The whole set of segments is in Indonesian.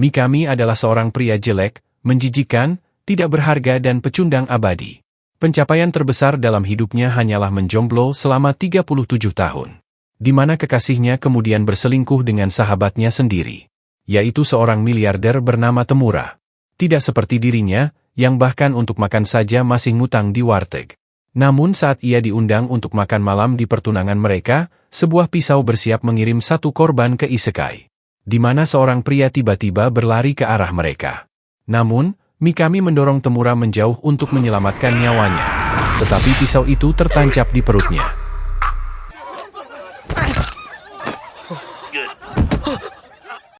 Mikami adalah seorang pria jelek, menjijikan, tidak berharga dan pecundang abadi. Pencapaian terbesar dalam hidupnya hanyalah menjomblo selama 37 tahun. Di mana kekasihnya kemudian berselingkuh dengan sahabatnya sendiri, yaitu seorang miliarder bernama Temura. Tidak seperti dirinya, yang bahkan untuk makan saja masih ngutang di warteg. Namun saat ia diundang untuk makan malam di pertunangan mereka, sebuah pisau bersiap mengirim satu korban ke isekai, di mana seorang pria tiba-tiba berlari ke arah mereka. Namun, Mikami mendorong Temura menjauh untuk menyelamatkan nyawanya. Tetapi pisau itu tertancap di perutnya.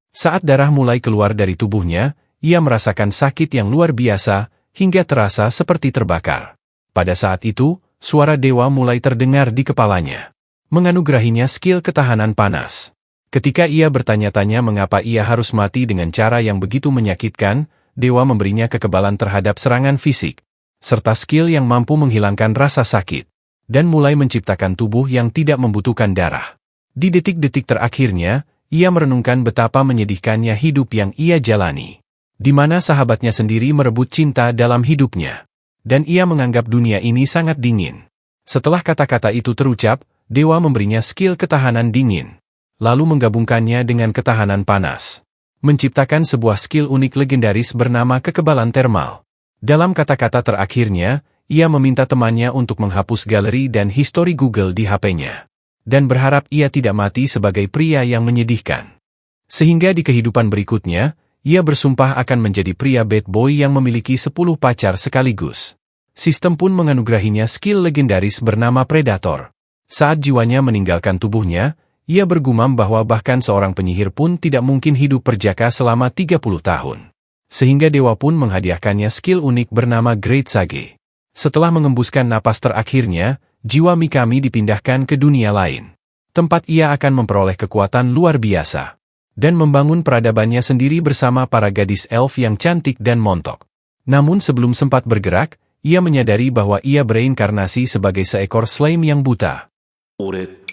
Saat darah mulai keluar dari tubuhnya, ia merasakan sakit yang luar biasa, hingga terasa seperti terbakar. Pada saat itu, suara dewa mulai terdengar di kepalanya, menganugerahinya skill ketahanan panas. Ketika ia bertanya-tanya mengapa ia harus mati dengan cara yang begitu menyakitkan, dewa memberinya kekebalan terhadap serangan fisik, serta skill yang mampu menghilangkan rasa sakit, dan mulai menciptakan tubuh yang tidak membutuhkan darah. Di detik-detik terakhirnya, ia merenungkan betapa menyedihkannya hidup yang ia jalani, di mana sahabatnya sendiri merebut cinta dalam hidupnya, dan ia menganggap dunia ini sangat dingin. Setelah kata-kata itu terucap, dewa memberinya skill ketahanan dingin, lalu menggabungkannya dengan ketahanan panas, menciptakan sebuah skill unik legendaris bernama kekebalan termal. Dalam kata-kata terakhirnya, ia meminta temannya untuk menghapus galeri dan histori Google di HP-nya, dan berharap ia tidak mati sebagai pria yang menyedihkan. Sehingga di kehidupan berikutnya, ia bersumpah akan menjadi pria bad boy yang memiliki 10 pacar sekaligus. Sistem pun menganugerahinya skill legendaris bernama Predator. Saat jiwanya meninggalkan tubuhnya, ia bergumam bahwa bahkan seorang penyihir pun tidak mungkin hidup perjaka selama 30 tahun. Sehingga dewa pun menghadiahkannya skill unik bernama Great Sage. Setelah mengembuskan napas terakhirnya, jiwa Mikami dipindahkan ke dunia lain, tempat ia akan memperoleh kekuatan luar biasa, dan membangun peradabannya sendiri bersama para gadis elf yang cantik dan montok. Namun sebelum sempat bergerak, ia menyadari bahwa ia bereinkarnasi sebagai seekor slime yang buta. Ore,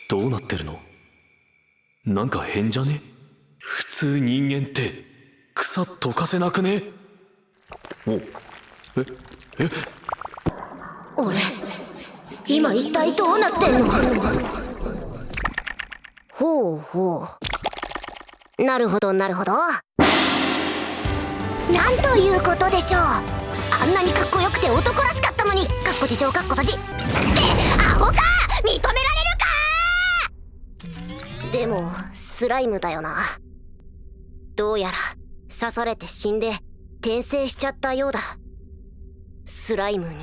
dou natte ru no? Nanka hen ja ne? Futsuu ningen te kusa tokase naku ne? Oh,え俺、今一体どうなってんの？ほうほう。なるほどなるほど。なんということでしょう。あんなにかっこよくて男らしかったのに、かっこ自称かっこ閉じ。ってアホか！認められるか！でもスライムだよな。どうやら刺されて死んで転生しちゃったようだ。スライムに。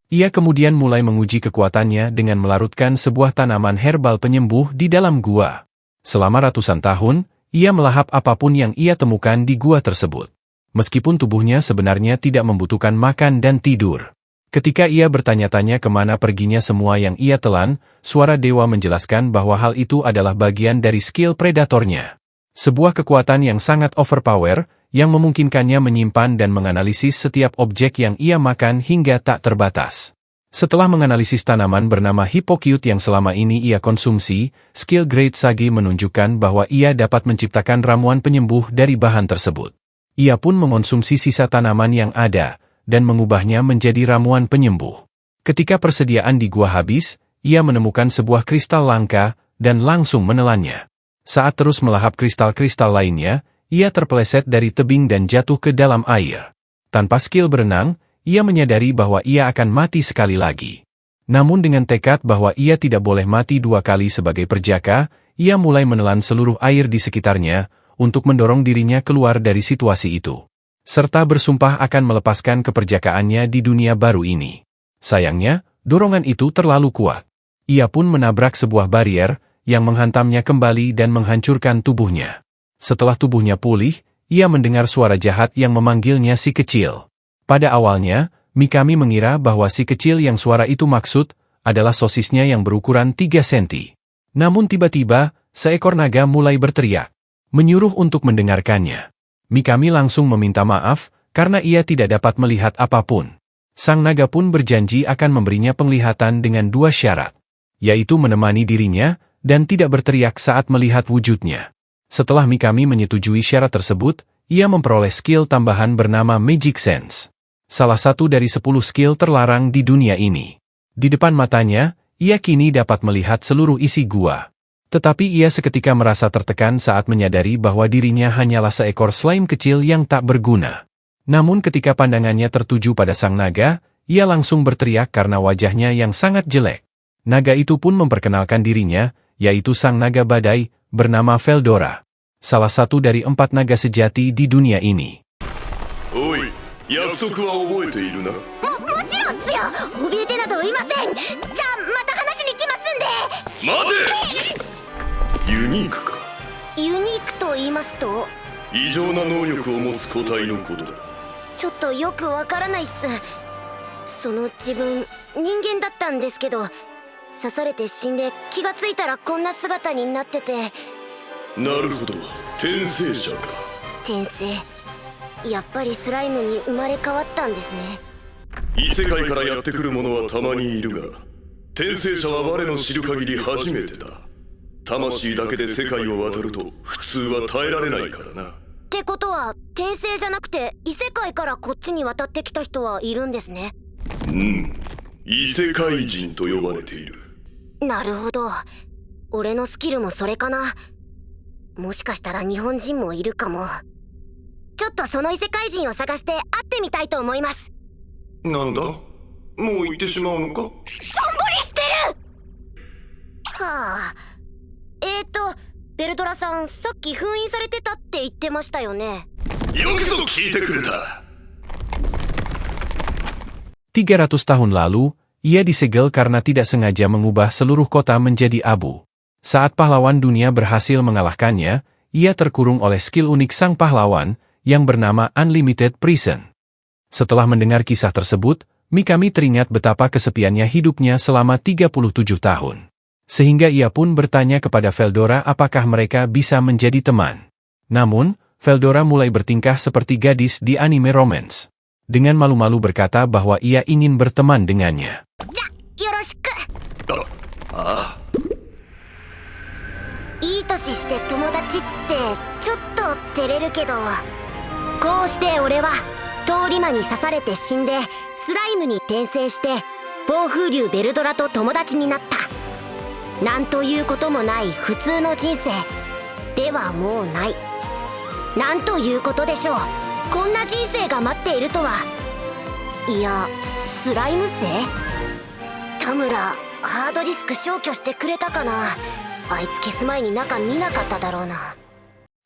Ia kemudian mulai menguji kekuatannya dengan melarutkan sebuah tanaman herbal penyembuh di dalam gua. Selama ratusan tahun, ia melahap apapun yang ia temukan di gua tersebut. Meskipun tubuhnya sebenarnya tidak membutuhkan makan dan tidur. Ketika ia bertanya-tanya kemana perginya semua yang ia telan, suara dewa menjelaskan bahwa hal itu adalah bagian dari skill predatornya. Sebuah kekuatan yang sangat overpower, yang memungkinkannya menyimpan dan menganalisis setiap objek yang ia makan hingga tak terbatas. Setelah menganalisis tanaman bernama Hippocute yang selama ini ia konsumsi, skill Great Sage menunjukkan bahwa ia dapat menciptakan ramuan penyembuh dari bahan tersebut. Ia pun mengonsumsi sisa tanaman yang ada, dan mengubahnya menjadi ramuan penyembuh. Ketika persediaan di gua habis, ia menemukan sebuah kristal langka, dan langsung menelannya. Saat terus melahap kristal-kristal lainnya, ia terpeleset dari tebing dan jatuh ke dalam air. Tanpa skill berenang, ia menyadari bahwa ia akan mati sekali lagi. Namun dengan tekad bahwa ia tidak boleh mati 2 kali sebagai perjaka, ia mulai menelan seluruh air di sekitarnya, untuk mendorong dirinya keluar dari situasi itu, serta bersumpah akan melepaskan keperjakaannya di dunia baru ini. Sayangnya, dorongan itu terlalu kuat. Ia pun menabrak sebuah barier, yang menghantamnya kembali dan menghancurkan tubuhnya. Setelah tubuhnya pulih, ia mendengar suara jahat yang memanggilnya si kecil. Pada awalnya, Mikami mengira bahwa si kecil yang suara itu maksud, adalah sosisnya yang berukuran 3 senti. Namun tiba-tiba, seekor naga mulai berteriak, menyuruh untuk mendengarkannya. Mikami langsung meminta maaf, karena ia tidak dapat melihat apapun. Sang naga pun berjanji akan memberinya penglihatan dengan 2 syarat, yaitu menemani dirinya, dan tidak berteriak saat melihat wujudnya. Setelah Mikami menyetujui syarat tersebut, ia memperoleh skill tambahan bernama Magic Sense. Salah satu dari 10 skill terlarang di dunia ini. Di depan matanya, ia kini dapat melihat seluruh isi gua. Tetapi ia seketika merasa tertekan saat menyadari bahwa dirinya hanyalah seekor slime kecil yang tak berguna. Namun ketika pandangannya tertuju pada sang naga, ia langsung berteriak karena wajahnya yang sangat jelek. Naga itu pun memperkenalkan dirinya, yaitu sang naga badai, bernama Veldora. Salah satu dari 4 naga sejati di dunia ini. Oi, 約束は覚えているな。もちろんっすよ。怯えてなどいません。じゃあまた話に来ますんで。待て。ユニークか。ユニークと言いますと、異常な能力を持つ個体のことだ。ちょっとよくわからないっす。その自分人間だったんですけど、刺されて死んで気がついたらこんな姿になってて。なるほど、転生者か。転生、やっぱりスライムに生まれ変わったんですね。異世界からやってくる者はたまにいるが、転生者は我の知る限り初めてだ。魂だけで世界を渡ると普通は耐えられないからな。ってことは転生じゃなくて異世界からこっちに渡ってきた人はいるんですね。うん、異世界人と呼ばれている。なるほど。俺のスキルもそれかな。もしかしたら日本人もいるかも。ちょっとその異世界人を探して会ってみたいと思います。なんだ、もう行ってしまうのか。しょんぼりしてる。はあ。ベルドラさん、さっき封印されてたって言ってましたよね。よくぞ聞いてくれた。300 tahun lalu, ia disegel karena tidak sengaja mengubah seluruh kota menjadi abu. Saat pahlawan dunia berhasil mengalahkannya, ia terkurung oleh skill unik sang pahlawan, yang bernama Unlimited Prison. Setelah mendengar kisah tersebut, Mikami teringat betapa kesepiannya hidupnya selama 37 tahun. Sehingga ia pun bertanya kepada Veldora apakah mereka bisa menjadi teman. Namun, Veldora mulai bertingkah seperti gadis di anime romance. Dengan malu-malu berkata bahwa ia ingin berteman dengannya. Yoroshiku. ああ。いい年して友達ってちょっと照れるけど、こうして俺は通り魔に刺されて死んでスライムに転生して暴風竜ベルドラと友達になった。なんということもない普通の人生ではもうない。なんということでしょう。こんな人生が待っているとは。いや、スライム生？田村、ハードディスク消去してくれたかな。あいつ消す前に中見なかっただろうな。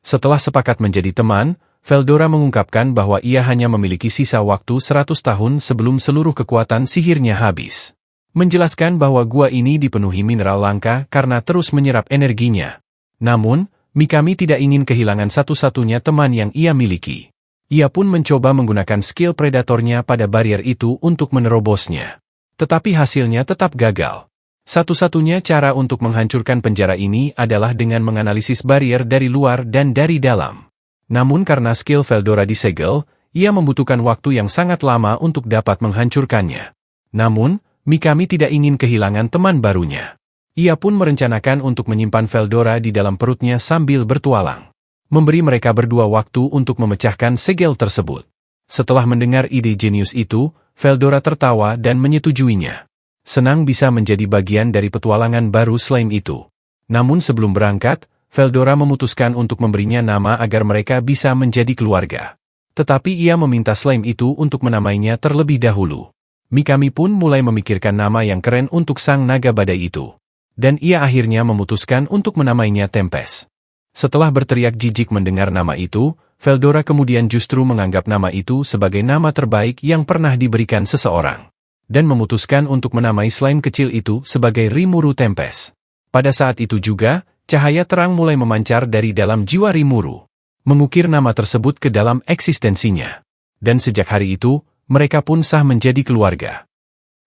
Setelah sepakat menjadi teman, Veldora mengungkapkan bahwa ia hanya memiliki sisa waktu 100 tahun sebelum seluruh kekuatan sihirnya habis. Menjelaskan bahwa gua ini dipenuhi mineral langka karena terus menyerap energinya. Namun, Mikami tidak ingin kehilangan satu-satunya teman yang ia miliki. Ia pun mencoba menggunakan skill predatornya pada barrier itu untuk menerobosnya. Tetapi hasilnya tetap gagal. Satu-satunya cara untuk menghancurkan penjara ini adalah dengan menganalisis barrier dari luar dan dari dalam. Namun karena skill Veldora disegel, ia membutuhkan waktu yang sangat lama untuk dapat menghancurkannya. Namun, Mikami tidak ingin kehilangan teman barunya. Ia pun merencanakan untuk menyimpan Veldora di dalam perutnya sambil bertualang. Memberi mereka berdua waktu untuk memecahkan segel tersebut. Setelah mendengar ide jenius itu, Veldora tertawa dan menyetujuinya. Senang bisa menjadi bagian dari petualangan baru slime itu. Namun sebelum berangkat, Veldora memutuskan untuk memberinya nama agar mereka bisa menjadi keluarga. Tetapi ia meminta slime itu untuk menamainya terlebih dahulu. Mikami pun mulai memikirkan nama yang keren untuk sang naga badai itu. Dan ia akhirnya memutuskan untuk menamainya Tempest. Setelah berteriak jijik mendengar nama itu, Veldora kemudian justru menganggap nama itu sebagai nama terbaik yang pernah diberikan seseorang. Dan memutuskan untuk menamai slime kecil itu sebagai Rimuru Tempest. Pada saat itu juga, cahaya terang mulai memancar dari dalam jiwa Rimuru. Mengukir nama tersebut ke dalam eksistensinya. Dan sejak hari itu, mereka pun sah menjadi keluarga.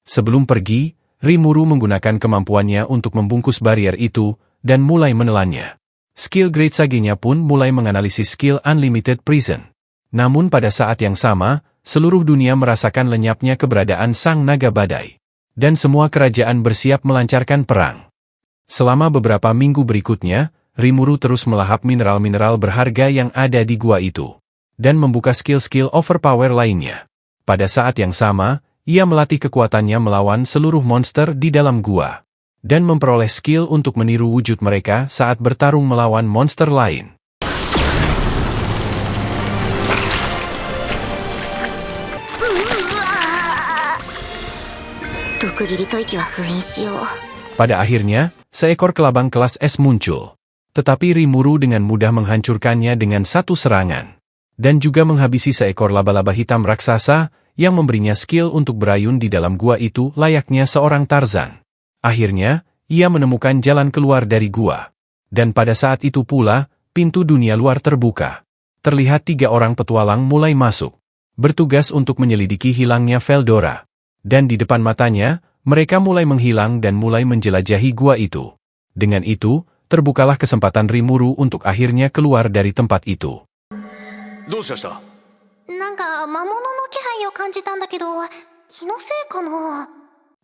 Sebelum pergi, Rimuru menggunakan kemampuannya untuk membungkus barrier itu, dan mulai menelannya. Skill Great Sage-nya pun mulai menganalisis skill Unlimited Prison. Namun pada saat yang sama, seluruh dunia merasakan lenyapnya keberadaan sang naga badai. Dan semua kerajaan bersiap melancarkan perang. Selama beberapa minggu berikutnya, Rimuru terus melahap mineral-mineral berharga yang ada di gua itu, dan membuka skill-skill overpower lainnya. Pada saat yang sama, ia melatih kekuatannya melawan seluruh monster di dalam gua, dan memperoleh skill untuk meniru wujud mereka saat bertarung melawan monster lain. Pada akhirnya, seekor kelabang kelas es muncul. Tetapi Rimuru dengan mudah menghancurkannya dengan satu serangan. Dan juga menghabisi seekor laba-laba hitam raksasa yang memberinya skill untuk berayun di dalam gua itu layaknya seorang Tarzan. Akhirnya, ia menemukan jalan keluar dari gua. Dan pada saat itu pula, pintu dunia luar terbuka. Terlihat 3 orang petualang mulai masuk, bertugas untuk menyelidiki hilangnya Veldora. Dan di depan matanya, mereka mulai menghilang dan mulai menjelajahi gua itu. Dengan itu, terbukalah kesempatan Rimuru untuk akhirnya keluar dari tempat itu.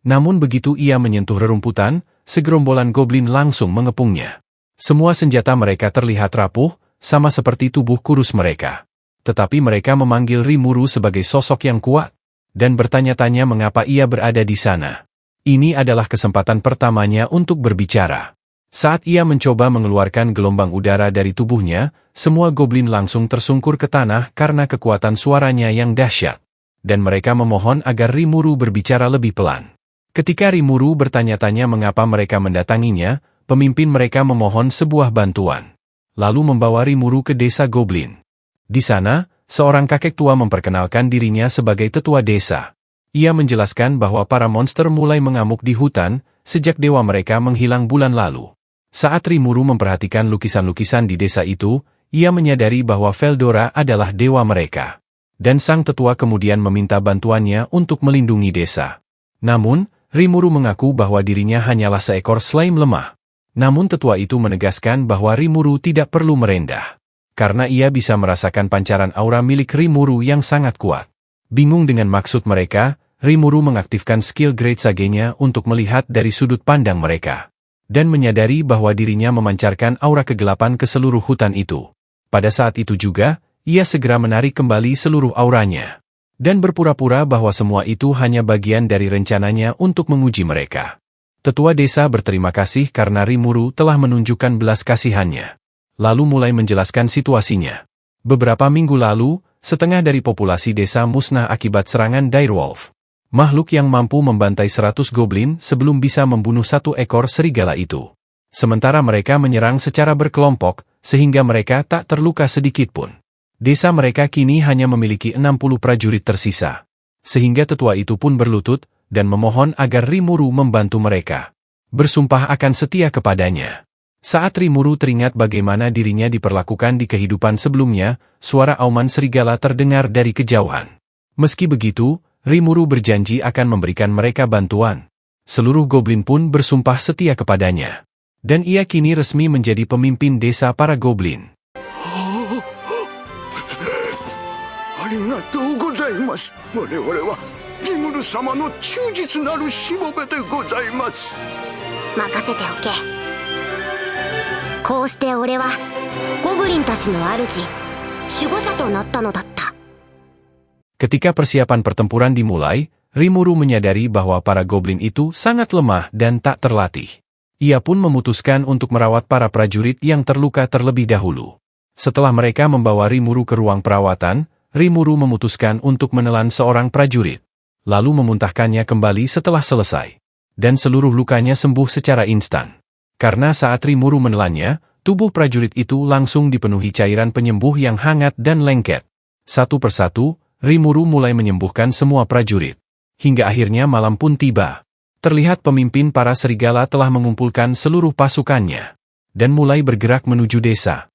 Namun begitu ia menyentuh rerumputan, segerombolan goblin langsung mengepungnya. Semua senjata mereka terlihat rapuh, sama seperti tubuh kurus mereka. Tetapi mereka memanggil Rimuru sebagai sosok yang kuat, dan bertanya-tanya mengapa ia berada di sana. Ini adalah kesempatan pertamanya untuk berbicara. Saat ia mencoba mengeluarkan gelombang udara dari tubuhnya, semua goblin langsung tersungkur ke tanah karena kekuatan suaranya yang dahsyat. Dan mereka memohon agar Rimuru berbicara lebih pelan. Ketika Rimuru bertanya-tanya mengapa mereka mendatanginya, pemimpin mereka memohon sebuah bantuan. Lalu membawa Rimuru ke desa goblin. Di sana, seorang kakek tua memperkenalkan dirinya sebagai tetua desa. Ia menjelaskan bahwa para monster mulai mengamuk di hutan, sejak dewa mereka menghilang bulan lalu. Saat Rimuru memperhatikan lukisan-lukisan di desa itu, ia menyadari bahwa Veldora adalah dewa mereka. Dan sang tetua kemudian meminta bantuannya untuk melindungi desa. Namun, Rimuru mengaku bahwa dirinya hanyalah seekor slime lemah. Namun tetua itu menegaskan bahwa Rimuru tidak perlu merendah. Karena ia bisa merasakan pancaran aura milik Rimuru yang sangat kuat. Bingung dengan maksud mereka, Rimuru mengaktifkan skill Great Sage-nya untuk melihat dari sudut pandang mereka. Dan menyadari bahwa dirinya memancarkan aura kegelapan ke seluruh hutan itu. Pada saat itu juga, ia segera menarik kembali seluruh auranya. Dan berpura-pura bahwa semua itu hanya bagian dari rencananya untuk menguji mereka. Tetua desa berterima kasih karena Rimuru telah menunjukkan belas kasihannya. Lalu mulai menjelaskan situasinya. Beberapa minggu lalu, setengah dari populasi desa musnah akibat serangan direwolf. Makhluk yang mampu membantai 100 goblin sebelum bisa membunuh 1 ekor serigala itu. Sementara mereka menyerang secara berkelompok, sehingga mereka tak terluka sedikitpun. Desa mereka kini hanya memiliki 60 prajurit tersisa. Sehingga tetua itu pun berlutut, dan memohon agar Rimuru membantu mereka. Bersumpah akan setia kepadanya. Saat Rimuru teringat bagaimana dirinya diperlakukan di kehidupan sebelumnya, suara auman serigala terdengar dari kejauhan. Meski begitu, Rimuru berjanji akan memberikan mereka bantuan. Seluruh goblin pun bersumpah setia kepadanya. Dan ia kini resmi menjadi pemimpin desa para goblin. Ketika persiapan pertempuran dimulai, Rimuru menyadari bahwa para goblin itu sangat lemah dan tak terlatih. Ia pun memutuskan untuk merawat para prajurit yang terluka terlebih dahulu. Setelah mereka membawa Rimuru ke ruang perawatan, Rimuru memutuskan untuk menelan seorang prajurit. Lalu memuntahkannya kembali setelah selesai. Dan seluruh lukanya sembuh secara instan. Karena saat Rimuru menelannya, tubuh prajurit itu langsung dipenuhi cairan penyembuh yang hangat dan lengket. Satu persatu, Rimuru mulai menyembuhkan semua prajurit. Hingga akhirnya malam pun tiba. Terlihat pemimpin para serigala telah mengumpulkan seluruh pasukannya. Dan mulai bergerak menuju desa.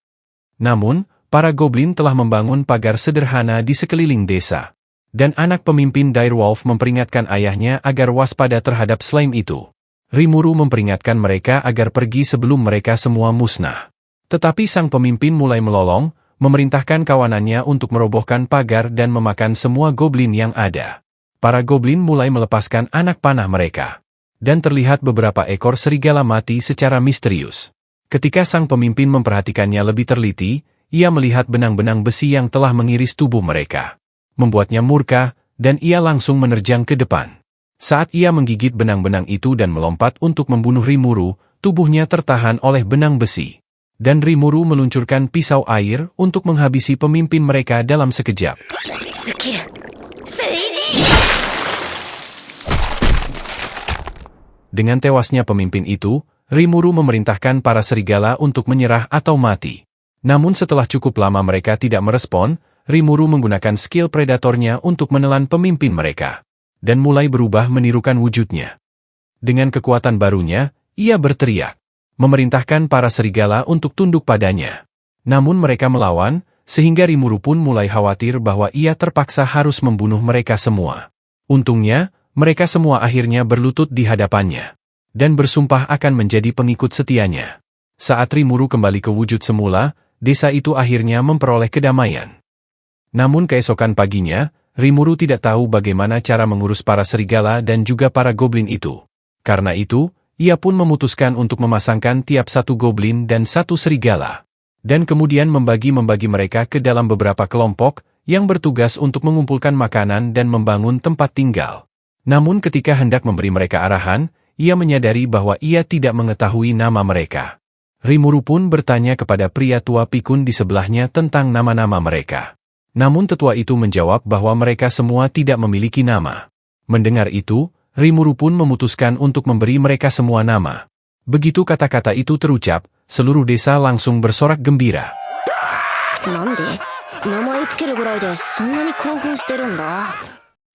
Namun, para goblin telah membangun pagar sederhana di sekeliling desa. Dan anak pemimpin direwolf memperingatkan ayahnya agar waspada terhadap slime itu. Rimuru memperingatkan mereka agar pergi sebelum mereka semua musnah. Tetapi sang pemimpin mulai melolong, memerintahkan kawanannya untuk merobohkan pagar dan memakan semua goblin yang ada. Para goblin mulai melepaskan anak panah mereka. Dan terlihat beberapa ekor serigala mati secara misterius. Ketika sang pemimpin memperhatikannya lebih teliti, ia melihat benang-benang besi yang telah mengiris tubuh mereka. Membuatnya murka, dan ia langsung menerjang ke depan. Saat ia menggigit benang-benang itu dan melompat untuk membunuh Rimuru, tubuhnya tertahan oleh benang besi. Dan Rimuru meluncurkan pisau air untuk menghabisi pemimpin mereka dalam sekejap. Dengan tewasnya pemimpin itu, Rimuru memerintahkan para serigala untuk menyerah atau mati. Namun setelah cukup lama mereka tidak merespon, Rimuru menggunakan skill predatornya untuk menelan pemimpin mereka. Dan mulai berubah menirukan wujudnya. Dengan kekuatan barunya, ia berteriak, memerintahkan para serigala untuk tunduk padanya. Namun mereka melawan, sehingga Rimuru pun mulai khawatir bahwa ia terpaksa harus membunuh mereka semua. Untungnya, mereka semua akhirnya berlutut di hadapannya. Dan bersumpah akan menjadi pengikut setianya. Saat Rimuru kembali ke wujud semula, desa itu akhirnya memperoleh kedamaian. Namun keesokan paginya, Rimuru tidak tahu bagaimana cara mengurus para serigala dan juga para goblin itu. Karena itu, ia pun memutuskan untuk memasangkan tiap satu goblin dan satu serigala. Dan kemudian membagi mereka ke dalam beberapa kelompok yang bertugas untuk mengumpulkan makanan dan membangun tempat tinggal. Namun ketika hendak memberi mereka arahan, ia menyadari bahwa ia tidak mengetahui nama mereka. Rimuru pun bertanya kepada pria tua pikun di sebelahnya tentang nama-nama mereka. Namun tetua itu menjawab bahwa mereka semua tidak memiliki nama. Mendengar itu, Rimuru pun memutuskan untuk memberi mereka semua nama. Begitu kata-kata itu terucap, seluruh desa langsung bersorak gembira.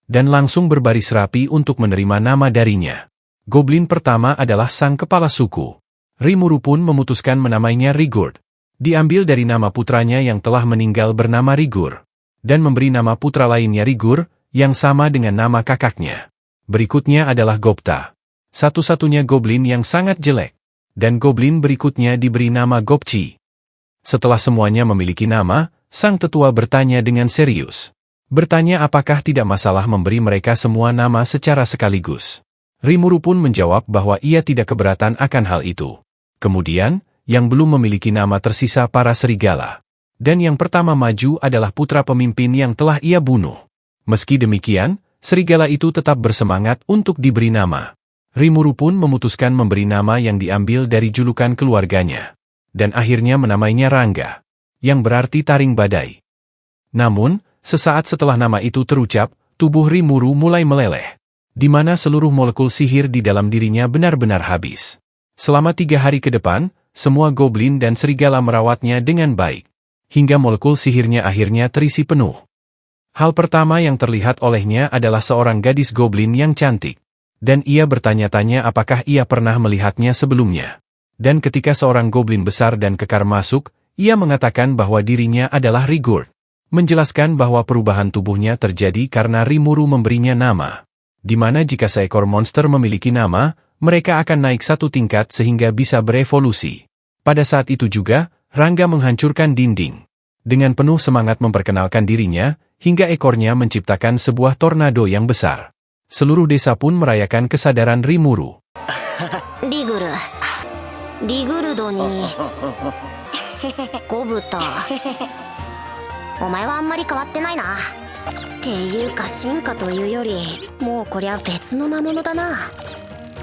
Dan langsung berbaris rapi untuk menerima nama darinya. Goblin pertama adalah sang kepala suku. Rimuru pun memutuskan menamainya Rigurd. Diambil dari nama putranya yang telah meninggal bernama Rigur. Dan memberi nama putra lainnya Rigur, yang sama dengan nama kakaknya. Berikutnya adalah Gopta. Satu-satunya goblin yang sangat jelek. Dan goblin berikutnya diberi nama Gopci. Setelah semuanya memiliki nama, sang tetua bertanya dengan serius. Bertanya apakah tidak masalah memberi mereka semua nama secara sekaligus. Rimuru pun menjawab bahwa ia tidak keberatan akan hal itu. Kemudian, yang belum memiliki nama tersisa para serigala. Dan yang pertama maju adalah putra pemimpin yang telah ia bunuh. Meski demikian, serigala itu tetap bersemangat untuk diberi nama. Rimuru pun memutuskan memberi nama yang diambil dari julukan keluarganya. Dan akhirnya menamainya Rangga, yang berarti taring badai. Namun, sesaat setelah nama itu terucap, tubuh Rimuru mulai meleleh. Di mana seluruh molekul sihir di dalam dirinya benar-benar habis. Selama 3 hari ke depan, semua goblin dan serigala merawatnya dengan baik. Hingga molekul sihirnya akhirnya terisi penuh. Hal pertama yang terlihat olehnya adalah seorang gadis goblin yang cantik. Dan ia bertanya-tanya apakah ia pernah melihatnya sebelumnya. Dan ketika seorang goblin besar dan kekar masuk, ia mengatakan bahwa dirinya adalah Rigurd. Menjelaskan bahwa perubahan tubuhnya terjadi karena Rimuru memberinya nama. Di mana jika seekor monster memiliki nama, mereka akan naik 1 tingkat sehingga bisa berevolusi. Pada saat itu juga, Rangga menghancurkan dinding. Dengan penuh semangat memperkenalkan dirinya, hingga ekornya menciptakan sebuah tornado yang besar. Seluruh desa pun merayakan kesadaran Rimuru. Rigurdo ni Gobuta. Omae wa anmari kawatte nai na. Teyuka shinka to iu yori, mou korea betsu no mamono da na.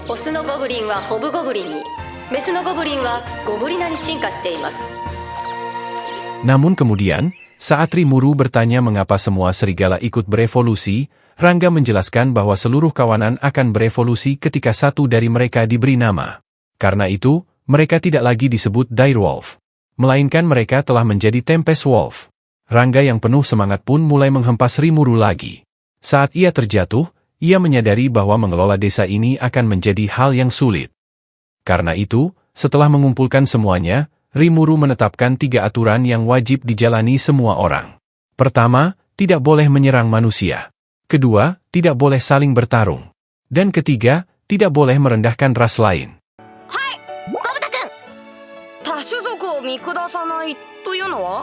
オスのゴブリンはホブゴブリンに、メスのゴブリンはゴブリナに進化しています。 Namun kemudian, saat Rimuru bertanya mengapa semua serigala ikut berevolusi, Rangga menjelaskan bahwa seluruh kawanan akan berevolusi ketika satu dari mereka diberi nama. Karena itu, mereka tidak lagi disebut Direwolf. Melainkan mereka telah menjadi Tempest Wolf. Rangga yang penuh semangat pun mulai menghempas Rimuru lagi. Saat ia terjatuh, ia menyadari bahwa mengelola desa ini akan menjadi hal yang sulit. Karena itu, setelah mengumpulkan semuanya, Rimuru menetapkan 3 aturan yang wajib dijalani semua orang. Pertama, tidak boleh menyerang manusia. Kedua, tidak boleh saling bertarung. Dan ketiga, tidak boleh merendahkan ras lain. Hai, Gobta-kun! Tashuzoku o mikudasanai toyu no wa?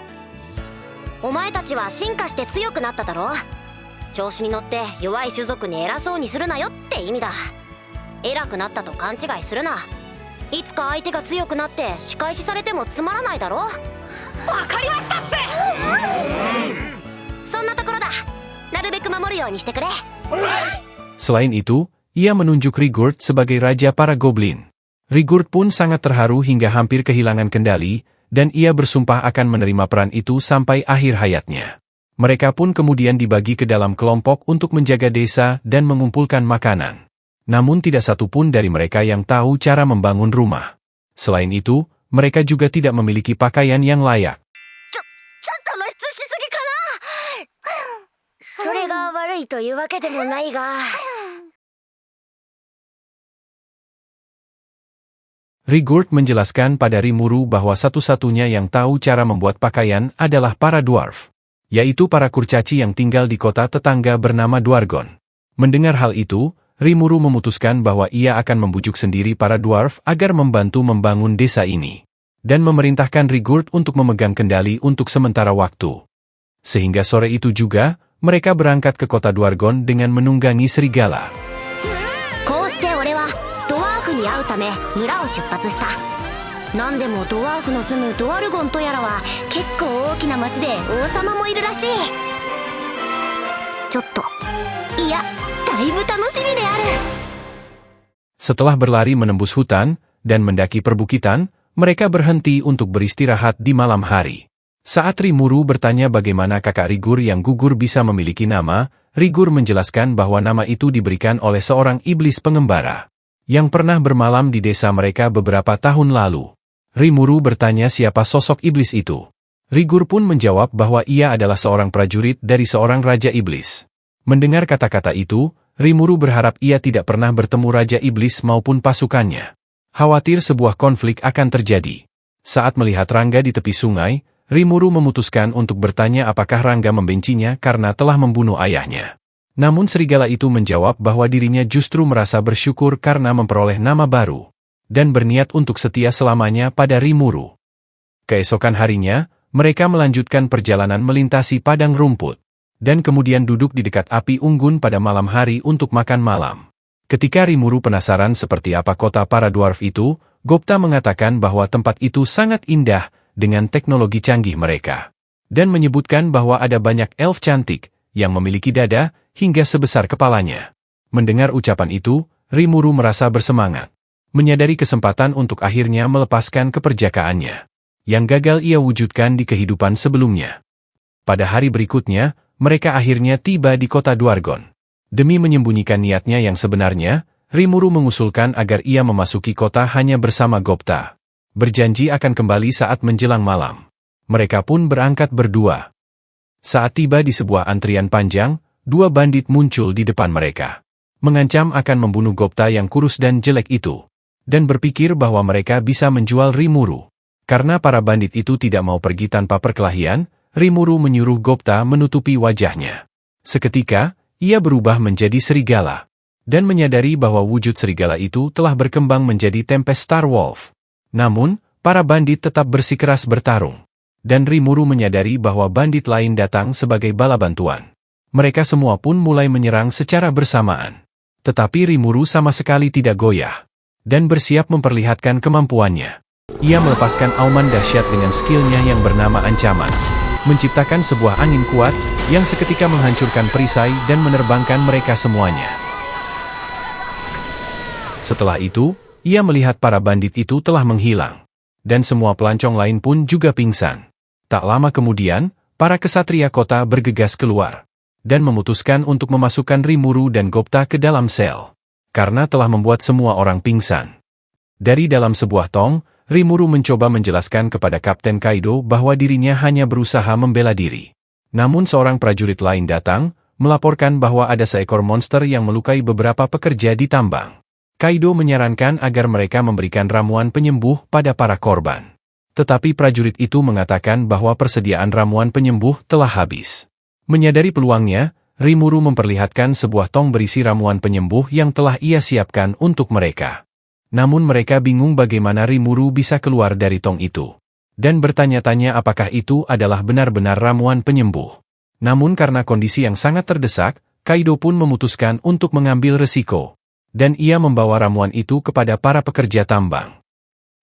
Omae tachi wa shinka shite tsuyoku natta daro. Choushi ni notte yowai shuzoku ni erasou ni suru na yo tte imi da. Eraku natta to kanchigai suru na. いつか相手が強くなって仕返しされてもつまらないだろ。わかりましたっす。そんなところだ。なるべく守るようにしてくれ。 Selain itu, ia menunjuk Rigurd sebagai raja para goblin. Rigurd pun sangat terharu hingga hampir kehilangan kendali, dan ia bersumpah akan menerima peran itu sampai akhir hayatnya. Mereka pun kemudian dibagi ke dalam kelompok untuk menjaga desa dan mengumpulkan makanan. Namun tidak satu pun dari mereka yang tahu cara membangun rumah. Selain itu, mereka juga tidak memiliki pakaian yang layak. ちょっと露出しすぎかな。それが悪いというわけでもないが。Rigurd menjelaskan pada Rimuru bahwa satu-satunya yang tahu cara membuat pakaian adalah para dwarf, yaitu para kurcaci yang tinggal di kota tetangga bernama Dwargon. Mendengar hal itu, Rimuru memutuskan bahwa ia akan membujuk sendiri para dwarf agar membantu membangun desa ini, dan memerintahkan Rigurd untuk memegang kendali untuk sementara waktu. Sehingga sore itu juga, mereka berangkat ke kota Dwargon dengan menunggangi serigala. こうして俺はドワーフに会うため村を出発した。なんでもドワーフの住むドワルゴンとやらは結構大きな町で王様もいるらしい。ちょっと、いや、だいぶ楽しみである。 Setelah berlari menembus hutan dan mendaki perbukitan, mereka berhenti untuk beristirahat di malam hari. Saat Rimuru bertanya bagaimana kakak Rigur yang gugur bisa memiliki nama, Rigur menjelaskan bahwa nama itu diberikan oleh seorang iblis pengembara yang pernah bermalam di desa mereka beberapa tahun lalu. Rimuru bertanya siapa sosok iblis itu. Rigur pun menjawab bahwa ia adalah seorang prajurit dari seorang raja iblis. Mendengar kata-kata itu, Rimuru berharap ia tidak pernah bertemu raja iblis maupun pasukannya. Khawatir sebuah konflik akan terjadi. Saat melihat Rangga di tepi sungai, Rimuru memutuskan untuk bertanya apakah Rangga membencinya karena telah membunuh ayahnya. Namun serigala itu menjawab bahwa dirinya justru merasa bersyukur karena memperoleh nama baru, dan berniat untuk setia selamanya pada Rimuru. Keesokan harinya, mereka melanjutkan perjalanan melintasi padang rumput, dan kemudian duduk di dekat api unggun pada malam hari untuk makan malam. Ketika Rimuru penasaran seperti apa kota para dwarf itu, Gopta mengatakan bahwa tempat itu sangat indah dengan teknologi canggih mereka, dan menyebutkan bahwa ada banyak elf cantik yang memiliki dada hingga sebesar kepalanya. Mendengar ucapan itu, Rimuru merasa bersemangat, menyadari kesempatan untuk akhirnya melepaskan keperjakaannya yang gagal ia wujudkan di kehidupan sebelumnya. Pada hari berikutnya, mereka akhirnya tiba di kota Dwargon. Demi menyembunyikan niatnya yang sebenarnya, Rimuru mengusulkan agar ia memasuki kota hanya bersama Gopta, berjanji akan kembali saat menjelang malam. Mereka pun berangkat berdua. Saat tiba di sebuah antrian panjang, dua bandit muncul di depan mereka, mengancam akan membunuh Gopta yang kurus dan jelek itu, dan berpikir bahwa mereka bisa menjual Rimuru. Karena para bandit itu tidak mau pergi tanpa perkelahian, Rimuru menyuruh Gopta menutupi wajahnya. Seketika, ia berubah menjadi serigala, dan menyadari bahwa wujud serigala itu telah berkembang menjadi Tempest Star Wolf. Namun, para bandit tetap bersikeras bertarung, dan Rimuru menyadari bahwa bandit lain datang sebagai bala bantuan. Mereka semua pun mulai menyerang secara bersamaan. Tetapi Rimuru sama sekali tidak goyah, dan bersiap memperlihatkan kemampuannya. Ia melepaskan auman dahsyat dengan skillnya yang bernama Ancaman, menciptakan sebuah angin kuat yang seketika menghancurkan perisai dan menerbangkan mereka semuanya. Setelah itu, ia melihat para bandit itu telah menghilang, dan semua pelancong lain pun juga pingsan. Tak lama kemudian, para kesatria kota bergegas keluar, dan memutuskan untuk memasukkan Rimuru dan Gopta ke dalam sel, karena telah membuat semua orang pingsan. Dari dalam sebuah tong, Rimuru mencoba menjelaskan kepada Kapten Kaido bahwa dirinya hanya berusaha membela diri. Namun seorang prajurit lain datang, melaporkan bahwa ada seekor monster yang melukai beberapa pekerja di tambang. Kaido menyarankan agar mereka memberikan ramuan penyembuh pada para korban. Tetapi prajurit itu mengatakan bahwa persediaan ramuan penyembuh telah habis. Menyadari peluangnya, Rimuru memperlihatkan sebuah tong berisi ramuan penyembuh yang telah ia siapkan untuk mereka. Namun mereka bingung bagaimana Rimuru bisa keluar dari tong itu, dan bertanya-tanya apakah itu adalah benar-benar ramuan penyembuh. Namun karena kondisi yang sangat terdesak, Kaido pun memutuskan untuk mengambil resiko, dan ia membawa ramuan itu kepada para pekerja tambang.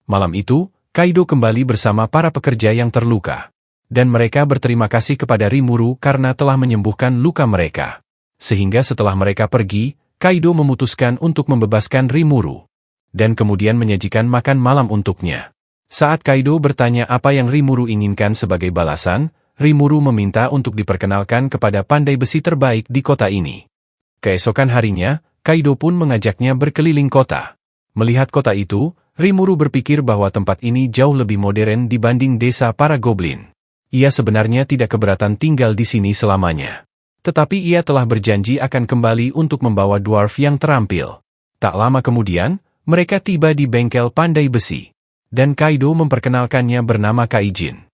Malam itu, Kaido kembali bersama para pekerja yang terluka. Dan mereka berterima kasih kepada Rimuru karena telah menyembuhkan luka mereka. Sehingga setelah mereka pergi, Kaido memutuskan untuk membebaskan Rimuru. Dan kemudian menyajikan makan malam untuknya. Saat Kaido bertanya apa yang Rimuru inginkan sebagai balasan, Rimuru meminta untuk diperkenalkan kepada pandai besi terbaik di kota ini. Keesokan harinya, Kaido pun mengajaknya berkeliling kota. Melihat kota itu, Rimuru berpikir bahwa tempat ini jauh lebih modern dibanding desa para goblin. Ia sebenarnya tidak keberatan tinggal di sini selamanya. Tetapi ia telah berjanji akan kembali untuk membawa dwarf yang terampil. Tak lama kemudian, mereka tiba di bengkel pandai besi. Dan Kaido memperkenalkannya bernama Kaijin.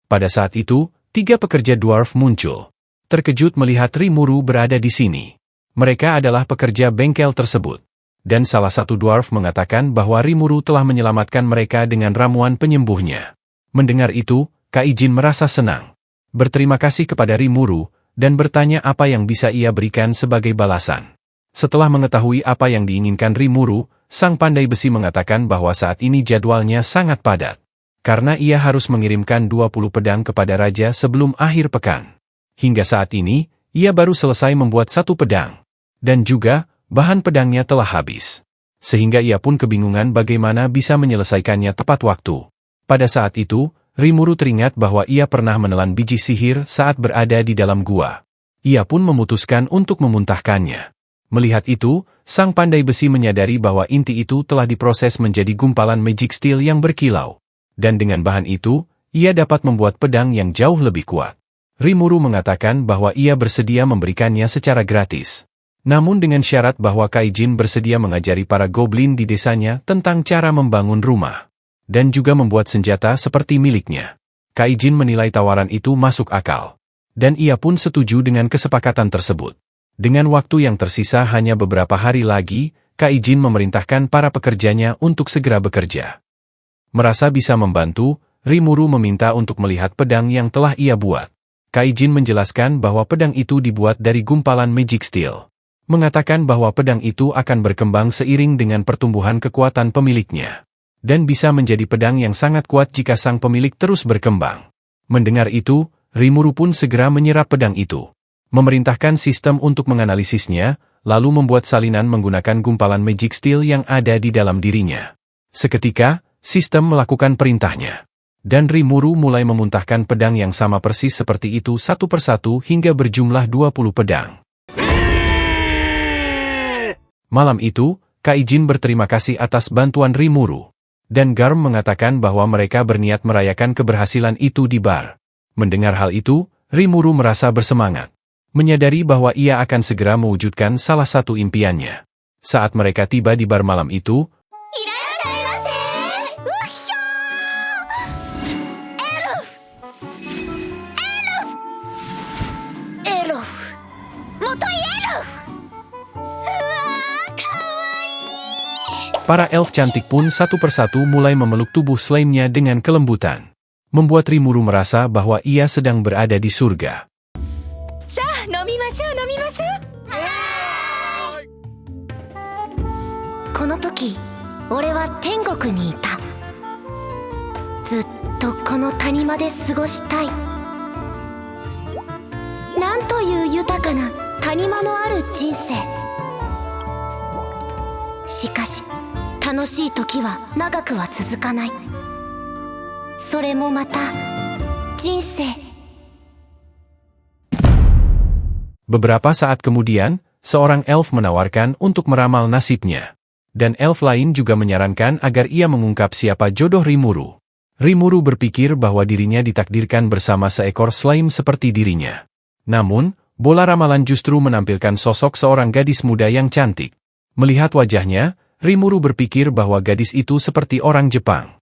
Pada saat itu, 3 pekerja dwarf muncul. Terkejut melihat Rimuru berada di sini. Mereka adalah pekerja bengkel tersebut. Dan salah satu dwarf mengatakan bahwa Rimuru telah menyelamatkan mereka dengan ramuan penyembuhnya. Mendengar itu, Kaijin merasa senang. Berterima kasih kepada Rimuru, dan bertanya apa yang bisa ia berikan sebagai balasan. Setelah mengetahui apa yang diinginkan Rimuru, sang pandai besi mengatakan bahwa saat ini jadwalnya sangat padat. Karena ia harus mengirimkan 20 pedang kepada raja sebelum akhir pekan. Hingga saat ini, ia baru selesai membuat 1 pedang. Dan juga, bahan pedangnya telah habis. Sehingga ia pun kebingungan bagaimana bisa menyelesaikannya tepat waktu. Pada saat itu, Rimuru teringat bahwa ia pernah menelan biji sihir saat berada di dalam gua. Ia pun memutuskan untuk memuntahkannya. Melihat itu, sang pandai besi menyadari bahwa inti itu telah diproses menjadi gumpalan magic steel yang berkilau. Dan dengan bahan itu, ia dapat membuat pedang yang jauh lebih kuat. Rimuru mengatakan bahwa ia bersedia memberikannya secara gratis. Namun dengan syarat bahwa Kaijin bersedia mengajari para goblin di desanya tentang cara membangun rumah. Dan juga membuat senjata seperti miliknya. Kaijin menilai tawaran itu masuk akal. Dan ia pun setuju dengan kesepakatan tersebut. Dengan waktu yang tersisa hanya beberapa hari lagi, Kaijin memerintahkan para pekerjanya untuk segera bekerja. Merasa bisa membantu, Rimuru meminta untuk melihat pedang yang telah ia buat. Kaijin menjelaskan bahwa pedang itu dibuat dari gumpalan magic steel. Mengatakan bahwa pedang itu akan berkembang seiring dengan pertumbuhan kekuatan pemiliknya. Dan bisa menjadi pedang yang sangat kuat jika sang pemilik terus berkembang. Mendengar itu, Rimuru pun segera menyerap pedang itu. Memerintahkan sistem untuk menganalisisnya, lalu membuat salinan menggunakan gumpalan magic steel yang ada di dalam dirinya. Seketika, sistem melakukan perintahnya. Dan Rimuru mulai memuntahkan pedang yang sama persis seperti itu satu persatu hingga berjumlah 20 pedang. Malam itu, Kaijin berterima kasih atas bantuan Rimuru. Dan Garm mengatakan bahwa mereka berniat merayakan keberhasilan itu di bar. Mendengar hal itu, Rimuru merasa bersemangat. Menyadari bahwa ia akan segera mewujudkan salah satu impiannya. Saat mereka tiba di bar malam itu, para elf cantik pun satu persatu mulai memeluk tubuh slime-nya dengan kelembutan. Membuat Rimuru merasa bahwa ia sedang berada di surga. Beberapa saat kemudian, seorang elf menawarkan untuk meramal nasibnya. Dan elf lain juga menyarankan agar ia mengungkap siapa jodoh Rimuru. Rimuru berpikir bahwa dirinya ditakdirkan bersama seekor slime seperti dirinya. Namun, bola ramalan justru menampilkan sosok seorang gadis muda yang cantik. Melihat wajahnya, Rimuru berpikir bahwa gadis itu seperti orang Jepang.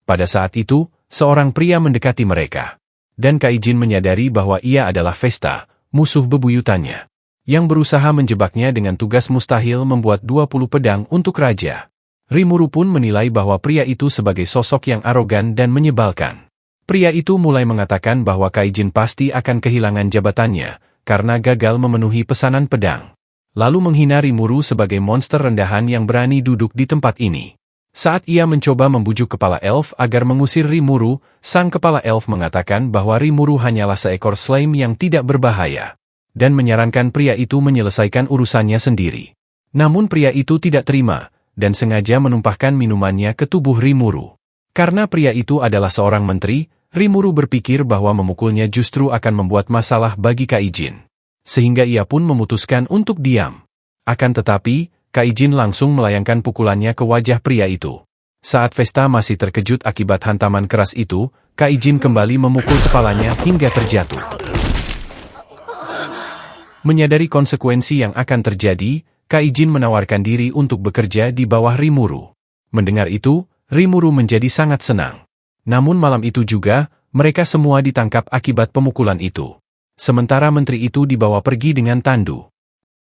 Pada saat itu, seorang pria mendekati mereka. Dan Kaijin menyadari bahwa ia adalah Vesta, musuh bebuyutannya, yang berusaha menjebaknya dengan tugas mustahil membuat 20 pedang untuk raja. Rimuru pun menilai bahwa pria itu sebagai sosok yang arogan dan menyebalkan. Pria itu mulai mengatakan bahwa Kaijin pasti akan kehilangan jabatannya, karena gagal memenuhi pesanan pedang. Lalu menghina Rimuru sebagai monster rendahan yang berani duduk di tempat ini. Saat ia mencoba membujuk kepala elf agar mengusir Rimuru, sang kepala elf mengatakan bahwa Rimuru hanyalah seekor slime yang tidak berbahaya, dan menyarankan pria itu menyelesaikan urusannya sendiri. Namun pria itu tidak terima, dan sengaja menumpahkan minumannya ke tubuh Rimuru. Karena pria itu adalah seorang menteri, Rimuru berpikir bahwa memukulnya justru akan membuat masalah bagi Kaijin. Sehingga ia pun memutuskan untuk diam. Akan tetapi, Kaijin langsung melayangkan pukulannya ke wajah pria itu. Saat Vesta masih terkejut akibat hantaman keras itu, Kaijin kembali memukul kepalanya hingga terjatuh. Menyadari konsekuensi yang akan terjadi, Kaijin menawarkan diri untuk bekerja di bawah Rimuru. Mendengar itu, Rimuru menjadi sangat senang. Namun malam itu juga, mereka semua ditangkap akibat pemukulan itu. Sementara menteri itu dibawa pergi dengan tandu.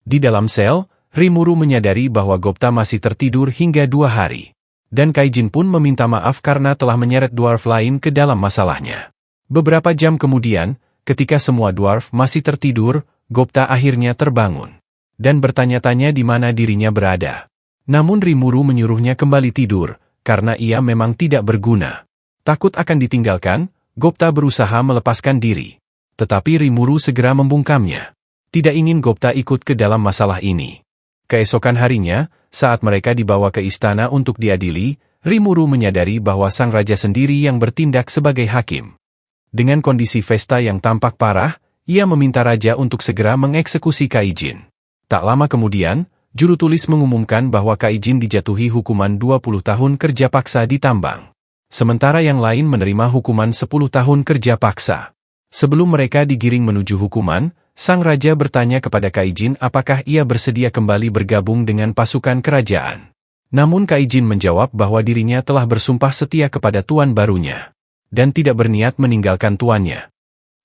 Di dalam sel, Rimuru menyadari bahwa Gupta masih tertidur hingga 2 hari. Dan Kaijin pun meminta maaf karena telah menyeret dwarf lain ke dalam masalahnya. Beberapa jam kemudian, ketika semua dwarf masih tertidur, Gupta akhirnya terbangun. Dan bertanya-tanya di mana dirinya berada. Namun Rimuru menyuruhnya kembali tidur, karena ia memang tidak berguna. Takut akan ditinggalkan, Gupta berusaha melepaskan diri. Tetapi Rimuru segera membungkamnya. Tidak ingin Gupta ikut ke dalam masalah ini. Keesokan harinya, saat mereka dibawa ke istana untuk diadili, Rimuru menyadari bahwa sang raja sendiri yang bertindak sebagai hakim. Dengan kondisi Vesta yang tampak parah, ia meminta raja untuk segera mengeksekusi Kaijin. Tak lama kemudian, juru tulis mengumumkan bahwa Kaijin dijatuhi hukuman 20 tahun kerja paksa di tambang. Sementara yang lain menerima hukuman 10 tahun kerja paksa. Sebelum mereka digiring menuju hukuman, sang raja bertanya kepada Kaijin apakah ia bersedia kembali bergabung dengan pasukan kerajaan. Namun Kaijin menjawab bahwa dirinya telah bersumpah setia kepada tuan barunya, dan tidak berniat meninggalkan tuannya.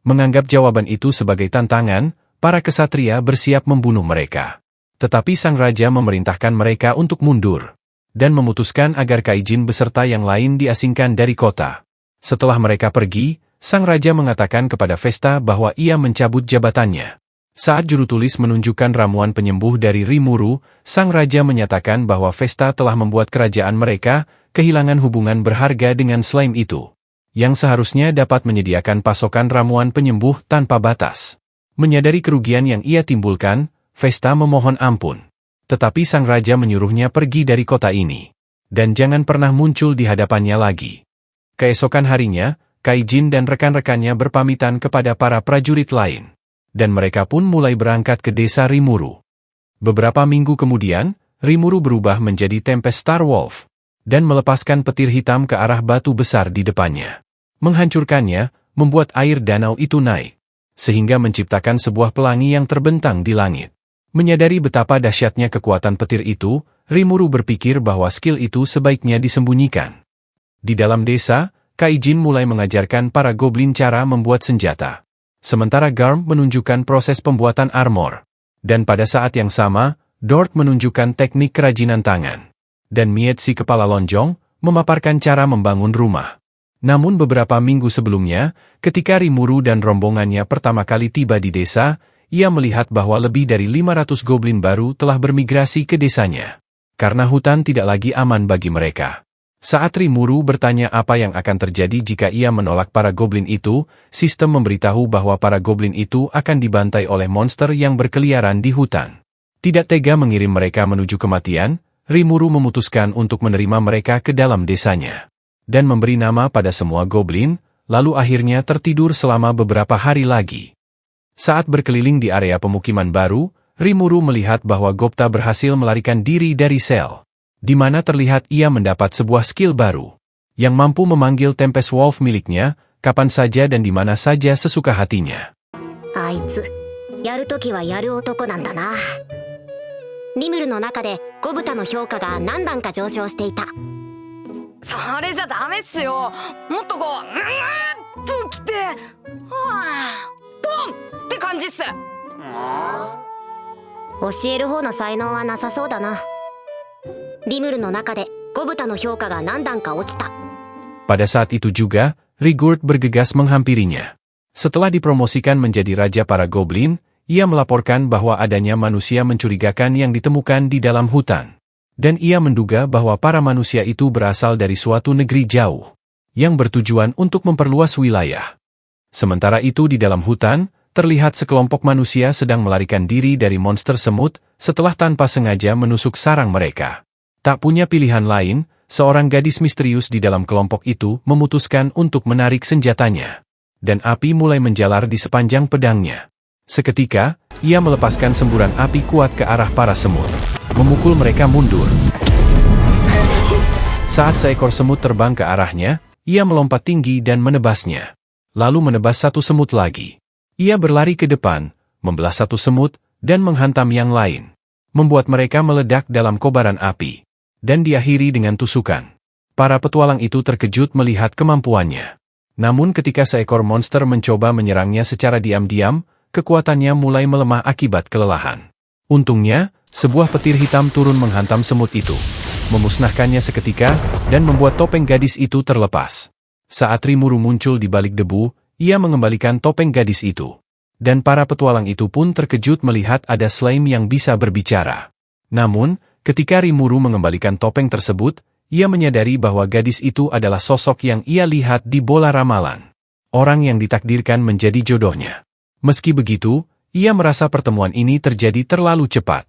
Menganggap jawaban itu sebagai tantangan, para kesatria bersiap membunuh mereka. Tetapi sang raja memerintahkan mereka untuk mundur, dan memutuskan agar Kaijin beserta yang lain diasingkan dari kota. Setelah mereka pergi, sang raja mengatakan kepada Vesta bahwa ia mencabut jabatannya. Saat juru tulis menunjukkan ramuan penyembuh dari Rimuru, sang raja menyatakan bahwa Vesta telah membuat kerajaan mereka kehilangan hubungan berharga dengan slime itu, yang seharusnya dapat menyediakan pasokan ramuan penyembuh tanpa batas. Menyadari kerugian yang ia timbulkan, Vesta memohon ampun. Tetapi sang raja menyuruhnya pergi dari kota ini, dan jangan pernah muncul di hadapannya lagi. Keesokan harinya, Kaijin dan rekan-rekannya berpamitan kepada para prajurit lain, dan mereka pun mulai berangkat ke desa Rimuru. Beberapa minggu kemudian, Rimuru berubah menjadi Tempest Star Wolf, dan melepaskan petir hitam ke arah batu besar di depannya. Menghancurkannya, membuat air danau itu naik, sehingga menciptakan sebuah pelangi yang terbentang di langit. Menyadari betapa dahsyatnya kekuatan petir itu, Rimuru berpikir bahwa skill itu sebaiknya disembunyikan. Di dalam desa, Kaijin mulai mengajarkan para goblin cara membuat senjata. Sementara Garm menunjukkan proses pembuatan armor. Dan pada saat yang sama, Dort menunjukkan teknik kerajinan tangan. Dan Miet si kepala lonjong, memaparkan cara membangun rumah. Namun beberapa minggu sebelumnya, ketika Rimuru dan rombongannya pertama kali tiba di desa, ia melihat bahwa lebih dari 500 goblin baru telah bermigrasi ke desanya. Karena hutan tidak lagi aman bagi mereka. Saat Rimuru bertanya apa yang akan terjadi jika ia menolak para goblin itu, sistem memberitahu bahwa para goblin itu akan dibantai oleh monster yang berkeliaran di hutan. Tidak tega mengirim mereka menuju kematian, Rimuru memutuskan untuk menerima mereka ke dalam desanya. Dan memberi nama pada semua goblin, lalu akhirnya tertidur selama beberapa hari lagi. Saat berkeliling di area pemukiman baru, Rimuru melihat bahwa Gupta berhasil melarikan diri dari sel, di mana terlihat ia mendapat sebuah skill baru, yang mampu memanggil Tempest Wolf miliknya, kapan saja dan di mana saja sesuka hatinya. あいつ、やるときはやる男なんだな。リムルの中でゴブタの評価が何段か上昇していた。それじゃダメっすよ。もっとこうっときて、はあ、ボンって感じっす。教える方の才能はなさそうだな。リムルの中でゴブタの評価が何段か落ちた。 Pada saat itu juga, Rigurd bergegas menghampirinya. Setelah dipromosikan menjadi raja para goblin, ia melaporkan bahwa adanya manusia mencurigakan yang ditemukan di dalam hutan. Dan ia menduga bahwa para manusia itu berasal dari suatu negeri jauh, yang bertujuan untuk memperluas wilayah. Sementara itu di dalam hutan, terlihat sekelompok manusia sedang melarikan diri dari monster semut setelah tanpa sengaja menusuk sarang mereka. Tak punya pilihan lain, seorang gadis misterius di dalam kelompok itu memutuskan untuk menarik senjatanya. Dan api mulai menjalar di sepanjang pedangnya. Seketika, ia melepaskan semburan api kuat ke arah para semut, memukul mereka mundur. Saat seekor semut terbang ke arahnya, ia melompat tinggi dan menebasnya. Lalu menebas satu semut lagi. Ia berlari ke depan, membelah satu semut, dan menghantam yang lain. Membuat mereka meledak dalam kobaran api. Dan diakhiri dengan tusukan. Para petualang itu terkejut melihat kemampuannya. Namun ketika seekor monster mencoba menyerangnya secara diam-diam, kekuatannya mulai melemah akibat kelelahan. Untungnya, sebuah petir hitam turun menghantam semut itu, memusnahkannya seketika, dan membuat topeng gadis itu terlepas. Saat Rimuru muncul di balik debu, ia mengembalikan topeng gadis itu. Dan para petualang itu pun terkejut melihat ada slime yang bisa berbicara. Namun, ketika Rimuru mengembalikan topeng tersebut, ia menyadari bahwa gadis itu adalah sosok yang ia lihat di bola ramalan. Orang yang ditakdirkan menjadi jodohnya. Meski begitu, ia merasa pertemuan ini terjadi terlalu cepat.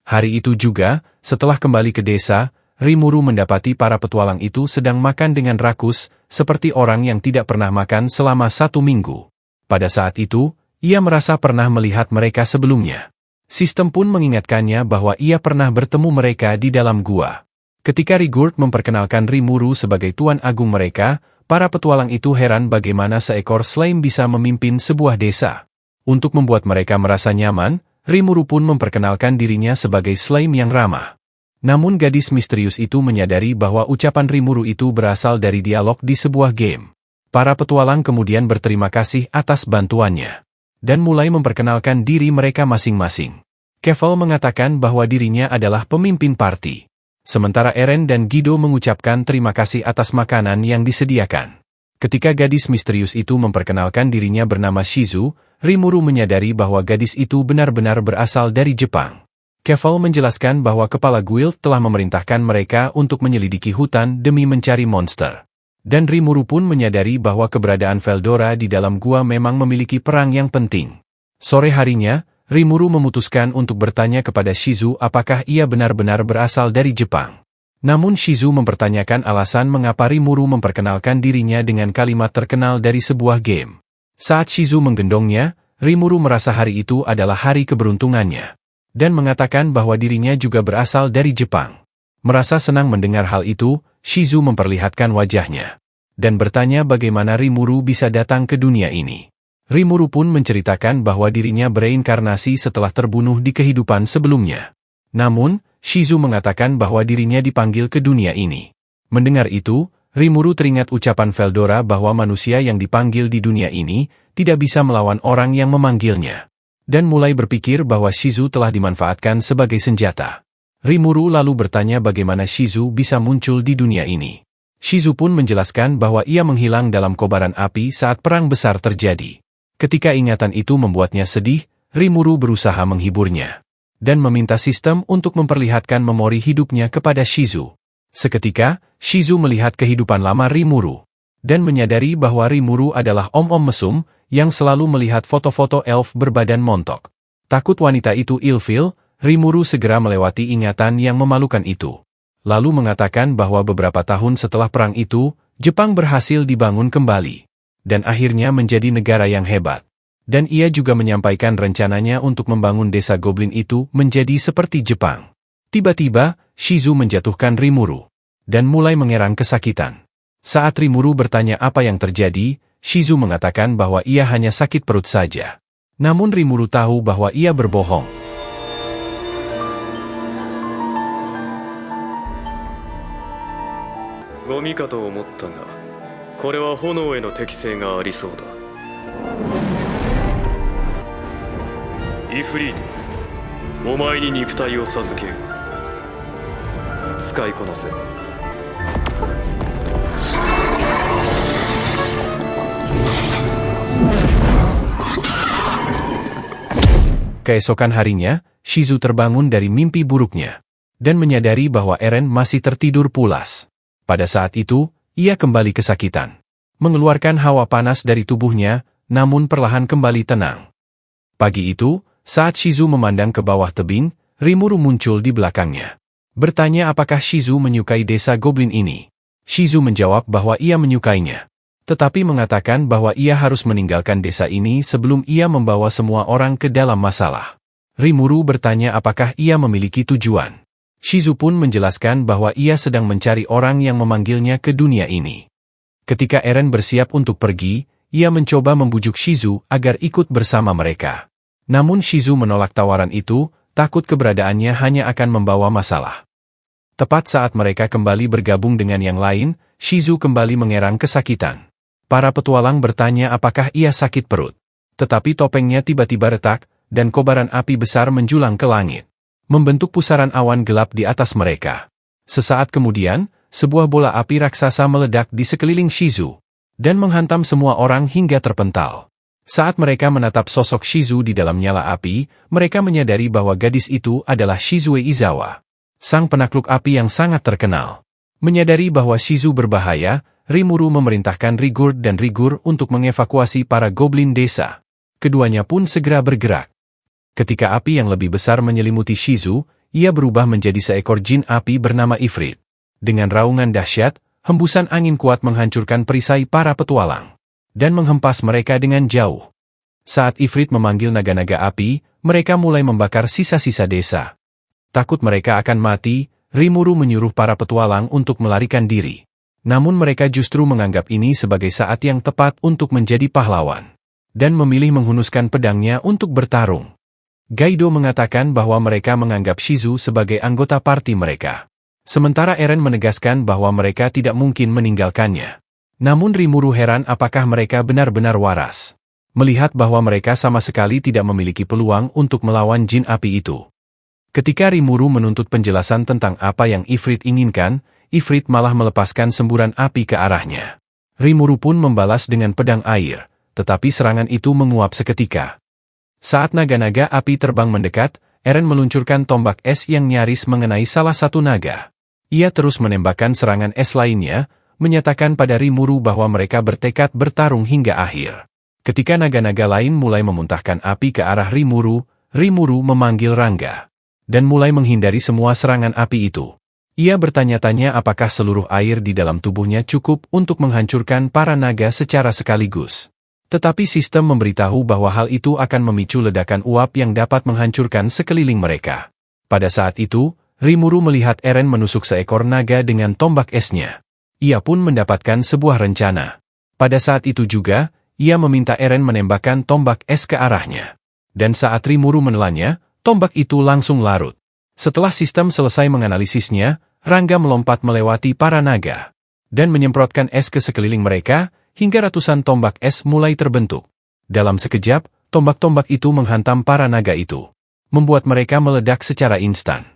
Hari itu juga, setelah kembali ke desa, Rimuru mendapati para petualang itu sedang makan dengan rakus, seperti orang yang tidak pernah makan selama 1 minggu. Pada saat itu, ia merasa pernah melihat mereka sebelumnya. Sistem pun mengingatkannya bahwa ia pernah bertemu mereka di dalam gua. Ketika Rigurd memperkenalkan Rimuru sebagai tuan agung mereka, para petualang itu heran bagaimana seekor slime bisa memimpin sebuah desa. Untuk membuat mereka merasa nyaman, Rimuru pun memperkenalkan dirinya sebagai slime yang ramah. Namun gadis misterius itu menyadari bahwa ucapan Rimuru itu berasal dari dialog di sebuah game. Para petualang kemudian berterima kasih atas bantuannya. Dan mulai memperkenalkan diri mereka masing-masing. Kevel mengatakan bahwa dirinya adalah pemimpin party. Sementara Eren dan Guido mengucapkan terima kasih atas makanan yang disediakan. Ketika gadis misterius itu memperkenalkan dirinya bernama Shizu, Rimuru menyadari bahwa gadis itu benar-benar berasal dari Jepang. Kevel menjelaskan bahwa kepala guild telah memerintahkan mereka untuk menyelidiki hutan demi mencari monster. Dan Rimuru pun menyadari bahwa keberadaan Veldora di dalam gua memang memiliki perang yang penting. Sore harinya, Rimuru memutuskan untuk bertanya kepada Shizu apakah ia benar-benar berasal dari Jepang. Namun Shizu mempertanyakan alasan mengapa Rimuru memperkenalkan dirinya dengan kalimat terkenal dari sebuah game. Saat Shizu menggendongnya, Rimuru merasa hari itu adalah hari keberuntungannya. Dan mengatakan bahwa dirinya juga berasal dari Jepang. Merasa senang mendengar hal itu, Shizu memperlihatkan wajahnya. Dan bertanya bagaimana Rimuru bisa datang ke dunia ini. Rimuru pun menceritakan bahwa dirinya bereinkarnasi setelah terbunuh di kehidupan sebelumnya. Namun, Shizu mengatakan bahwa dirinya dipanggil ke dunia ini. Mendengar itu, Rimuru teringat ucapan Veldora bahwa manusia yang dipanggil di dunia ini tidak bisa melawan orang yang memanggilnya. Dan mulai berpikir bahwa Shizu telah dimanfaatkan sebagai senjata. Rimuru lalu bertanya bagaimana Shizu bisa muncul di dunia ini. Shizu pun menjelaskan bahwa ia menghilang dalam kobaran api saat perang besar terjadi. Ketika ingatan itu membuatnya sedih, Rimuru berusaha menghiburnya. Dan meminta sistem untuk memperlihatkan memori hidupnya kepada Shizu. Seketika, Shizu melihat kehidupan lama Rimuru. Dan menyadari bahwa Rimuru adalah om-om mesum, yang selalu melihat foto-foto elf berbadan montok. Takut wanita itu ilfil, Rimuru segera melewati ingatan yang memalukan itu. Lalu mengatakan bahwa beberapa tahun setelah perang itu, Jepang berhasil dibangun kembali. Dan akhirnya menjadi negara yang hebat. Dan ia juga menyampaikan rencananya untuk membangun desa goblin itu menjadi seperti Jepang. Tiba-tiba, Shizu menjatuhkan Rimuru. Dan mulai mengerang kesakitan. Saat Rimuru bertanya apa yang terjadi, Shizu mengatakan bahwa ia hanya sakit perut saja. Namun Rimuru tahu bahwa ia berbohong. Gomi ka to omotta ga, これは炎への適性がありそうだ。イフリート、お前に肉体を授ける。使いこなせ。Keesokan harinya, Shizu terbangun dari mimpi buruknya. dan menyadari bahwa Eren masih tertidur pulas. Pada saat itu, ia kembali kesakitan. Mengeluarkan hawa panas dari tubuhnya, namun perlahan kembali tenang. Pagi itu, saat Shizu memandang ke bawah tebing, Rimuru muncul di belakangnya. Bertanya apakah Shizu menyukai desa goblin ini. Shizu menjawab bahwa ia menyukainya. Tetapi mengatakan bahwa ia harus meninggalkan desa ini sebelum ia membawa semua orang ke dalam masalah. Rimuru bertanya apakah ia memiliki tujuan. Shizu pun menjelaskan bahwa ia sedang mencari orang yang memanggilnya ke dunia ini. Ketika Eren bersiap untuk pergi, ia mencoba membujuk Shizu agar ikut bersama mereka. Namun Shizu menolak tawaran itu, takut keberadaannya hanya akan membawa masalah. Tepat saat mereka kembali bergabung dengan yang lain, Shizu kembali mengerang kesakitan. Para petualang bertanya apakah ia sakit perut. Tetapi topengnya tiba-tiba retak, dan kobaran api besar menjulang ke langit, membentuk pusaran awan gelap di atas mereka. Sesaat kemudian, sebuah bola api raksasa meledak di sekeliling Shizu, dan menghantam semua orang hingga terpental. Saat mereka menatap sosok Shizu di dalam nyala api, mereka menyadari bahwa gadis itu adalah Shizue Izawa, sang penakluk api yang sangat terkenal. Menyadari bahwa Shizu berbahaya, Rimuru memerintahkan Rigurd dan Rigur untuk mengevakuasi para goblin desa. Keduanya pun segera bergerak. Ketika api yang lebih besar menyelimuti Shizu, ia berubah menjadi seekor jin api bernama Ifrit. Dengan raungan dahsyat, hembusan angin kuat menghancurkan perisai para petualang dan menghempas mereka dengan jauh. Saat Ifrit memanggil naga-naga api, mereka mulai membakar sisa-sisa desa. Takut mereka akan mati, Rimuru menyuruh para petualang untuk melarikan diri. Namun mereka justru menganggap ini sebagai saat yang tepat untuk menjadi pahlawan, dan memilih menghunuskan pedangnya untuk bertarung. Gaido mengatakan bahwa mereka menganggap Shizu sebagai anggota parti mereka. Sementara Eren menegaskan bahwa mereka tidak mungkin meninggalkannya. Namun Rimuru heran apakah mereka benar-benar waras. Melihat bahwa mereka sama sekali tidak memiliki peluang untuk melawan jin api itu. Ketika Rimuru menuntut penjelasan tentang apa yang Ifrit inginkan, Ifrit malah melepaskan semburan api ke arahnya. Rimuru pun membalas dengan pedang air, tetapi serangan itu menguap seketika. Saat naga-naga api terbang mendekat, Eren meluncurkan tombak es yang nyaris mengenai salah satu naga. Ia terus menembakkan serangan es lainnya, menyatakan pada Rimuru bahwa mereka bertekad bertarung hingga akhir. Ketika naga-naga lain mulai memuntahkan api ke arah Rimuru, Rimuru memanggil Rangga, dan mulai menghindari semua serangan api itu. Ia bertanya-tanya apakah seluruh air di dalam tubuhnya cukup untuk menghancurkan para naga secara sekaligus. Tetapi sistem memberitahu bahwa hal itu akan memicu ledakan uap yang dapat menghancurkan sekeliling mereka. Pada saat itu, Rimuru melihat Eren menusuk seekor naga dengan tombak esnya. Ia pun mendapatkan sebuah rencana. Pada saat itu juga, ia meminta Eren menembakkan tombak es ke arahnya. Dan saat Rimuru menelannya, tombak itu langsung larut. Setelah sistem selesai menganalisisnya, Rangga melompat melewati para naga dan menyemprotkan es ke sekeliling mereka, hingga ratusan tombak es mulai terbentuk. Dalam sekejap, tombak-tombak itu menghantam para naga itu, membuat mereka meledak secara instan.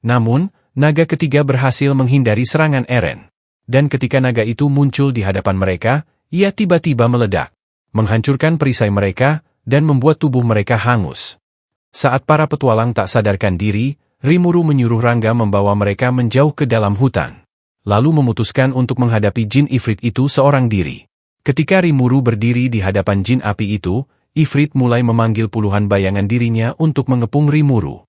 Namun, naga ketiga berhasil menghindari serangan Eren. Dan ketika naga itu muncul di hadapan mereka, ia tiba-tiba meledak, menghancurkan perisai mereka, dan membuat tubuh mereka hangus. Saat para petualang tak sadarkan diri, Rimuru menyuruh Rangga membawa mereka menjauh ke dalam hutan, lalu memutuskan untuk menghadapi jin Ifrit itu seorang diri. Ketika Rimuru berdiri di hadapan jin api itu, Ifrit mulai memanggil puluhan bayangan dirinya untuk mengepung Rimuru.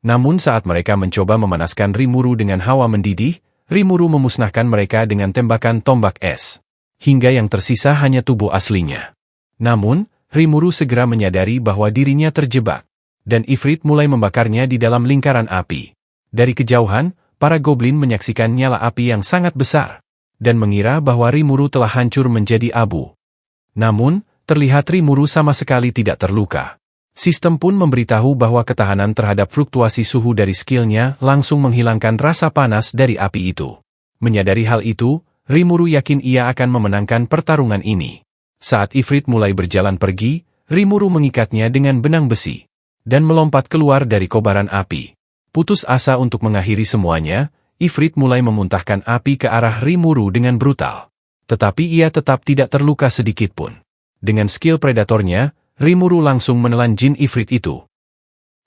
Namun saat mereka mencoba memanaskan Rimuru dengan hawa mendidih, Rimuru memusnahkan mereka dengan tembakan tombak es, hingga yang tersisa hanya tubuh aslinya. Namun, Rimuru segera menyadari bahwa dirinya terjebak, dan Ifrit mulai membakarnya di dalam lingkaran api. Dari kejauhan, para goblin menyaksikan nyala api yang sangat besar, dan mengira bahwa Rimuru telah hancur menjadi abu. Namun, terlihat Rimuru sama sekali tidak terluka. Sistem pun memberitahu bahwa ketahanan terhadap fluktuasi suhu dari skillnya langsung menghilangkan rasa panas dari api itu. Menyadari hal itu, Rimuru yakin ia akan memenangkan pertarungan ini. Saat Ifrit mulai berjalan pergi, Rimuru mengikatnya dengan benang besi, dan melompat keluar dari kobaran api. Putus asa untuk mengakhiri semuanya, Ifrit mulai memuntahkan api ke arah Rimuru dengan brutal. Tetapi ia tetap tidak terluka sedikitpun. Dengan skill predatornya, Rimuru langsung menelan jin Ifrit itu.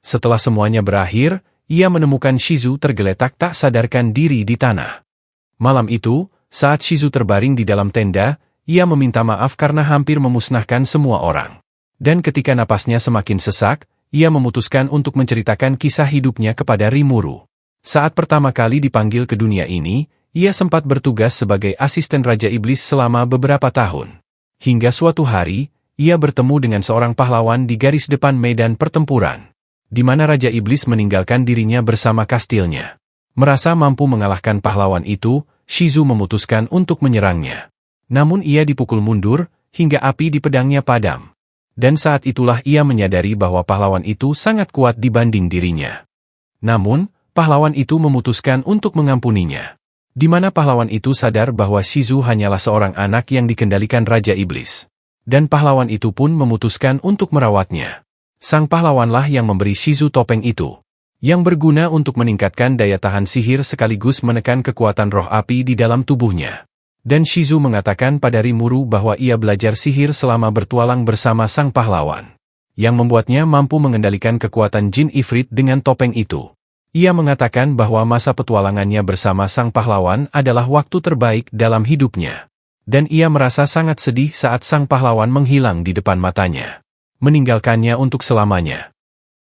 Setelah semuanya berakhir, ia menemukan Shizu tergeletak tak sadarkan diri di tanah. Malam itu, saat Shizu terbaring di dalam tenda, ia meminta maaf karena hampir memusnahkan semua orang. Dan ketika napasnya semakin sesak, ia memutuskan untuk menceritakan kisah hidupnya kepada Rimuru. Saat pertama kali dipanggil ke dunia ini, ia sempat bertugas sebagai asisten Raja Iblis selama beberapa tahun. Hingga suatu hari, ia bertemu dengan seorang pahlawan di garis depan medan pertempuran, di mana Raja Iblis meninggalkan dirinya bersama kastilnya. Merasa mampu mengalahkan pahlawan itu, Shizu memutuskan untuk menyerangnya. Namun ia dipukul mundur, hingga api di pedangnya padam. Dan saat itulah ia menyadari bahwa pahlawan itu sangat kuat dibanding dirinya. Namun, pahlawan itu memutuskan untuk mengampuninya. Di mana pahlawan itu sadar bahwa Shizu hanyalah seorang anak yang dikendalikan Raja Iblis. Dan pahlawan itu pun memutuskan untuk merawatnya. Sang pahlawanlah yang memberi Shizu topeng itu, yang berguna untuk meningkatkan daya tahan sihir sekaligus menekan kekuatan roh api di dalam tubuhnya. Dan Shizu mengatakan pada Rimuru bahwa ia belajar sihir selama bertualang bersama sang pahlawan, yang membuatnya mampu mengendalikan kekuatan Jin Ifrit dengan topeng itu. Ia mengatakan bahwa masa petualangannya bersama sang pahlawan adalah waktu terbaik dalam hidupnya. Dan ia merasa sangat sedih saat sang pahlawan menghilang di depan matanya, meninggalkannya untuk selamanya.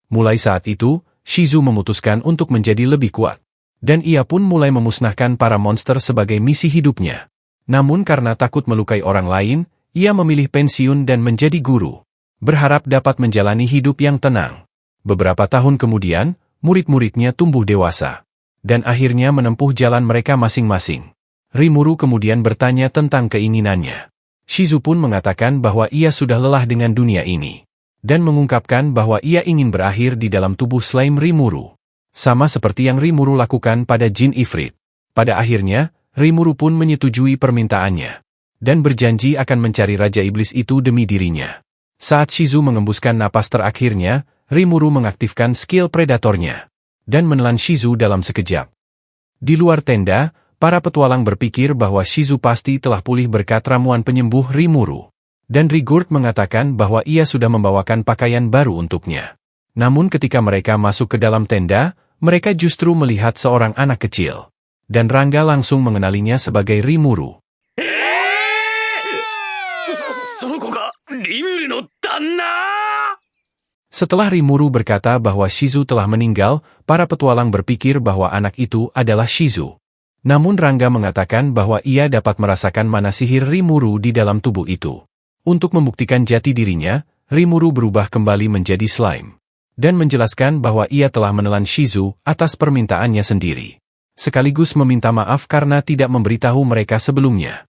Mulai saat itu, Shizu memutuskan untuk menjadi lebih kuat. Dan ia pun mulai memusnahkan para monster sebagai misi hidupnya. Namun karena takut melukai orang lain, ia memilih pensiun dan menjadi guru, berharap dapat menjalani hidup yang tenang. Beberapa tahun kemudian, murid-muridnya tumbuh dewasa, dan akhirnya menempuh jalan mereka masing-masing. Rimuru kemudian bertanya tentang keinginannya. Shizu pun mengatakan bahwa ia sudah lelah dengan dunia ini, dan mengungkapkan bahwa ia ingin berakhir di dalam tubuh slime Rimuru. Sama seperti yang Rimuru lakukan pada Jin Ifrit. Pada akhirnya, Rimuru pun menyetujui permintaannya, dan berjanji akan mencari Raja Iblis itu demi dirinya. Saat Shizu mengembuskan napas terakhirnya, Rimuru mengaktifkan skill predatornya, dan menelan Shizu dalam sekejap. Di luar tenda, para petualang berpikir bahwa Shizu pasti telah pulih berkat ramuan penyembuh Rimuru. Dan Rigurd mengatakan bahwa ia sudah membawakan pakaian baru untuknya. Namun ketika mereka masuk ke dalam tenda, mereka justru melihat seorang anak kecil. Dan Rangga langsung mengenalinya sebagai Rimuru. Setelah Rimuru berkata bahwa Shizu telah meninggal, para petualang berpikir bahwa anak itu adalah Shizu. Namun Rangga mengatakan bahwa ia dapat merasakan mana sihir Rimuru di dalam tubuh itu. Untuk membuktikan jati dirinya, Rimuru berubah kembali menjadi slime. Dan menjelaskan bahwa ia telah menelan Shizu atas permintaannya sendiri. Sekaligus meminta maaf karena tidak memberitahu mereka sebelumnya.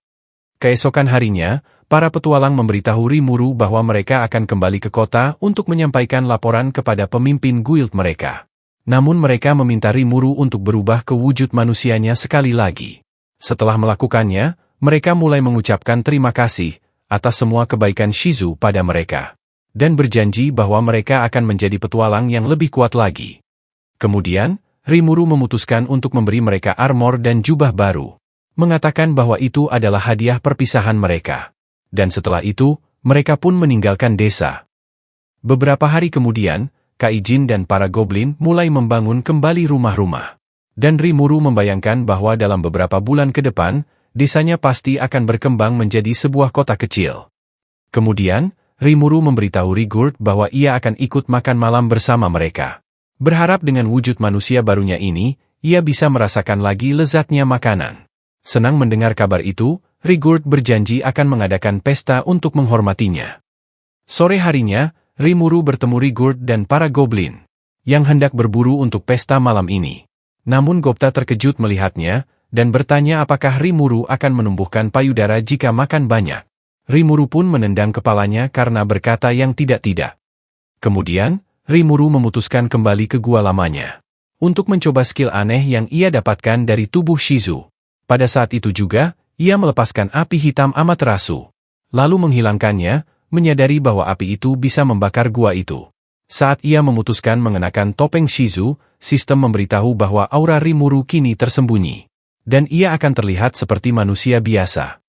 Keesokan harinya, para petualang memberitahu Rimuru bahwa mereka akan kembali ke kota untuk menyampaikan laporan kepada pemimpin guild mereka. Namun mereka meminta Rimuru untuk berubah ke wujud manusianya sekali lagi. Setelah melakukannya, mereka mulai mengucapkan terima kasih atas semua kebaikan Shizu pada mereka. Dan berjanji bahwa mereka akan menjadi petualang yang lebih kuat lagi. Kemudian, Rimuru memutuskan untuk memberi mereka armor dan jubah baru, mengatakan bahwa itu adalah hadiah perpisahan mereka. Dan setelah itu, mereka pun meninggalkan desa. Beberapa hari kemudian, Kaijin dan para goblin mulai membangun kembali rumah-rumah. Dan Rimuru membayangkan bahwa dalam beberapa bulan ke depan, desanya pasti akan berkembang menjadi sebuah kota kecil. Kemudian, Rimuru memberitahu Rigurd bahwa ia akan ikut makan malam bersama mereka. Berharap dengan wujud manusia barunya ini, ia bisa merasakan lagi lezatnya makanan. Senang mendengar kabar itu, Rigurd berjanji akan mengadakan pesta untuk menghormatinya. Sore harinya, Rimuru bertemu Rigurd dan para goblin, yang hendak berburu untuk pesta malam ini. Namun Gopta terkejut melihatnya, dan bertanya apakah Rimuru akan menumbuhkan payudara jika makan banyak. Rimuru pun menendang kepalanya karena berkata yang tidak-tidak. Kemudian, Rimuru memutuskan kembali ke gua lamanya, untuk mencoba skill aneh yang ia dapatkan dari tubuh Shizu. Pada saat itu juga, ia melepaskan api hitam Amaterasu, lalu menghilangkannya, menyadari bahwa api itu bisa membakar gua itu. Saat ia memutuskan mengenakan topeng Shizu, sistem memberitahu bahwa aura Rimuru kini tersembunyi, dan ia akan terlihat seperti manusia biasa.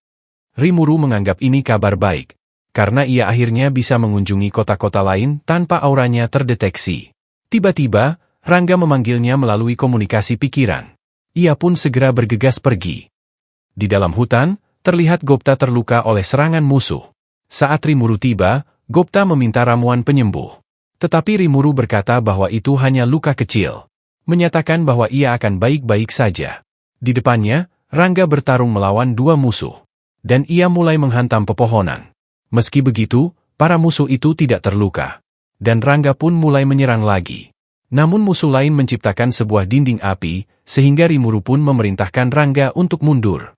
Rimuru menganggap ini kabar baik, karena ia akhirnya bisa mengunjungi kota-kota lain tanpa auranya terdeteksi. Tiba-tiba, Rangga memanggilnya melalui komunikasi pikiran. Ia pun segera bergegas pergi. Di dalam hutan, terlihat Gupta terluka oleh serangan musuh. Saat Rimuru tiba, Gupta meminta ramuan penyembuh. Tetapi Rimuru berkata bahwa itu hanya luka kecil. Menyatakan bahwa ia akan baik-baik saja. Di depannya, Rangga bertarung melawan dua musuh. Dan ia mulai menghantam pepohonan. Meski begitu, para musuh itu tidak terluka. Dan Rangga pun mulai menyerang lagi. Namun musuh lain menciptakan sebuah dinding api, sehingga Rimuru pun memerintahkan Rangga untuk mundur.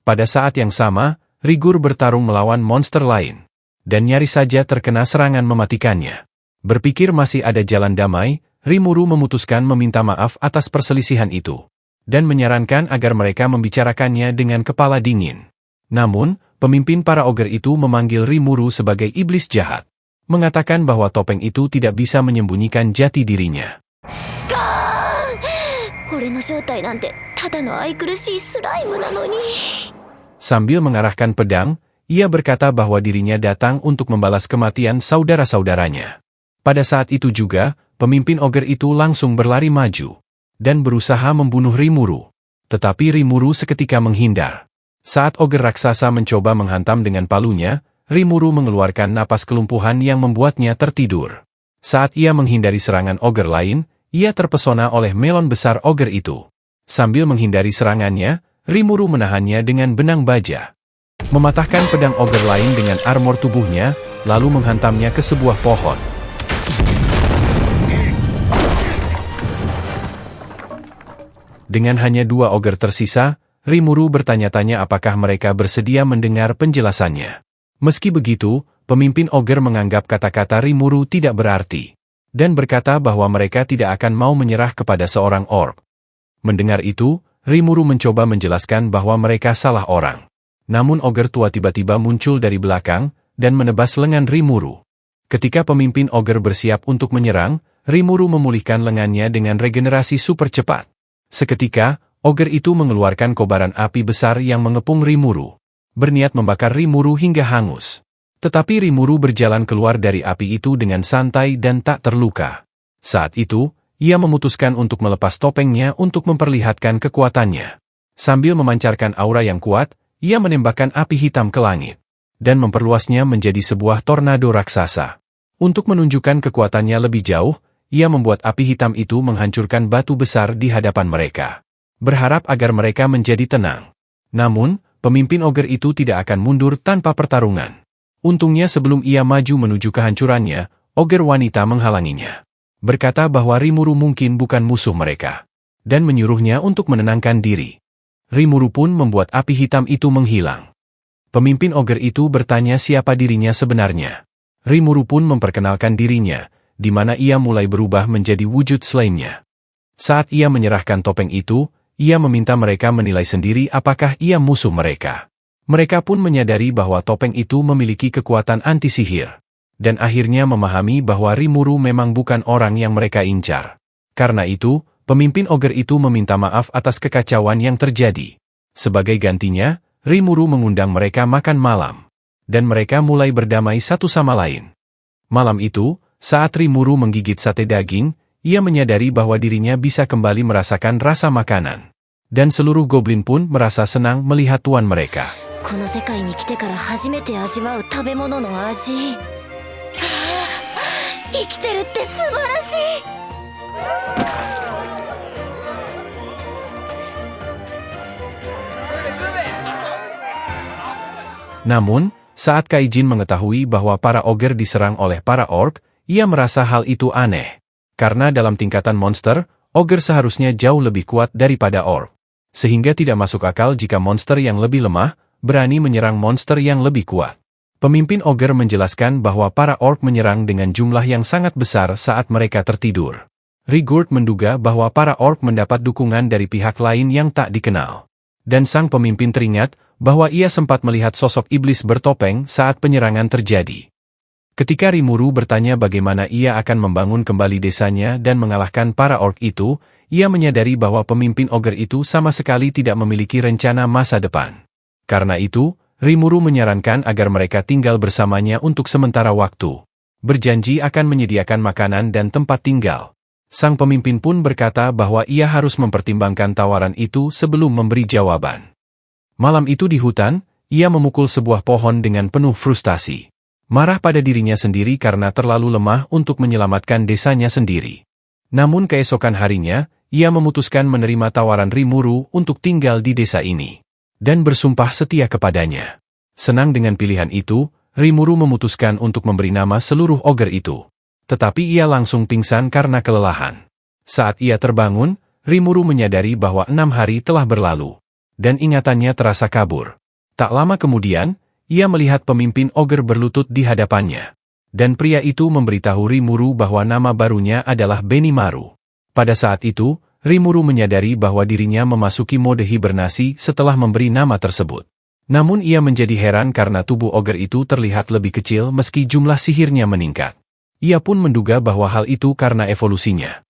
Pada saat yang sama, Rigur bertarung melawan monster lain. Dan nyaris saja terkena serangan mematikannya. Berpikir masih ada jalan damai, Rimuru memutuskan meminta maaf atas perselisihan itu. Dan menyarankan agar mereka membicarakannya dengan kepala dingin. Namun, pemimpin para ogre itu memanggil Rimuru sebagai iblis jahat. Mengatakan bahwa topeng itu tidak bisa menyembunyikan jati dirinya. Sambil mengarahkan pedang, ia berkata bahwa dirinya datang untuk membalas kematian saudara-saudaranya. Pada saat itu juga, pemimpin ogre itu langsung berlari maju dan berusaha membunuh Rimuru. Tetapi Rimuru seketika menghindar. Saat ogre raksasa mencoba menghantam dengan palunya, Rimuru mengeluarkan napas kelumpuhan yang membuatnya tertidur. Saat ia menghindari serangan ogre lain, ia terpesona oleh melon besar ogre itu. Sambil menghindari serangannya, Rimuru menahannya dengan benang baja. Mematahkan pedang ogre lain dengan armor tubuhnya, lalu menghantamnya ke sebuah pohon. Dengan hanya dua ogre tersisa, Rimuru bertanya-tanya apakah mereka bersedia mendengar penjelasannya. Meski begitu, pemimpin ogre menganggap kata-kata Rimuru tidak berarti, dan berkata bahwa mereka tidak akan mau menyerah kepada seorang orc. Mendengar itu, Rimuru mencoba menjelaskan bahwa mereka salah orang. Namun ogre tua tiba-tiba muncul dari belakang, dan menebas lengan Rimuru. Ketika pemimpin ogre bersiap untuk menyerang, Rimuru memulihkan lengannya dengan regenerasi super cepat. Seketika, ogre itu mengeluarkan kobaran api besar yang mengepung Rimuru. Berniat membakar Rimuru hingga hangus. Tetapi Rimuru berjalan keluar dari api itu dengan santai dan tak terluka. Saat itu, ia memutuskan untuk melepas topengnya untuk memperlihatkan kekuatannya. Sambil memancarkan aura yang kuat, ia menembakkan api hitam ke langit. Dan memperluasnya menjadi sebuah tornado raksasa. Untuk menunjukkan kekuatannya lebih jauh, ia membuat api hitam itu menghancurkan batu besar di hadapan mereka. Berharap agar mereka menjadi tenang. Namun, pemimpin ogre itu tidak akan mundur tanpa pertarungan. Untungnya sebelum ia maju menuju kehancurannya, ogre wanita menghalanginya. Berkata bahwa Rimuru mungkin bukan musuh mereka. Dan menyuruhnya untuk menenangkan diri. Rimuru pun membuat api hitam itu menghilang. Pemimpin ogre itu bertanya siapa dirinya sebenarnya. Rimuru pun memperkenalkan dirinya, di mana ia mulai berubah menjadi wujud slime-nya. Saat ia menyerahkan topeng itu, ia meminta mereka menilai sendiri apakah ia musuh mereka. Mereka pun menyadari bahwa topeng itu memiliki kekuatan anti-sihir. Dan akhirnya memahami bahwa Rimuru memang bukan orang yang mereka incar. Karena itu, pemimpin ogre itu meminta maaf atas kekacauan yang terjadi. Sebagai gantinya, Rimuru mengundang mereka makan malam. Dan mereka mulai berdamai satu sama lain. Malam itu, saat Rimuru menggigit sate daging, ia menyadari bahwa dirinya bisa kembali merasakan rasa makanan. Dan seluruh goblin pun merasa senang melihat tuan mereka. Namun, saat Kaijin mengetahui bahwa para ogre diserang oleh para orc, ia merasa hal itu aneh. Karena dalam tingkatan monster, ogre seharusnya jauh lebih kuat daripada orc. Sehingga tidak masuk akal jika monster yang lebih lemah, berani menyerang monster yang lebih kuat. Pemimpin ogre menjelaskan bahwa para orc menyerang dengan jumlah yang sangat besar saat mereka tertidur. Rigurd menduga bahwa para orc mendapat dukungan dari pihak lain yang tak dikenal. Dan sang pemimpin teringat bahwa ia sempat melihat sosok iblis bertopeng saat penyerangan terjadi. Ketika Rimuru bertanya bagaimana ia akan membangun kembali desanya dan mengalahkan para orc itu, ia menyadari bahwa pemimpin ogre itu sama sekali tidak memiliki rencana masa depan. Karena itu, Rimuru menyarankan agar mereka tinggal bersamanya untuk sementara waktu. Berjanji akan menyediakan makanan dan tempat tinggal. Sang pemimpin pun berkata bahwa ia harus mempertimbangkan tawaran itu sebelum memberi jawaban. Malam itu di hutan, ia memukul sebuah pohon dengan penuh frustasi. Marah pada dirinya sendiri karena terlalu lemah untuk menyelamatkan desanya sendiri. Namun keesokan harinya, ia memutuskan menerima tawaran Rimuru untuk tinggal di desa ini. Dan bersumpah setia kepadanya. Senang dengan pilihan itu, Rimuru memutuskan untuk memberi nama seluruh ogger itu. Tetapi ia langsung pingsan karena kelelahan. Saat ia terbangun, Rimuru menyadari bahwa 6 hari telah berlalu. Dan ingatannya terasa kabur. Tak lama kemudian, ia melihat pemimpin ogger berlutut di hadapannya. Dan pria itu memberitahu Rimuru bahwa nama barunya adalah Benimaru. Pada saat itu, Rimuru menyadari bahwa dirinya memasuki mode hibernasi setelah memberi nama tersebut. Namun ia menjadi heran karena tubuh ogger itu terlihat lebih kecil meski jumlah sihirnya meningkat. Ia pun menduga bahwa hal itu karena evolusinya.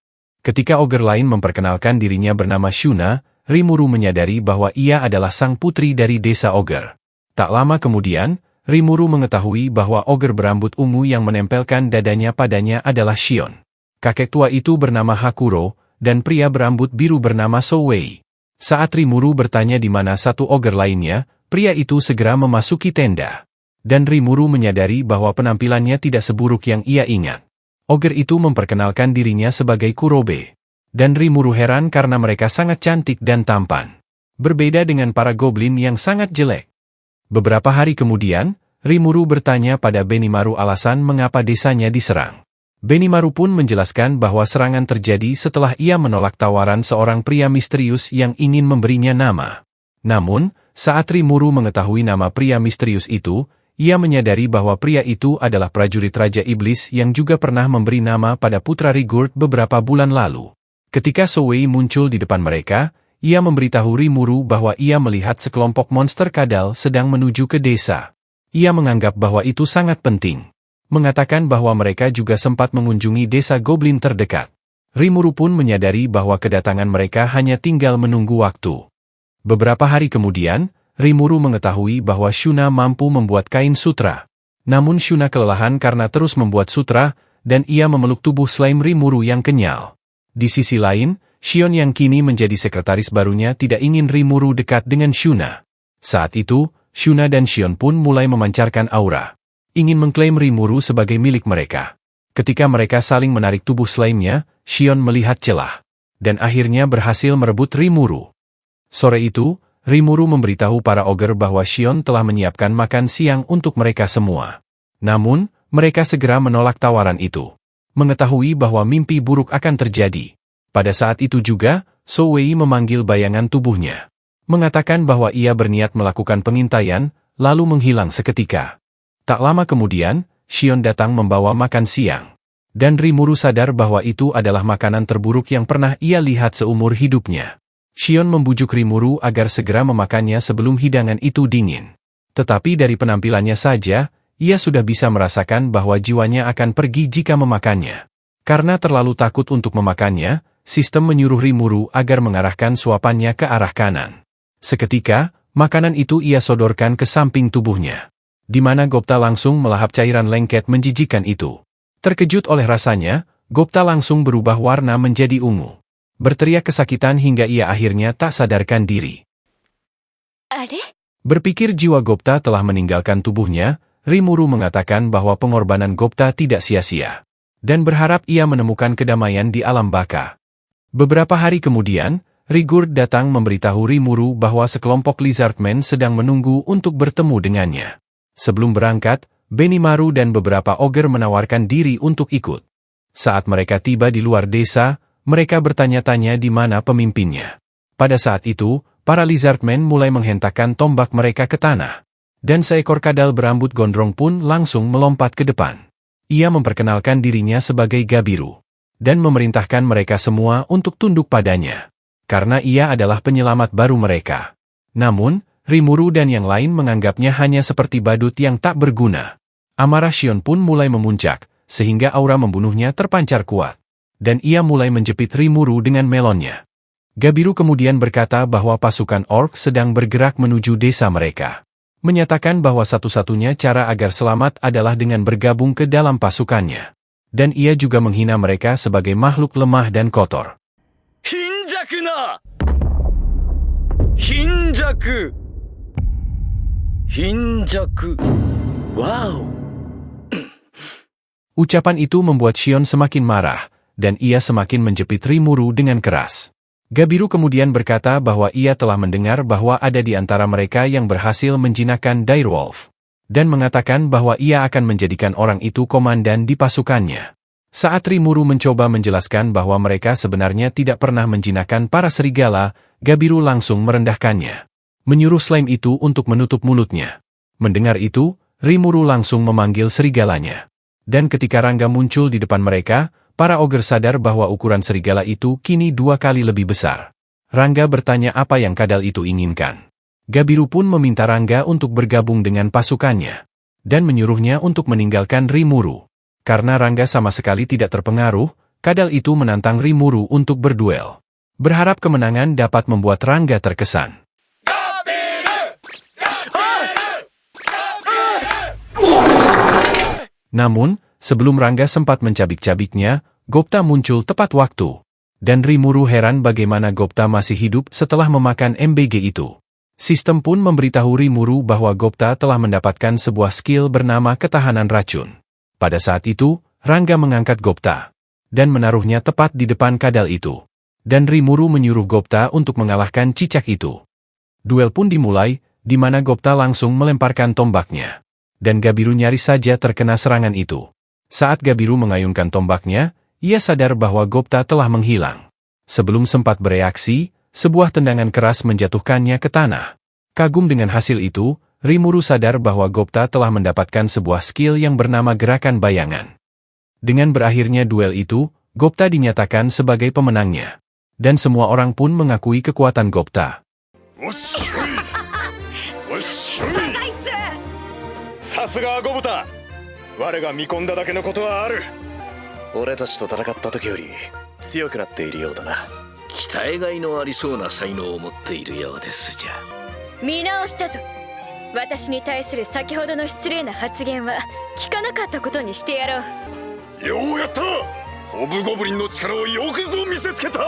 Ketika ogger lain memperkenalkan dirinya bernama Shuna, Rimuru menyadari bahwa ia adalah sang putri dari desa ogger. Tak lama kemudian, Rimuru mengetahui bahwa ogger berambut ungu yang menempelkan dadanya padanya adalah Shion. Kakek tua itu bernama Hakuro, dan pria berambut biru bernama Souwei. Saat Rimuru bertanya di mana satu ogger lainnya, pria itu segera memasuki tenda. Dan Rimuru menyadari bahwa penampilannya tidak seburuk yang ia ingat. Ogger itu memperkenalkan dirinya sebagai Kurobe. Dan Rimuru heran karena mereka sangat cantik dan tampan. Berbeda dengan para goblin yang sangat jelek. Beberapa hari kemudian, Rimuru bertanya pada Benimaru alasan mengapa desanya diserang. Benimaru pun menjelaskan bahwa serangan terjadi setelah ia menolak tawaran seorang pria misterius yang ingin memberinya nama. Namun, saat Rimuru mengetahui nama pria misterius itu, ia menyadari bahwa pria itu adalah prajurit Raja Iblis yang juga pernah memberi nama pada putra Rigurd beberapa bulan lalu. Ketika Souwei muncul di depan mereka, ia memberitahu Rimuru bahwa ia melihat sekelompok monster kadal sedang menuju ke desa. Ia menganggap bahwa itu sangat penting. Mengatakan bahwa mereka juga sempat mengunjungi desa goblin terdekat. Rimuru pun menyadari bahwa kedatangan mereka hanya tinggal menunggu waktu. Beberapa hari kemudian, Rimuru mengetahui bahwa Shuna mampu membuat kain sutra. Namun Shuna kelelahan karena terus membuat sutra, dan ia memeluk tubuh slime Rimuru yang kenyal. Di sisi lain, Shion yang kini menjadi sekretaris barunya tidak ingin Rimuru dekat dengan Shuna. Saat itu, Shuna dan Shion pun mulai memancarkan aura. Ingin mengklaim Rimuru sebagai milik mereka. Ketika mereka saling menarik tubuh slime-nya, Shion melihat celah. Dan akhirnya berhasil merebut Rimuru. Sore itu, Rimuru memberitahu para ogger bahwa Shion telah menyiapkan makan siang untuk mereka semua. Namun, mereka segera menolak tawaran itu. Mengetahui bahwa mimpi buruk akan terjadi. Pada saat itu juga, Souwei memanggil bayangan tubuhnya. Mengatakan bahwa ia berniat melakukan pengintaian, lalu menghilang seketika. Tak lama kemudian, Shion datang membawa makan siang. Dan Rimuru sadar bahwa itu adalah makanan terburuk yang pernah ia lihat seumur hidupnya. Shion membujuk Rimuru agar segera memakannya sebelum hidangan itu dingin. Tetapi dari penampilannya saja, ia sudah bisa merasakan bahwa jiwanya akan pergi jika memakannya. Karena terlalu takut untuk memakannya, sistem menyuruh Rimuru agar mengarahkan suapannya ke arah kanan. Seketika, makanan itu ia sodorkan ke samping tubuhnya. Di mana Gopta langsung melahap cairan lengket menjijikan itu. Terkejut oleh rasanya, Gopta langsung berubah warna menjadi ungu. Berteriak kesakitan hingga ia akhirnya tak sadarkan diri. Berpikir jiwa Gopta telah meninggalkan tubuhnya, Rimuru mengatakan bahwa pengorbanan Gopta tidak sia-sia. Dan berharap ia menemukan kedamaian di alam baka. Beberapa hari kemudian, Rigurd datang memberitahu Rimuru bahwa sekelompok Lizardmen sedang menunggu untuk bertemu dengannya. Sebelum berangkat, Benimaru dan beberapa ogger menawarkan diri untuk ikut. Saat mereka tiba di luar desa, mereka bertanya-tanya di mana pemimpinnya. Pada saat itu, para Lizardmen mulai menghentakkan tombak mereka ke tanah. Dan seekor kadal berambut gondrong pun langsung melompat ke depan. Ia memperkenalkan dirinya sebagai Gabiru. Dan memerintahkan mereka semua untuk tunduk padanya. Karena ia adalah penyelamat baru mereka. Namun, Rimuru dan yang lain menganggapnya hanya seperti badut yang tak berguna. Amarah Shion pun mulai memuncak, sehingga aura membunuhnya terpancar kuat. Dan ia mulai menjepit Rimuru dengan melonnya. Gabiru kemudian berkata bahwa pasukan orc sedang bergerak menuju desa mereka. Menyatakan bahwa satu-satunya cara agar selamat adalah dengan bergabung ke dalam pasukannya. Dan ia juga menghina mereka sebagai makhluk lemah dan kotor. 貧弱な貧弱貧弱 Wow. Ucapan itu membuat Shion semakin marah, dan ia semakin menjepit Rimuru dengan keras. Gabiru kemudian berkata bahwa ia telah mendengar bahwa ada di antara mereka yang berhasil menjinakkan Direwolf, dan mengatakan bahwa ia akan menjadikan orang itu komandan di pasukannya. Saat Rimuru mencoba menjelaskan bahwa mereka sebenarnya tidak pernah menjinakkan para serigala, Gabiru langsung merendahkannya. Menyuruh slime itu untuk menutup mulutnya. Mendengar itu, Rimuru langsung memanggil serigalanya. Dan ketika Rangga muncul di depan mereka, para ogre sadar bahwa ukuran serigala itu kini 2 kali lebih besar. Rangga bertanya apa yang kadal itu inginkan. Gabiru pun meminta Rangga untuk bergabung dengan pasukannya, dan menyuruhnya untuk meninggalkan Rimuru. Karena Rangga sama sekali tidak terpengaruh, kadal itu menantang Rimuru untuk berduel. Berharap kemenangan dapat membuat Rangga terkesan. Namun, sebelum Rangga sempat mencabik-cabiknya, Gopta muncul tepat waktu. Dan Rimuru heran bagaimana Gopta masih hidup setelah memakan MBG itu. Sistem pun memberitahu Rimuru bahwa Gopta telah mendapatkan sebuah skill bernama ketahanan racun. Pada saat itu, Rangga mengangkat Gopta dan menaruhnya tepat di depan kadal itu. Dan Rimuru menyuruh Gopta untuk mengalahkan cicak itu. Duel pun dimulai, di mana Gopta langsung melemparkan tombaknya. Dan Gabiru nyaris saja terkena serangan itu. Saat Gabiru mengayunkan tombaknya, ia sadar bahwa Gopta telah menghilang. Sebelum sempat bereaksi, sebuah tendangan keras menjatuhkannya ke tanah. Kagum dengan hasil itu, Rimuru sadar bahwa Gopta telah mendapatkan sebuah skill yang bernama gerakan bayangan. Dengan berakhirnya duel itu, Gopta dinyatakan sebagai pemenangnya. Dan semua orang pun mengakui kekuatan Gopta. さすがゴブタ、我が見込んだだけのことはある。俺たちと戦った時より強くなっているようだな。鍛えがいのありそうな才能を持っているようですじゃ。見直したぞ。私に対する先ほどの失礼な発言は聞かなかったことにしてやろう。ようやった。ホブゴブリンの力をよくぞ見せつけた。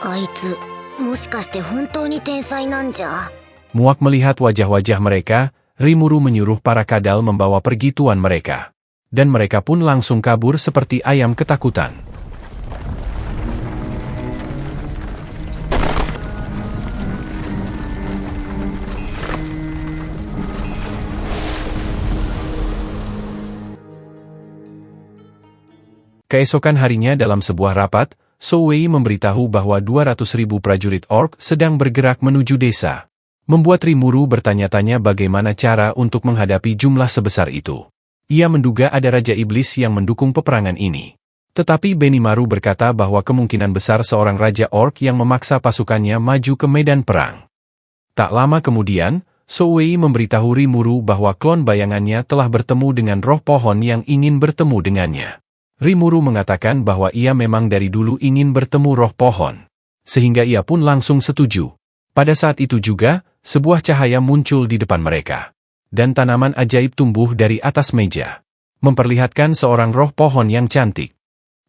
あいつもしかして本当に天才なんじゃ。 Muak melihat wajah-wajah mereka, Rimuru menyuruh para kadal membawa pergi tuan mereka. Dan mereka pun langsung kabur seperti ayam ketakutan. Keesokan harinya dalam sebuah rapat, Souwei memberitahu bahwa 200.000 prajurit orc sedang bergerak menuju desa. Membuat Rimuru bertanya-tanya bagaimana cara untuk menghadapi jumlah sebesar itu. Ia menduga ada Raja Iblis yang mendukung peperangan ini. Tetapi Benimaru berkata bahwa kemungkinan besar seorang Raja Orc yang memaksa pasukannya maju ke medan perang. Tak lama kemudian, Souwei memberitahu Rimuru bahwa klon bayangannya telah bertemu dengan roh pohon yang ingin bertemu dengannya. Rimuru mengatakan bahwa ia memang dari dulu ingin bertemu roh pohon. Sehingga ia pun langsung setuju. Pada saat itu juga, sebuah cahaya muncul di depan mereka. Dan tanaman ajaib tumbuh dari atas meja. Memperlihatkan seorang roh pohon yang cantik.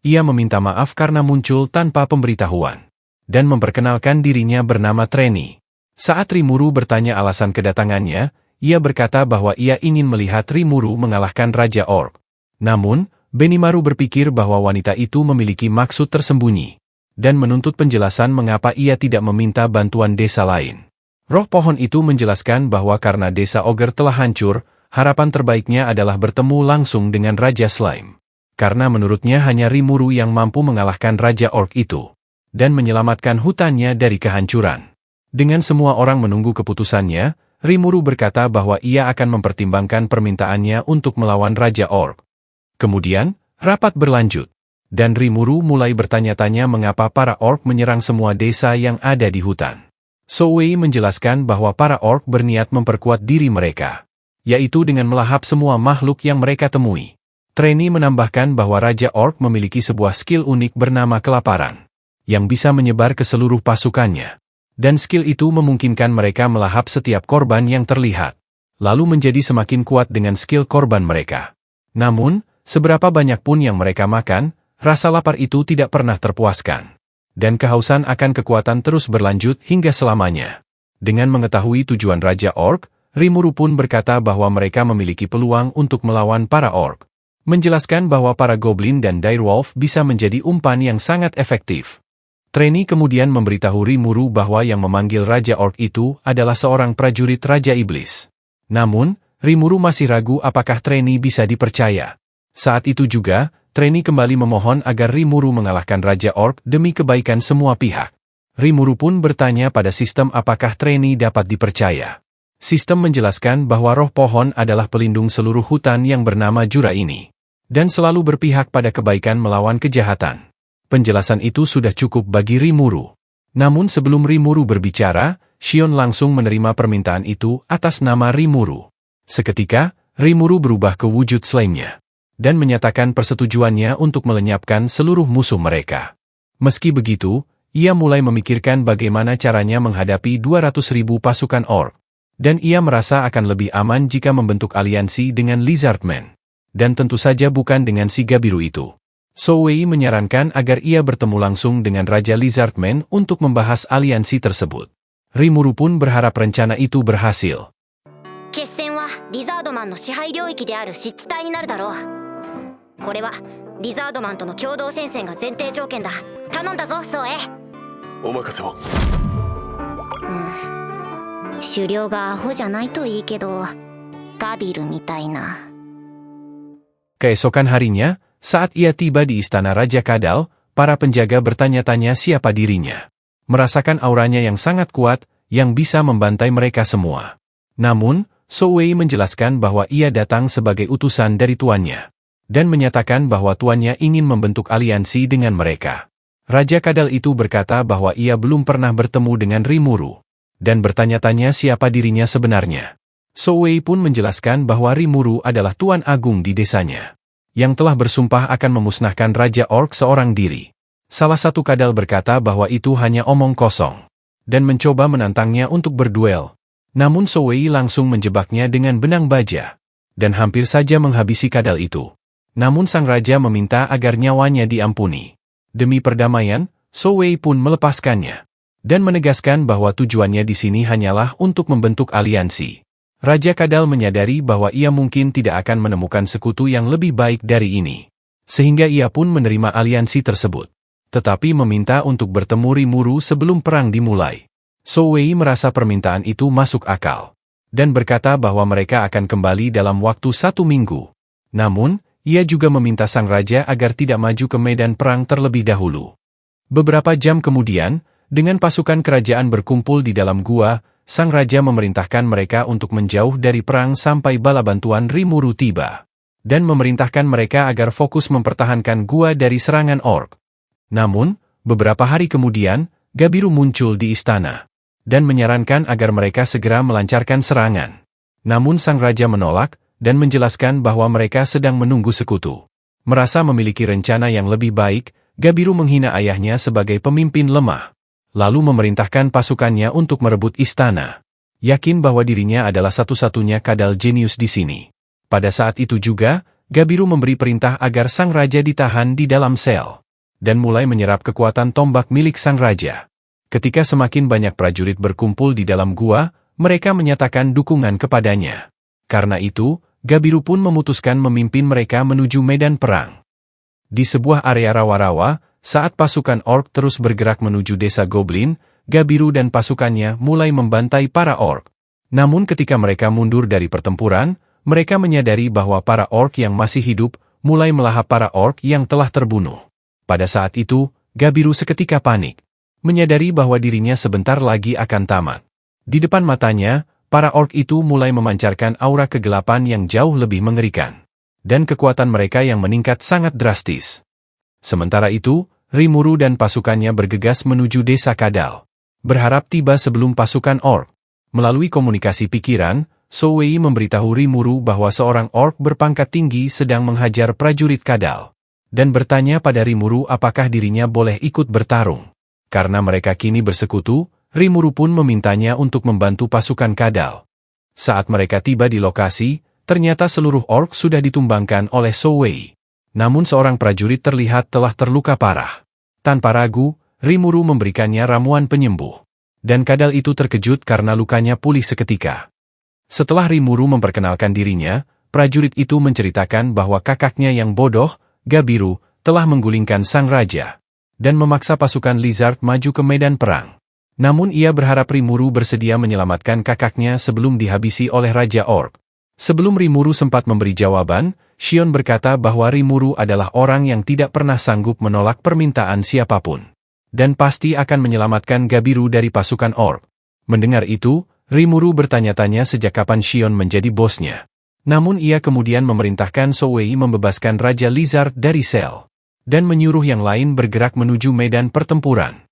Ia meminta maaf karena muncul tanpa pemberitahuan. Dan memperkenalkan dirinya bernama Treni. Saat Rimuru bertanya alasan kedatangannya, ia berkata bahwa ia ingin melihat Rimuru mengalahkan Raja Orc. Namun, Benimaru berpikir bahwa wanita itu memiliki maksud tersembunyi. Dan menuntut penjelasan mengapa ia tidak meminta bantuan desa lain. Roh pohon itu menjelaskan bahwa karena desa Ogre telah hancur, harapan terbaiknya adalah bertemu langsung dengan Raja Slime. Karena menurutnya hanya Rimuru yang mampu mengalahkan Raja Orc itu. Dan menyelamatkan hutannya dari kehancuran. Dengan semua orang menunggu keputusannya, Rimuru berkata bahwa ia akan mempertimbangkan permintaannya untuk melawan Raja Orc. Kemudian, rapat berlanjut. Dan Rimuru mulai bertanya-tanya mengapa para orc menyerang semua desa yang ada di hutan. Souwei menjelaskan bahwa para orc berniat memperkuat diri mereka, yaitu dengan melahap semua makhluk yang mereka temui. Treni menambahkan bahwa Raja Orc memiliki sebuah skill unik bernama kelaparan, yang bisa menyebar ke seluruh pasukannya. Dan skill itu memungkinkan mereka melahap setiap korban yang terlihat, lalu menjadi semakin kuat dengan skill korban mereka. Namun, Seberapa banyak pun yang mereka makan, rasa lapar itu tidak pernah terpuaskan. Dan kehausan akan kekuatan terus berlanjut hingga selamanya. Dengan mengetahui tujuan Raja Orc, Rimuru pun berkata bahwa mereka memiliki peluang untuk melawan para Orc. Menjelaskan bahwa para Goblin dan Direwolf bisa menjadi umpan yang sangat efektif. Treni kemudian memberitahu Rimuru bahwa yang memanggil Raja Orc itu adalah seorang prajurit Raja Iblis. Namun, Rimuru masih ragu apakah Treni bisa dipercaya. Saat itu juga, Treni kembali memohon agar Rimuru mengalahkan Raja Orc demi kebaikan semua pihak. Rimuru pun bertanya pada sistem apakah Treni dapat dipercaya. Sistem menjelaskan bahwa roh pohon adalah pelindung seluruh hutan yang bernama Jura ini. Dan selalu berpihak pada kebaikan melawan kejahatan. Penjelasan itu sudah cukup bagi Rimuru. Namun sebelum Rimuru berbicara, Shion langsung menerima permintaan itu atas nama Rimuru. Seketika, Rimuru berubah ke wujud slime-nya. Dan menyatakan persetujuannya untuk melenyapkan seluruh musuh mereka. Meski begitu, ia mulai memikirkan bagaimana caranya menghadapi 200.000 pasukan orc. Dan ia merasa akan lebih aman jika membentuk aliansi dengan Lizardman. Dan tentu saja bukan dengan si Gabiru itu. Souwei menyarankan agar ia bertemu langsung dengan Raja Lizardman untuk membahas aliansi tersebut. Rimuru pun berharap rencana itu berhasil. 決戦はリザードマンの支配領域である湿地帯になるだろう。これはリザードマンとの共同戦線が前提条件だ。頼んだぞ、ソウエイ。お任せを。狩猟がアホじゃないといいけど、ガビルみたいな。 Keesokan harinya, saat ia tiba di istana Raja Kadal, para penjaga bertanya-tanya siapa dirinya. Merasakan auranya yang sangat kuat, yang bisa membantai mereka semua. Namun, Souwei menjelaskan bahwa ia datang sebagai utusan dari tuannya. Dan menyatakan bahwa tuannya ingin membentuk aliansi dengan mereka. Raja Kadal itu berkata bahwa ia belum pernah bertemu dengan Rimuru. Dan bertanya-tanya siapa dirinya sebenarnya. Souwei pun menjelaskan bahwa Rimuru adalah tuan agung di desanya. Yang telah bersumpah akan memusnahkan Raja Orc seorang diri. Salah satu kadal berkata bahwa itu hanya omong kosong. Dan mencoba menantangnya untuk berduel. Namun Souwei langsung menjebaknya dengan benang baja. Dan hampir saja menghabisi kadal itu. Namun sang raja meminta agar nyawanya diampuni. Demi perdamaian, Souwei pun melepaskannya. Dan menegaskan bahwa tujuannya di sini hanyalah untuk membentuk aliansi. Raja Kadal menyadari bahwa ia mungkin tidak akan menemukan sekutu yang lebih baik dari ini. Sehingga ia pun menerima aliansi tersebut. Tetapi meminta untuk bertemu Rimuru sebelum perang dimulai. Souwei merasa permintaan itu masuk akal. Dan berkata bahwa mereka akan kembali dalam waktu 1 minggu. Namun, ia juga meminta sang raja agar tidak maju ke medan perang terlebih dahulu. Beberapa jam kemudian, dengan pasukan kerajaan berkumpul di dalam gua, sang raja memerintahkan mereka untuk menjauh dari perang sampai bala bantuan Rimuru tiba. Dan memerintahkan mereka agar fokus mempertahankan gua dari serangan orc. Namun, beberapa hari kemudian, Gabiru muncul di istana. Dan menyarankan agar mereka segera melancarkan serangan. Namun sang raja menolak, dan menjelaskan bahwa mereka sedang menunggu sekutu. Merasa memiliki rencana yang lebih baik, Gabiru menghina ayahnya sebagai pemimpin lemah. Lalu memerintahkan pasukannya untuk merebut istana. Yakin bahwa dirinya adalah satu-satunya kadal jenius di sini. Pada saat itu juga, Gabiru memberi perintah agar sang raja ditahan di dalam sel. Dan mulai menyerap kekuatan tombak milik sang raja. Ketika semakin banyak prajurit berkumpul di dalam gua, mereka menyatakan dukungan kepadanya. Karena itu, Gabiru pun memutuskan memimpin mereka menuju medan perang. Di sebuah area rawa-rawa, saat pasukan orc terus bergerak menuju desa Goblin, Gabiru dan pasukannya mulai membantai para orc. Namun ketika mereka mundur dari pertempuran, mereka menyadari bahwa para orc yang masih hidup mulai melahap para orc yang telah terbunuh. Pada saat itu, Gabiru seketika panik. Menyadari bahwa dirinya sebentar lagi akan tamat. Di depan matanya, para orc itu mulai memancarkan aura kegelapan yang jauh lebih mengerikan. Dan kekuatan mereka yang meningkat sangat drastis. Sementara itu, Rimuru dan pasukannya bergegas menuju desa Kadal. Berharap tiba sebelum pasukan orc. Melalui komunikasi pikiran, Souwei memberitahu Rimuru bahwa seorang orc berpangkat tinggi sedang menghajar prajurit Kadal. Dan bertanya pada Rimuru apakah dirinya boleh ikut bertarung. Karena mereka kini bersekutu, Rimuru pun memintanya untuk membantu pasukan Kadal. Saat mereka tiba di lokasi, ternyata seluruh orc sudah ditumbangkan oleh Souwei. Namun seorang prajurit terlihat telah terluka parah. Tanpa ragu, Rimuru memberikannya ramuan penyembuh. Dan kadal itu terkejut karena lukanya pulih seketika. Setelah Rimuru memperkenalkan dirinya, prajurit itu menceritakan bahwa kakaknya yang bodoh, Gabiru, telah menggulingkan sang raja. Dan memaksa pasukan Lizard maju ke medan perang. Namun ia berharap Rimuru bersedia menyelamatkan kakaknya sebelum dihabisi oleh Raja Orc. Sebelum Rimuru sempat memberi jawaban, Shion berkata bahwa Rimuru adalah orang yang tidak pernah sanggup menolak permintaan siapapun. Dan pasti akan menyelamatkan Gabiru dari pasukan Orc. Mendengar itu, Rimuru bertanya-tanya sejak kapan Shion menjadi bosnya. Namun ia kemudian memerintahkan Souwei membebaskan Raja Lizard dari sel. Dan menyuruh yang lain bergerak menuju medan pertempuran.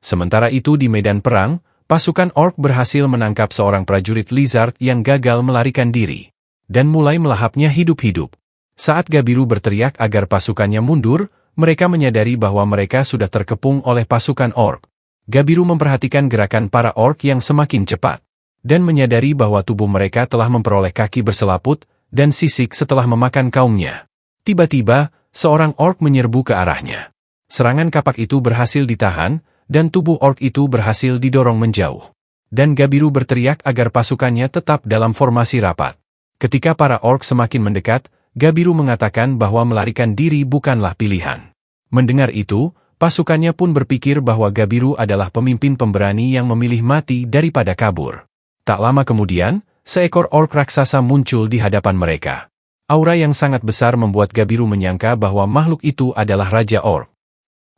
Sementara itu di medan perang, pasukan Orc berhasil menangkap seorang prajurit Lizard yang gagal melarikan diri. Dan mulai melahapnya hidup-hidup. Saat Gabiru berteriak agar pasukannya mundur, mereka menyadari bahwa mereka sudah terkepung oleh pasukan Orc. Gabiru memperhatikan gerakan para Orc yang semakin cepat. Dan menyadari bahwa tubuh mereka telah memperoleh kaki berselaput dan sisik setelah memakan kaumnya. Tiba-tiba, seorang Orc menyerbu ke arahnya. Serangan kapak itu berhasil ditahan, dan tubuh Orc itu berhasil didorong menjauh. Dan Gabiru berteriak agar pasukannya tetap dalam formasi rapat. Ketika para Orc semakin mendekat, Gabiru mengatakan bahwa melarikan diri bukanlah pilihan. Mendengar itu, pasukannya pun berpikir bahwa Gabiru adalah pemimpin pemberani yang memilih mati daripada kabur. Tak lama kemudian, seekor Orc raksasa muncul di hadapan mereka. Aura yang sangat besar membuat Gabiru menyangka bahwa makhluk itu adalah Raja Orc.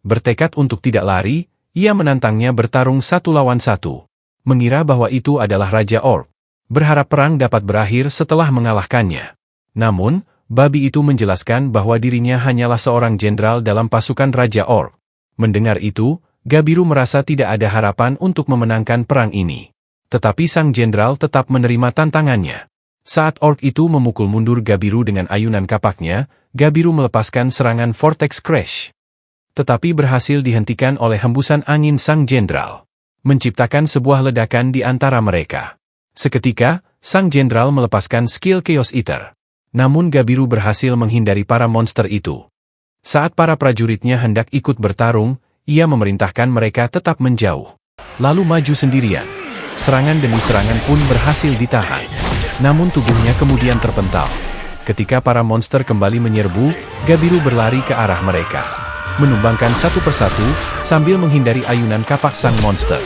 Bertekad untuk tidak lari, ia menantangnya bertarung 1 lawan 1. Mengira bahwa itu adalah Raja Orc. Berharap perang dapat berakhir setelah mengalahkannya. Namun, babi itu menjelaskan bahwa dirinya hanyalah seorang jenderal dalam pasukan Raja Orc. Mendengar itu, Gabiru merasa tidak ada harapan untuk memenangkan perang ini. Tetapi sang jenderal tetap menerima tantangannya. Saat Orc itu memukul mundur Gabiru dengan ayunan kapaknya, Gabiru melepaskan serangan Vortex Crash. Tetapi berhasil dihentikan oleh hembusan angin sang jenderal. Menciptakan sebuah ledakan di antara mereka. Seketika, sang jenderal melepaskan skill Chaos Eater. Namun Gabiru berhasil menghindari para monster itu. Saat para prajuritnya hendak ikut bertarung, ia memerintahkan mereka tetap menjauh. Lalu maju sendirian. Serangan demi serangan pun berhasil ditahan. Namun tubuhnya kemudian terpental. Ketika para monster kembali menyerbu, Gabiru berlari ke arah mereka. Menumbangkan satu persatu, sambil menghindari ayunan kapak sang monster.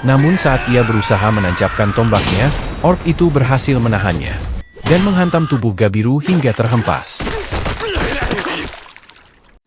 Namun saat ia berusaha menancapkan tombaknya, Orc itu berhasil menahannya. Dan menghantam tubuh Gabiru hingga terhempas.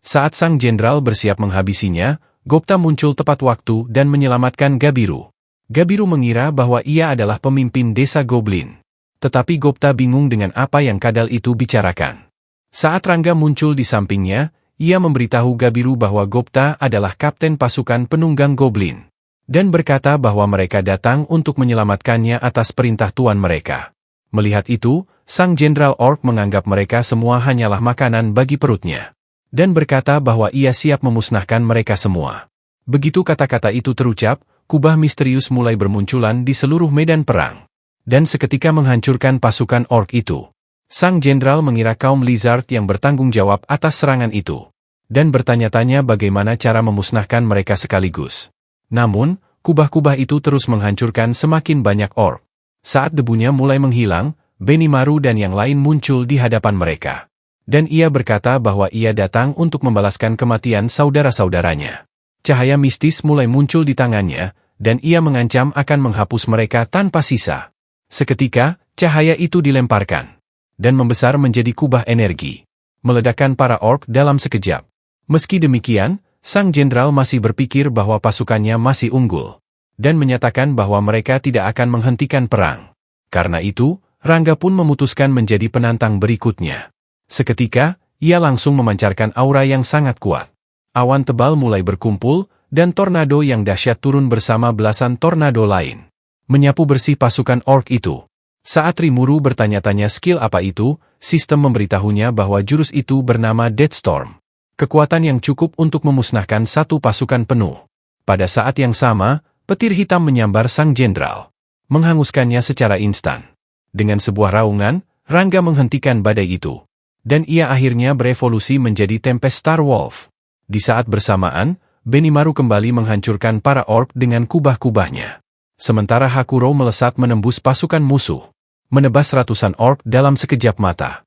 Saat sang jenderal bersiap menghabisinya, Gopta muncul tepat waktu dan menyelamatkan Gabiru. Gabiru mengira bahwa ia adalah pemimpin desa Goblin. Tetapi Gopta bingung dengan apa yang kadal itu bicarakan. Saat Rangga muncul di sampingnya, ia memberitahu Gabiru bahwa Gopta adalah kapten pasukan penunggang Goblin. Dan berkata bahwa mereka datang untuk menyelamatkannya atas perintah tuan mereka. Melihat itu, sang jenderal Orc menganggap mereka semua hanyalah makanan bagi perutnya. Dan berkata bahwa ia siap memusnahkan mereka semua. Begitu kata-kata itu terucap, kubah misterius mulai bermunculan di seluruh medan perang. Dan seketika menghancurkan pasukan Orc itu. Sang jenderal mengira kaum Lizard yang bertanggung jawab atas serangan itu. Dan bertanya-tanya bagaimana cara memusnahkan mereka sekaligus. Namun, kubah-kubah itu terus menghancurkan semakin banyak Orc. Saat debunya mulai menghilang, Benimaru dan yang lain muncul di hadapan mereka. Dan ia berkata bahwa ia datang untuk membalaskan kematian saudara-saudaranya. Cahaya mistis mulai muncul di tangannya, dan ia mengancam akan menghapus mereka tanpa sisa. Seketika, cahaya itu dilemparkan. Dan membesar menjadi kubah energi. Meledakkan para Orc dalam sekejap. Meski demikian, sang jenderal masih berpikir bahwa pasukannya masih unggul. Dan menyatakan bahwa mereka tidak akan menghentikan perang. Karena itu, Rangga pun memutuskan menjadi penantang berikutnya. Seketika, ia langsung memancarkan aura yang sangat kuat. Awan tebal mulai berkumpul, dan tornado yang dahsyat turun bersama belasan tornado lain. Menyapu bersih pasukan Orc itu. Saat Rimuru bertanya-tanya skill apa itu, sistem memberitahunya bahwa jurus itu bernama Deathstorm. Kekuatan yang cukup untuk memusnahkan satu pasukan penuh. Pada saat yang sama, petir hitam menyambar sang jenderal. Menghanguskannya secara instan. Dengan sebuah raungan, Rangga menghentikan badai itu. Dan ia akhirnya berevolusi menjadi Tempest Star Wolf. Di saat bersamaan, Benimaru kembali menghancurkan para orc dengan kubah-kubahnya. Sementara Hakuro melesat menembus pasukan musuh, menebas ratusan orc dalam sekejap mata.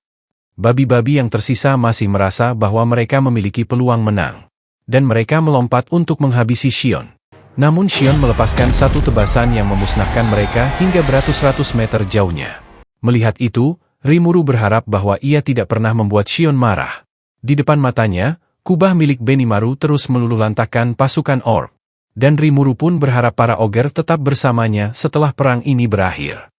Babi-babi yang tersisa masih merasa bahwa mereka memiliki peluang menang. Dan mereka melompat untuk menghabisi Shion. Namun Shion melepaskan satu tebasan yang memusnahkan mereka hingga beratus-ratus meter jauhnya. Melihat itu, Rimuru berharap bahwa ia tidak pernah membuat Shion marah. Di depan matanya, kubah milik Benimaru terus meluluhlantahkan pasukan orc. Dan Rimuru pun berharap para ogre tetap bersamanya setelah perang ini berakhir.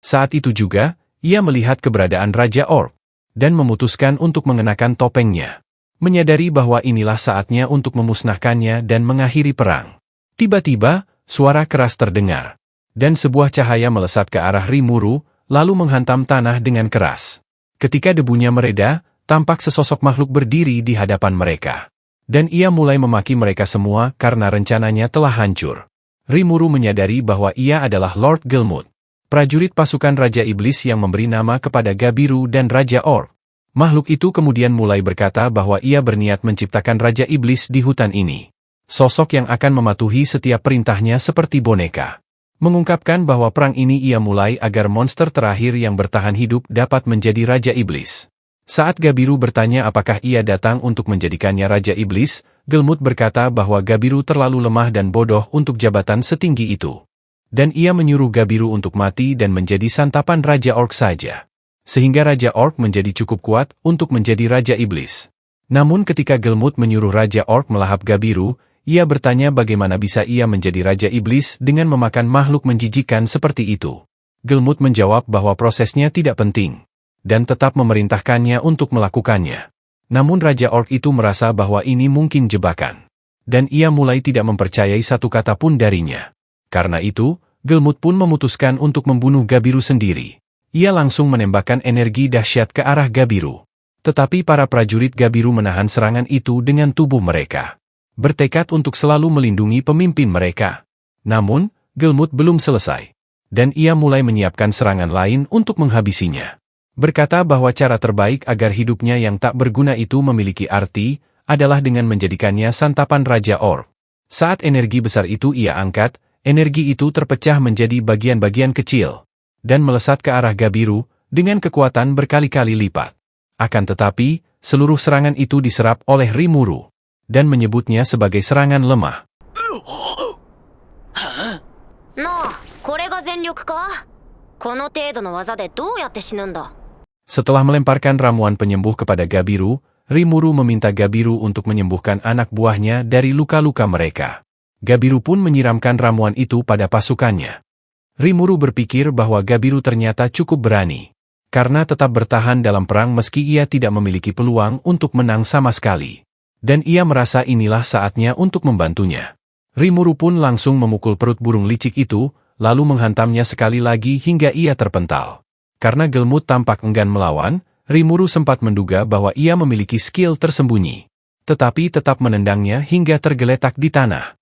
Saat itu juga, ia melihat keberadaan Raja Orc. Dan memutuskan untuk mengenakan topengnya. Menyadari bahwa inilah saatnya untuk memusnahkannya dan mengakhiri perang. Tiba-tiba, suara keras terdengar. Dan sebuah cahaya melesat ke arah Rimuru, lalu menghantam tanah dengan keras. Ketika debunya mereda, tampak sesosok makhluk berdiri di hadapan mereka. Dan ia mulai memaki mereka semua karena rencananya telah hancur. Rimuru menyadari bahwa ia adalah Lord Gelmut, prajurit pasukan Raja Iblis yang memberi nama kepada Gabiru dan Raja Orc. Makhluk itu kemudian mulai berkata bahwa ia berniat menciptakan Raja Iblis di hutan ini. Sosok yang akan mematuhi setiap perintahnya seperti boneka. Mengungkapkan bahwa perang ini ia mulai agar monster terakhir yang bertahan hidup dapat menjadi Raja Iblis. Saat Gabiru bertanya apakah ia datang untuk menjadikannya Raja Iblis, Gelmut berkata bahwa Gabiru terlalu lemah dan bodoh untuk jabatan setinggi itu. Dan ia menyuruh Gabiru untuk mati dan menjadi santapan Raja Orc saja. Sehingga Raja Orc menjadi cukup kuat untuk menjadi Raja Iblis. Namun ketika Gelmut menyuruh Raja Orc melahap Gabiru, ia bertanya bagaimana bisa ia menjadi Raja Iblis dengan memakan makhluk menjijikan seperti itu. Gelmut menjawab bahwa prosesnya tidak penting, dan tetap memerintahkannya untuk melakukannya. Namun Raja Orc itu merasa bahwa ini mungkin jebakan. Dan ia mulai tidak mempercayai satu kata pun darinya. Karena itu, Gelmut pun memutuskan untuk membunuh Gabiru sendiri. Ia langsung menembakkan energi dahsyat ke arah Gabiru. Tetapi para prajurit Gabiru menahan serangan itu dengan tubuh mereka. Bertekad untuk selalu melindungi pemimpin mereka. Namun, Gelmut belum selesai. Dan ia mulai menyiapkan serangan lain untuk menghabisinya. Berkata bahwa cara terbaik agar hidupnya yang tak berguna itu memiliki arti, adalah dengan menjadikannya santapan Raja Orc. Saat energi besar itu ia angkat, energi itu terpecah menjadi bagian-bagian kecil. Dan melesat ke arah Gabiru, dengan kekuatan berkali-kali lipat. Akan tetapi, seluruh serangan itu diserap oleh Rimuru. Dan menyebutnya sebagai serangan lemah. Setelah melemparkan ramuan penyembuh kepada Gabiru, Rimuru meminta Gabiru untuk menyembuhkan anak buahnya dari luka-luka mereka. Gabiru pun menyiramkan ramuan itu pada pasukannya. Rimuru berpikir bahwa Gabiru ternyata cukup berani. Karena tetap bertahan dalam perang meski ia tidak memiliki peluang untuk menang sama sekali. Dan ia merasa inilah saatnya untuk membantunya. Rimuru pun langsung memukul perut burung licik itu, lalu menghantamnya sekali lagi hingga ia terpental. Karena Gelmut tampak enggan melawan, Rimuru sempat menduga bahwa ia memiliki skill tersembunyi. Tetapi tetap menendangnya hingga tergeletak di tanah.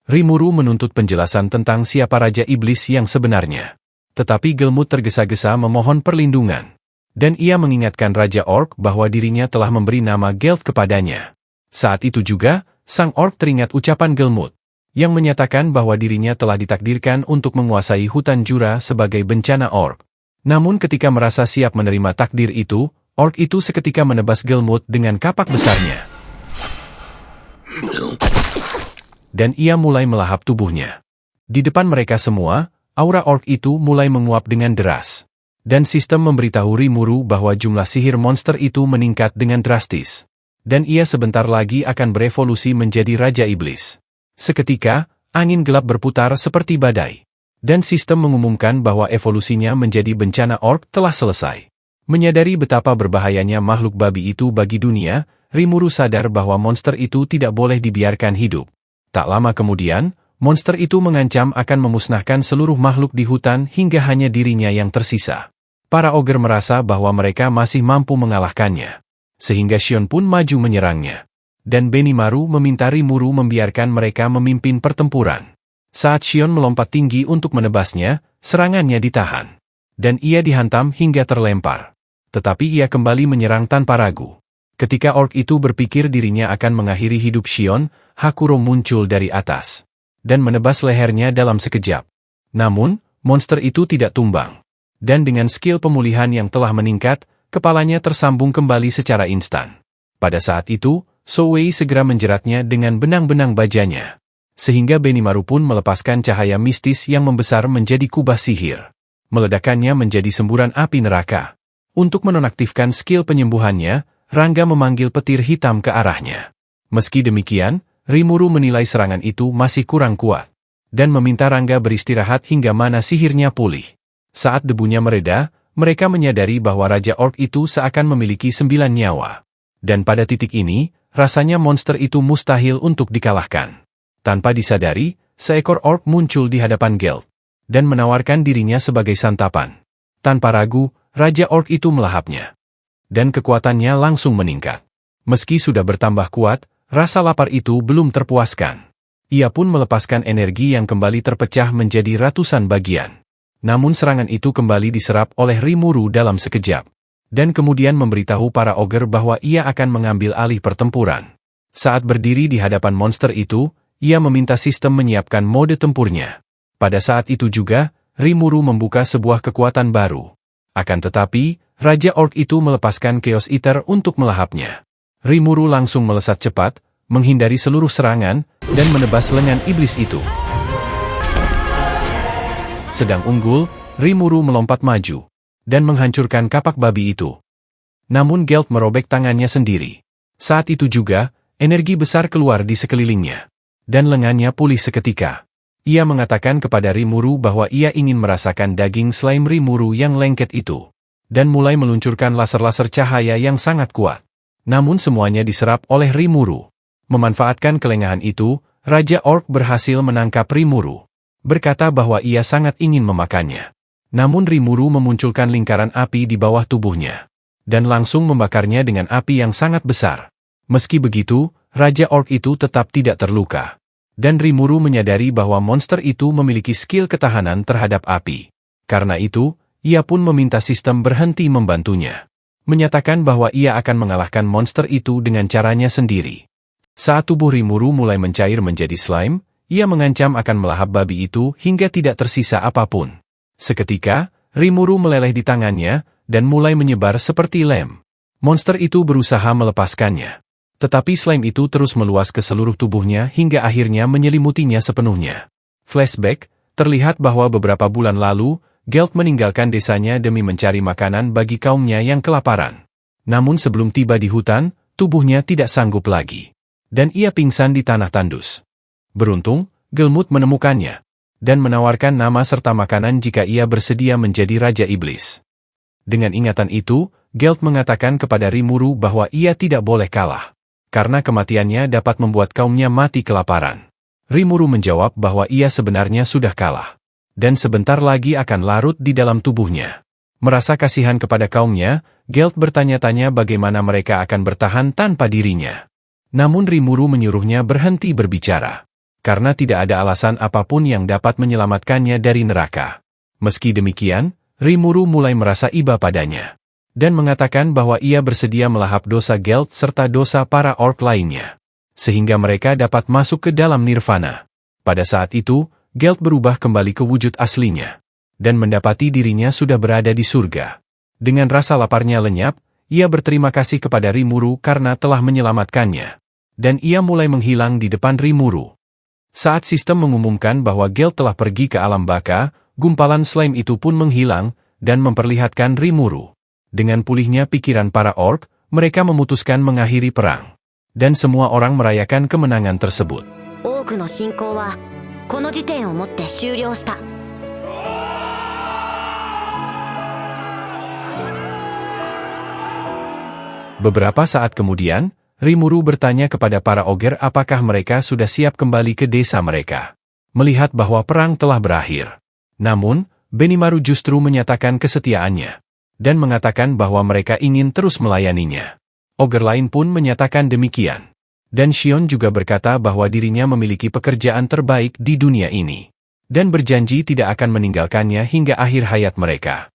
Rimuru menuntut penjelasan tentang siapa Raja Iblis yang sebenarnya. Tetapi Gelmut tergesa-gesa memohon perlindungan. Dan ia mengingatkan Raja Orc bahwa dirinya telah memberi nama Geld kepadanya. Saat itu juga, sang orc teringat ucapan Gelmut, yang menyatakan bahwa dirinya telah ditakdirkan untuk menguasai hutan Jura sebagai bencana orc. Namun ketika merasa siap menerima takdir itu, orc itu seketika menebas Gelmut dengan kapak besarnya. Dan ia mulai melahap tubuhnya. Di depan mereka semua, aura orc itu mulai menguap dengan deras. Dan sistem memberitahu Rimuru bahwa jumlah sihir monster itu meningkat dengan drastis. Dan ia sebentar lagi akan berevolusi menjadi Raja Iblis. Seketika, angin gelap berputar seperti badai. Dan sistem mengumumkan bahwa evolusinya menjadi bencana orc telah selesai. Menyadari betapa berbahayanya makhluk babi itu bagi dunia, Rimuru sadar bahwa monster itu tidak boleh dibiarkan hidup. Tak lama kemudian, monster itu mengancam akan memusnahkan seluruh makhluk di hutan hingga hanya dirinya yang tersisa. Para ogre merasa bahwa mereka masih mampu mengalahkannya. Sehingga Shion pun maju menyerangnya. Dan Benimaru meminta Rimuru membiarkan mereka memimpin pertempuran. Saat Shion melompat tinggi untuk menebasnya, serangannya ditahan. Dan ia dihantam hingga terlempar. Tetapi ia kembali menyerang tanpa ragu. Ketika orc itu berpikir dirinya akan mengakhiri hidup Shion, Hakuro muncul dari atas dan menebas lehernya dalam sekejap. Namun, monster itu tidak tumbang. Dan dengan skill pemulihan yang telah meningkat, kepalanya tersambung kembali secara instan. Pada saat itu, Souwei segera menjeratnya dengan benang-benang bajanya. Sehingga Benimaru pun melepaskan cahaya mistis yang membesar menjadi kubah sihir. Meledakannya menjadi semburan api neraka. Untuk menonaktifkan skill penyembuhannya, Rangga memanggil petir hitam ke arahnya. Meski demikian, Rimuru menilai serangan itu masih kurang kuat. Dan meminta Rangga beristirahat hingga mana sihirnya pulih. Saat debunya mereda, mereka menyadari bahwa Raja Orc itu seakan memiliki 9 nyawa. Dan pada titik ini, rasanya monster itu mustahil untuk dikalahkan. Tanpa disadari, seekor orc muncul di hadapan Gelt dan menawarkan dirinya sebagai santapan. Tanpa ragu, Raja Orc itu melahapnya. Dan kekuatannya langsung meningkat. Meski sudah bertambah kuat, rasa lapar itu belum terpuaskan. Ia pun melepaskan energi yang kembali terpecah menjadi ratusan bagian. Namun serangan itu kembali diserap oleh Rimuru dalam sekejap. Dan kemudian memberitahu para ogre bahwa ia akan mengambil alih pertempuran. Saat berdiri di hadapan monster itu, ia meminta sistem menyiapkan mode tempurnya. Pada saat itu juga, Rimuru membuka sebuah kekuatan baru. Akan tetapi, Raja Orc itu melepaskan Chaos Eater untuk melahapnya. Rimuru langsung melesat cepat, menghindari seluruh serangan, dan menebas lengan iblis itu. Sedang unggul, Rimuru melompat maju dan menghancurkan kapak babi itu. Namun Gelt merobek tangannya sendiri. Saat itu juga, energi besar keluar di sekelilingnya. Dan lengannya pulih seketika. Ia mengatakan kepada Rimuru bahwa ia ingin merasakan daging slime Rimuru yang lengket itu. Dan mulai meluncurkan laser-laser cahaya yang sangat kuat. Namun semuanya diserap oleh Rimuru. Memanfaatkan kelengahan itu, Raja Orc berhasil menangkap Rimuru. Berkata bahwa ia sangat ingin memakannya. Namun Rimuru memunculkan lingkaran api di bawah tubuhnya. Dan langsung membakarnya dengan api yang sangat besar. Meski begitu, Raja Orc itu tetap tidak terluka. Dan Rimuru menyadari bahwa monster itu memiliki skill ketahanan terhadap api. Karena itu, ia pun meminta sistem berhenti membantunya. Menyatakan bahwa ia akan mengalahkan monster itu dengan caranya sendiri. Saat tubuh Rimuru mulai mencair menjadi slime, ia mengancam akan melahap babi itu hingga tidak tersisa apapun. Seketika, Rimuru meleleh di tangannya, dan mulai menyebar seperti lem. Monster itu berusaha melepaskannya. Tetapi slime itu terus meluas ke seluruh tubuhnya hingga akhirnya menyelimutinya sepenuhnya. Flashback, terlihat bahwa beberapa bulan lalu, Gelt meninggalkan desanya demi mencari makanan bagi kaumnya yang kelaparan. Namun sebelum tiba di hutan, tubuhnya tidak sanggup lagi. Dan ia pingsan di tanah tandus. Beruntung, Gelmut menemukannya. Dan menawarkan nama serta makanan jika ia bersedia menjadi Raja Iblis. Dengan ingatan itu, Gelt mengatakan kepada Rimuru bahwa ia tidak boleh kalah. Karena kematiannya dapat membuat kaumnya mati kelaparan. Rimuru menjawab bahwa ia sebenarnya sudah kalah. Dan sebentar lagi akan larut di dalam tubuhnya. Merasa kasihan kepada kaumnya, Gelt bertanya-tanya bagaimana mereka akan bertahan tanpa dirinya. Namun Rimuru menyuruhnya berhenti berbicara. Karena tidak ada alasan apapun yang dapat menyelamatkannya dari neraka. Meski demikian, Rimuru mulai merasa iba padanya. Dan mengatakan bahwa ia bersedia melahap dosa Gelt serta dosa para orc lainnya. Sehingga mereka dapat masuk ke dalam nirvana. Pada saat itu, Gelt berubah kembali ke wujud aslinya. Dan mendapati dirinya sudah berada di surga. Dengan rasa laparnya lenyap, ia berterima kasih kepada Rimuru karena telah menyelamatkannya. Dan ia mulai menghilang di depan Rimuru. Saat sistem mengumumkan bahwa Gelt telah pergi ke alam baka, gumpalan slime itu pun menghilang, dan memperlihatkan Rimuru. Dengan pulihnya pikiran para orc, mereka memutuskan mengakhiri perang. Dan semua orang merayakan kemenangan tersebut. 多くの侵攻はこの時点をもって終了した。 Beberapa saat kemudian, Rimuru bertanya kepada para ogre apakah mereka sudah siap kembali ke desa mereka. Melihat bahwa perang telah berakhir. Namun, Benimaru justru menyatakan kesetiaannya. Dan mengatakan bahwa mereka ingin terus melayaninya. Ogre lain pun menyatakan demikian. Dan Shion juga berkata bahwa dirinya memiliki pekerjaan terbaik di dunia ini. Dan berjanji tidak akan meninggalkannya hingga akhir hayat mereka.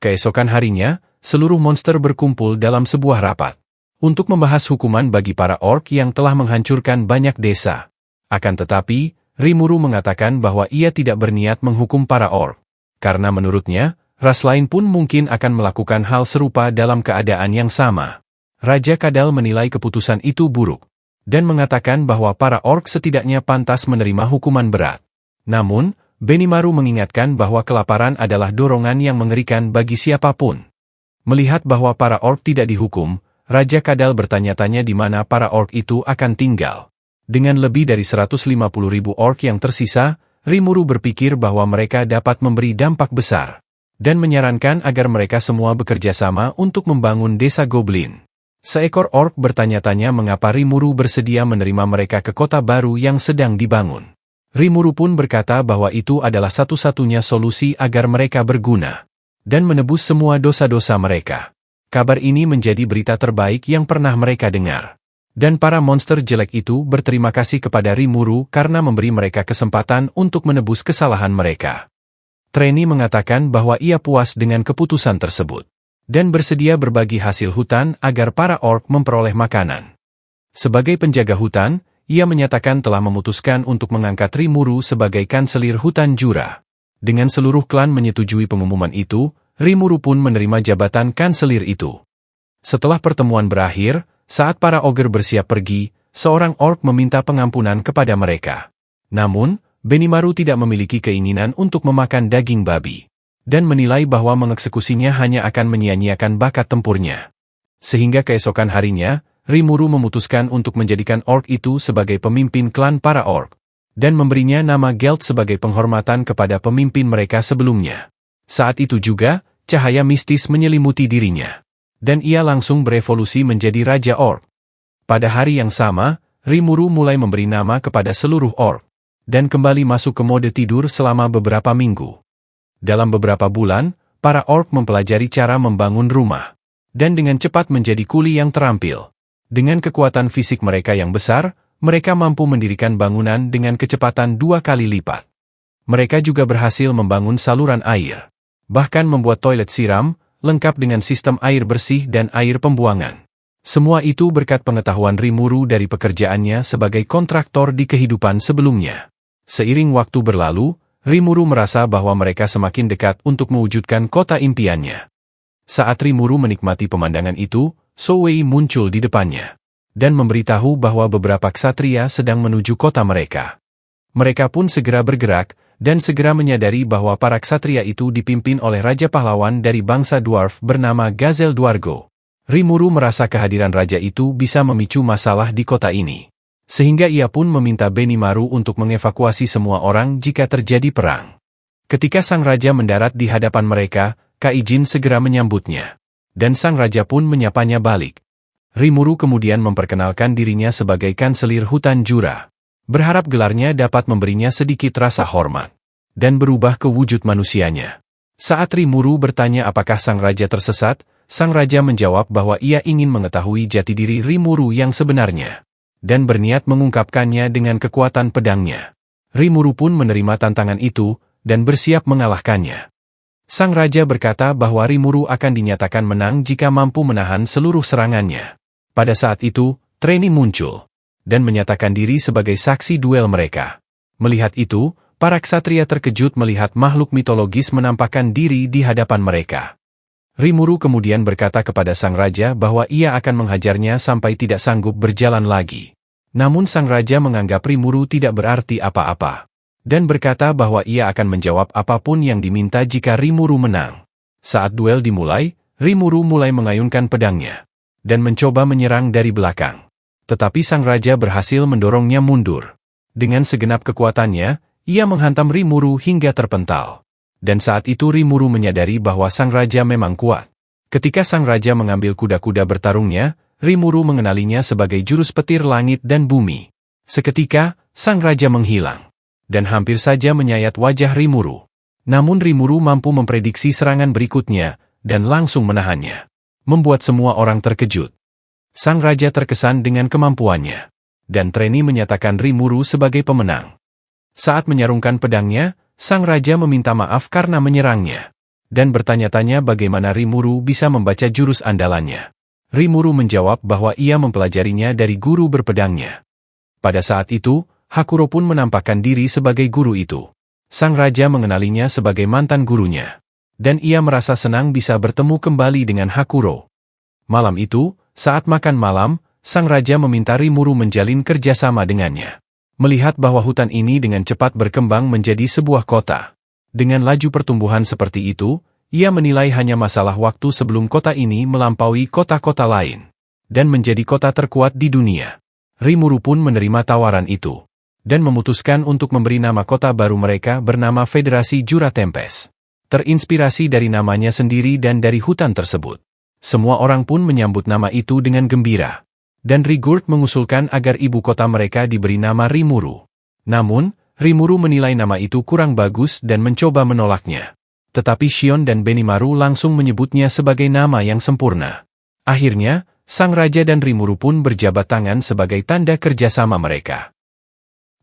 Keesokan harinya, seluruh monster berkumpul dalam sebuah rapat untuk membahas hukuman bagi para orc yang telah menghancurkan banyak desa. Akan tetapi, Rimuru mengatakan bahwa ia tidak berniat menghukum para orc, karena menurutnya, ras lain pun mungkin akan melakukan hal serupa dalam keadaan yang sama. Raja Kadal menilai keputusan itu buruk, dan mengatakan bahwa para orc setidaknya pantas menerima hukuman berat. Namun, Benimaru mengingatkan bahwa kelaparan adalah dorongan yang mengerikan bagi siapapun. Melihat bahwa para orc tidak dihukum, Raja Kadal bertanya-tanya di mana para orc itu akan tinggal. Dengan lebih dari 150.000 orc yang tersisa, Rimuru berpikir bahwa mereka dapat memberi dampak besar, dan menyarankan agar mereka semua bekerja sama untuk membangun desa goblin. Seekor orc bertanya-tanya mengapa Rimuru bersedia menerima mereka ke kota baru yang sedang dibangun. Rimuru pun berkata bahwa itu adalah satu-satunya solusi agar mereka berguna, dan menebus semua dosa-dosa mereka. Kabar ini menjadi berita terbaik yang pernah mereka dengar. Dan para monster jelek itu berterima kasih kepada Rimuru karena memberi mereka kesempatan untuk menebus kesalahan mereka. Treni mengatakan bahwa ia puas dengan keputusan tersebut, dan bersedia berbagi hasil hutan agar para orc memperoleh makanan. Sebagai penjaga hutan, ia menyatakan telah memutuskan untuk mengangkat Rimuru sebagai kanselir hutan Jura. Dengan seluruh klan menyetujui pengumuman itu, Rimuru pun menerima jabatan kanselir itu. Setelah pertemuan berakhir, saat para ogre bersiap pergi, seorang orc meminta pengampunan kepada mereka. Namun, Benimaru tidak memiliki keinginan untuk memakan daging babi, dan menilai bahwa mengeksekusinya hanya akan menyia-nyiakan bakat tempurnya. Sehingga keesokan harinya, Rimuru memutuskan untuk menjadikan orc itu sebagai pemimpin klan para orc, dan memberinya nama Geld sebagai penghormatan kepada pemimpin mereka sebelumnya. Saat itu juga, cahaya mistis menyelimuti dirinya, dan ia langsung berevolusi menjadi Raja Orc. Pada hari yang sama, Rimuru mulai memberi nama kepada seluruh orc, dan kembali masuk ke mode tidur selama beberapa minggu. Dalam beberapa bulan, para orc mempelajari cara membangun rumah, dan dengan cepat menjadi kuli yang terampil. Dengan kekuatan fisik mereka yang besar, mereka mampu mendirikan bangunan dengan kecepatan 2 kali lipat. Mereka juga berhasil membangun saluran air, bahkan membuat toilet siram, lengkap dengan sistem air bersih dan air pembuangan. Semua itu berkat pengetahuan Rimuru dari pekerjaannya sebagai kontraktor di kehidupan sebelumnya. Seiring waktu berlalu, Rimuru merasa bahwa mereka semakin dekat untuk mewujudkan kota impiannya. Saat Rimuru menikmati pemandangan itu, Sowei muncul di depannya, dan memberitahu bahwa beberapa ksatria sedang menuju kota mereka. Mereka pun segera bergerak, dan segera menyadari bahwa para ksatria itu dipimpin oleh Raja Pahlawan dari bangsa Dwarf bernama Gazel Dwargo. Rimuru merasa kehadiran raja itu bisa memicu masalah di kota ini, sehingga ia pun meminta Benimaru untuk mengevakuasi semua orang jika terjadi perang. Ketika sang raja mendarat di hadapan mereka, Kaijin segera menyambutnya, dan sang raja pun menyapanya balik. Rimuru kemudian memperkenalkan dirinya sebagai kanselir hutan Jura, berharap gelarnya dapat memberinya sedikit rasa hormat, dan berubah ke wujud manusianya. Saat Rimuru bertanya apakah sang raja tersesat, sang raja menjawab bahwa ia ingin mengetahui jati diri Rimuru yang sebenarnya, dan berniat mengungkapkannya dengan kekuatan pedangnya. Rimuru pun menerima tantangan itu, dan bersiap mengalahkannya. Sang raja berkata bahwa Rimuru akan dinyatakan menang jika mampu menahan seluruh serangannya. Pada saat itu, Treni muncul, dan menyatakan diri sebagai saksi duel mereka. Melihat itu, para ksatria terkejut melihat makhluk mitologis menampakkan diri di hadapan mereka. Rimuru kemudian berkata kepada sang raja bahwa ia akan menghajarnya sampai tidak sanggup berjalan lagi. Namun sang raja menganggap Rimuru tidak berarti apa-apa, dan berkata bahwa ia akan menjawab apapun yang diminta jika Rimuru menang. Saat duel dimulai, Rimuru mulai mengayunkan pedangnya, dan mencoba menyerang dari belakang. Tetapi sang raja berhasil mendorongnya mundur. Dengan segenap kekuatannya, ia menghantam Rimuru hingga terpental. Dan saat itu Rimuru menyadari bahwa sang raja memang kuat. Ketika sang raja mengambil kuda-kuda bertarungnya, Rimuru mengenalinya sebagai jurus petir langit dan bumi. Seketika, sang raja menghilang, dan hampir saja menyayat wajah Rimuru. Namun Rimuru mampu memprediksi serangan berikutnya, dan langsung menahannya, membuat semua orang terkejut. Sang raja terkesan dengan kemampuannya, dan Treni menyatakan Rimuru sebagai pemenang. Saat menyarungkan pedangnya, sang raja meminta maaf karena menyerangnya, dan bertanya-tanya bagaimana Rimuru bisa membaca jurus andalannya. Rimuru menjawab bahwa ia mempelajarinya dari guru berpedangnya. Pada saat itu, Hakuro pun menampakkan diri sebagai guru itu. Sang raja mengenalinya sebagai mantan gurunya. Dan ia merasa senang bisa bertemu kembali dengan Hakuro. Malam itu, saat makan malam, sang raja meminta Rimuru menjalin kerjasama dengannya. Melihat bahwa hutan ini dengan cepat berkembang menjadi sebuah kota. Dengan laju pertumbuhan seperti itu, ia menilai hanya masalah waktu sebelum kota ini melampaui kota-kota lain. Dan menjadi kota terkuat di dunia. Rimuru pun menerima tawaran itu. Dan memutuskan untuk memberi nama kota baru mereka bernama Federasi Jura Tempest. Terinspirasi dari namanya sendiri dan dari hutan tersebut. Semua orang pun menyambut nama itu dengan gembira. Dan Rigurd mengusulkan agar ibu kota mereka diberi nama Rimuru. Namun, Rimuru menilai nama itu kurang bagus dan mencoba menolaknya. Tetapi Shion dan Benimaru langsung menyebutnya sebagai nama yang sempurna. Akhirnya, sang raja dan Rimuru pun berjabat tangan sebagai tanda kerjasama mereka.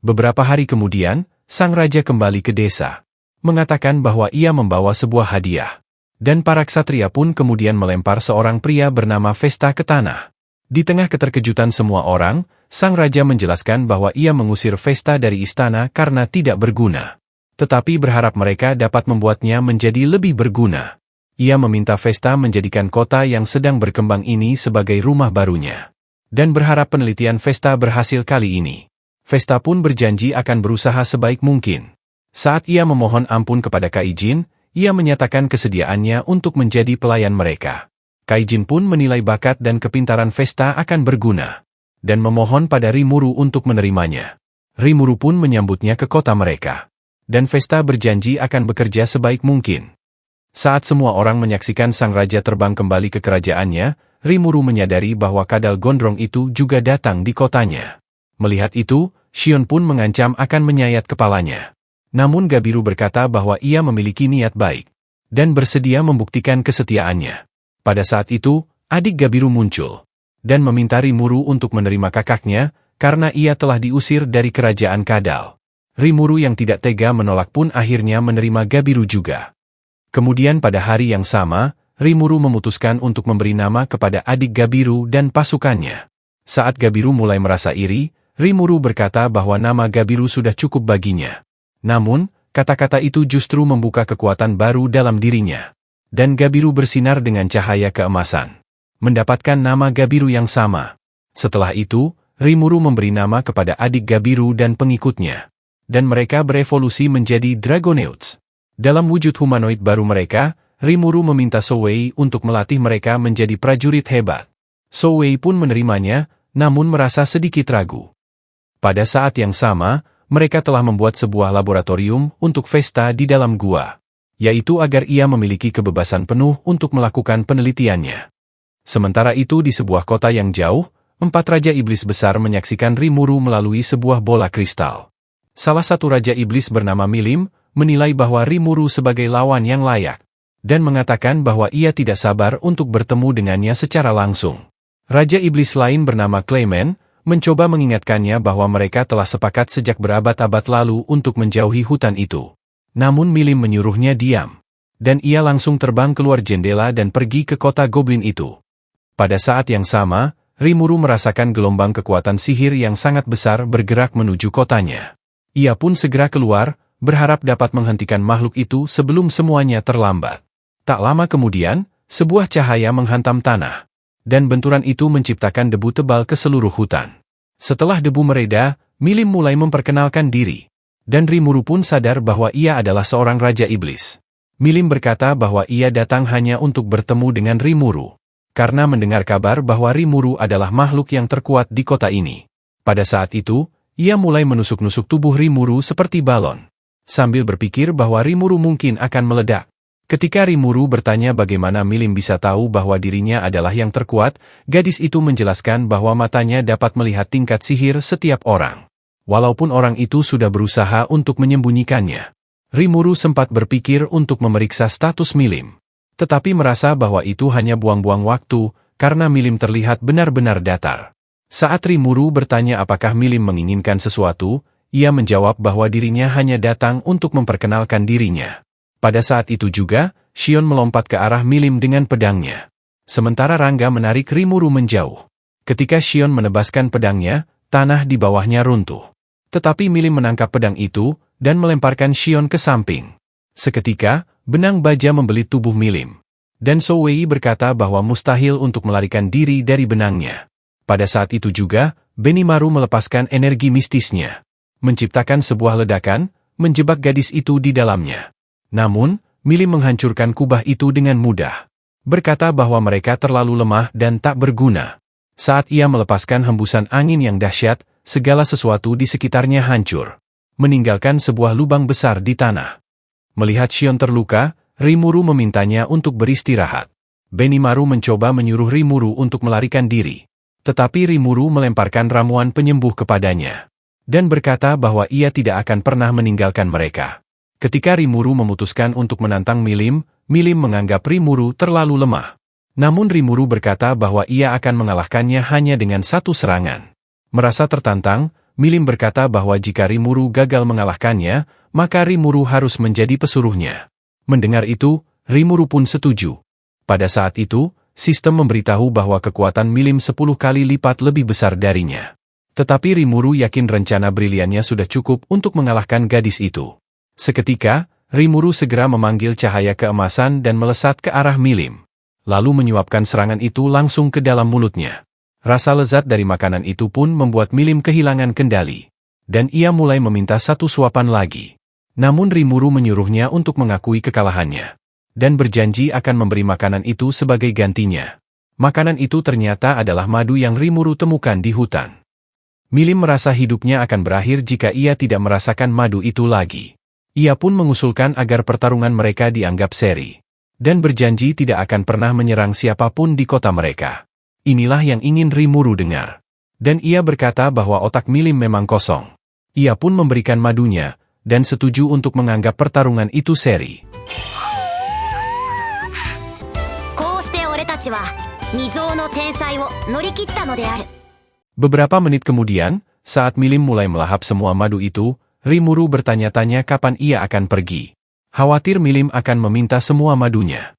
Beberapa hari kemudian, sang raja kembali ke desa. Mengatakan bahwa ia membawa sebuah hadiah. Dan para ksatria pun kemudian melempar seorang pria bernama Vesta ke tanah. Di tengah keterkejutan semua orang, sang raja menjelaskan bahwa ia mengusir Vesta dari istana karena tidak berguna. Tetapi berharap mereka dapat membuatnya menjadi lebih berguna. Ia meminta Vesta menjadikan kota yang sedang berkembang ini sebagai rumah barunya. Dan berharap penelitian Vesta berhasil kali ini. Vesta pun berjanji akan berusaha sebaik mungkin. Saat ia memohon ampun kepada Kaijin, ia menyatakan kesediaannya untuk menjadi pelayan mereka. Kaijin pun menilai bakat dan kepintaran Vesta akan berguna. Dan memohon pada Rimuru untuk menerimanya. Rimuru pun menyambutnya ke kota mereka. Dan Vesta berjanji akan bekerja sebaik mungkin. Saat semua orang menyaksikan sang raja terbang kembali ke kerajaannya, Rimuru menyadari bahwa kadal gondrong itu juga datang di kotanya. Melihat itu, Shion pun mengancam akan menyayat kepalanya. Namun Gabiru berkata bahwa ia memiliki niat baik. Dan bersedia membuktikan kesetiaannya. Pada saat itu, adik Gabiru muncul. Dan meminta Rimuru untuk menerima kakaknya, karena ia telah diusir dari kerajaan Kadal. Rimuru yang tidak tega menolak pun akhirnya menerima Gabiru juga. Kemudian pada hari yang sama, Rimuru memutuskan untuk memberi nama kepada adik Gabiru dan pasukannya. Saat Gabiru mulai merasa iri, Rimuru berkata bahwa nama Gabiru sudah cukup baginya. Namun, kata-kata itu justru membuka kekuatan baru dalam dirinya. Dan Gabiru bersinar dengan cahaya keemasan. Mendapatkan nama Gabiru yang sama. Setelah itu, Rimuru memberi nama kepada adik Gabiru dan pengikutnya. Dan mereka berevolusi menjadi Dragonauts. Dalam wujud humanoid baru mereka, Rimuru meminta Souwei untuk melatih mereka menjadi prajurit hebat. Souwei pun menerimanya, namun merasa sedikit ragu. Pada saat yang sama, mereka telah membuat sebuah laboratorium untuk Vesta di dalam gua. Yaitu agar ia memiliki kebebasan penuh untuk melakukan penelitiannya. Sementara itu di sebuah kota yang jauh, 4 raja iblis besar menyaksikan Rimuru melalui sebuah bola kristal. Salah satu raja iblis bernama Milim, menilai bahwa Rimuru sebagai lawan yang layak. Dan mengatakan bahwa ia tidak sabar untuk bertemu dengannya secara langsung. Raja iblis lain bernama Clayman, mencoba mengingatkannya bahwa mereka telah sepakat sejak berabad-abad lalu untuk menjauhi hutan itu. Namun Milim menyuruhnya diam. Dan ia langsung terbang keluar jendela dan pergi ke kota goblin itu. Pada saat yang sama, Rimuru merasakan gelombang kekuatan sihir yang sangat besar bergerak menuju kotanya. Ia pun segera keluar, berharap dapat menghentikan makhluk itu sebelum semuanya terlambat. Tak lama kemudian, sebuah cahaya menghantam tanah. Dan benturan itu menciptakan debu tebal ke seluruh hutan. Setelah debu mereda, Milim mulai memperkenalkan diri. Dan Rimuru pun sadar bahwa ia adalah seorang raja iblis. Milim berkata bahwa ia datang hanya untuk bertemu dengan Rimuru. Karena mendengar kabar bahwa Rimuru adalah makhluk yang terkuat di kota ini. Pada saat itu, ia mulai menusuk-nusuk tubuh Rimuru seperti balon. Sambil berpikir bahwa Rimuru mungkin akan meledak. Ketika Rimuru bertanya bagaimana Milim bisa tahu bahwa dirinya adalah yang terkuat, gadis itu menjelaskan bahwa matanya dapat melihat tingkat sihir setiap orang. Walaupun orang itu sudah berusaha untuk menyembunyikannya. Rimuru sempat berpikir untuk memeriksa status Milim. Tetapi merasa bahwa itu hanya buang-buang waktu, karena Milim terlihat benar-benar datar. Saat Rimuru bertanya apakah Milim menginginkan sesuatu, ia menjawab bahwa dirinya hanya datang untuk memperkenalkan dirinya. Pada saat itu juga, Shion melompat ke arah Milim dengan pedangnya. Sementara Rangga menarik Rimuru menjauh. Ketika Shion menebaskan pedangnya, tanah di bawahnya runtuh. Tetapi Milim menangkap pedang itu dan melemparkan Shion ke samping. Seketika, benang baja membelit tubuh Milim. Dan So Wei berkata bahwa mustahil untuk melarikan diri dari benangnya. Pada saat itu juga, Benimaru melepaskan energi mistisnya, menciptakan sebuah ledakan, menjebak gadis itu di dalamnya. Namun, Milim menghancurkan kubah itu dengan mudah. Berkata bahwa mereka terlalu lemah dan tak berguna. Saat ia melepaskan hembusan angin yang dahsyat, segala sesuatu di sekitarnya hancur, meninggalkan sebuah lubang besar di tanah. Melihat Shion terluka, Rimuru memintanya untuk beristirahat. Benimaru mencoba menyuruh Rimuru untuk melarikan diri. Tetapi Rimuru melemparkan ramuan penyembuh kepadanya. Dan berkata bahwa ia tidak akan pernah meninggalkan mereka. Ketika Rimuru memutuskan untuk menantang Milim, Milim menganggap Rimuru terlalu lemah. Namun Rimuru berkata bahwa ia akan mengalahkannya hanya dengan satu serangan. Merasa tertantang, Milim berkata bahwa jika Rimuru gagal mengalahkannya, maka Rimuru harus menjadi pesuruhnya. Mendengar itu, Rimuru pun setuju. Pada saat itu, sistem memberitahu bahwa kekuatan Milim 10 kali lipat lebih besar darinya. Tetapi Rimuru yakin rencana briliannya sudah cukup untuk mengalahkan gadis itu. Seketika, Rimuru segera memanggil cahaya keemasan dan melesat ke arah Milim. Lalu menyuapkan serangan itu langsung ke dalam mulutnya. Rasa lezat dari makanan itu pun membuat Milim kehilangan kendali. Dan ia mulai meminta satu suapan lagi. Namun Rimuru menyuruhnya untuk mengakui kekalahannya. Dan berjanji akan memberi makanan itu sebagai gantinya. Makanan itu ternyata adalah madu yang Rimuru temukan di hutan. Milim merasa hidupnya akan berakhir jika ia tidak merasakan madu itu lagi. Ia pun mengusulkan agar pertarungan mereka dianggap seri. Dan berjanji tidak akan pernah menyerang siapapun di kota mereka. Inilah yang ingin Rimuru dengar. Dan ia berkata bahwa otak Milim memang kosong. Ia pun memberikan madunya, dan setuju untuk menganggap pertarungan itu seri. Beberapa menit kemudian, saat Milim mulai melahap semua madu itu, Rimuru bertanya-tanya kapan ia akan pergi. Khawatir Milim akan meminta semua madunya.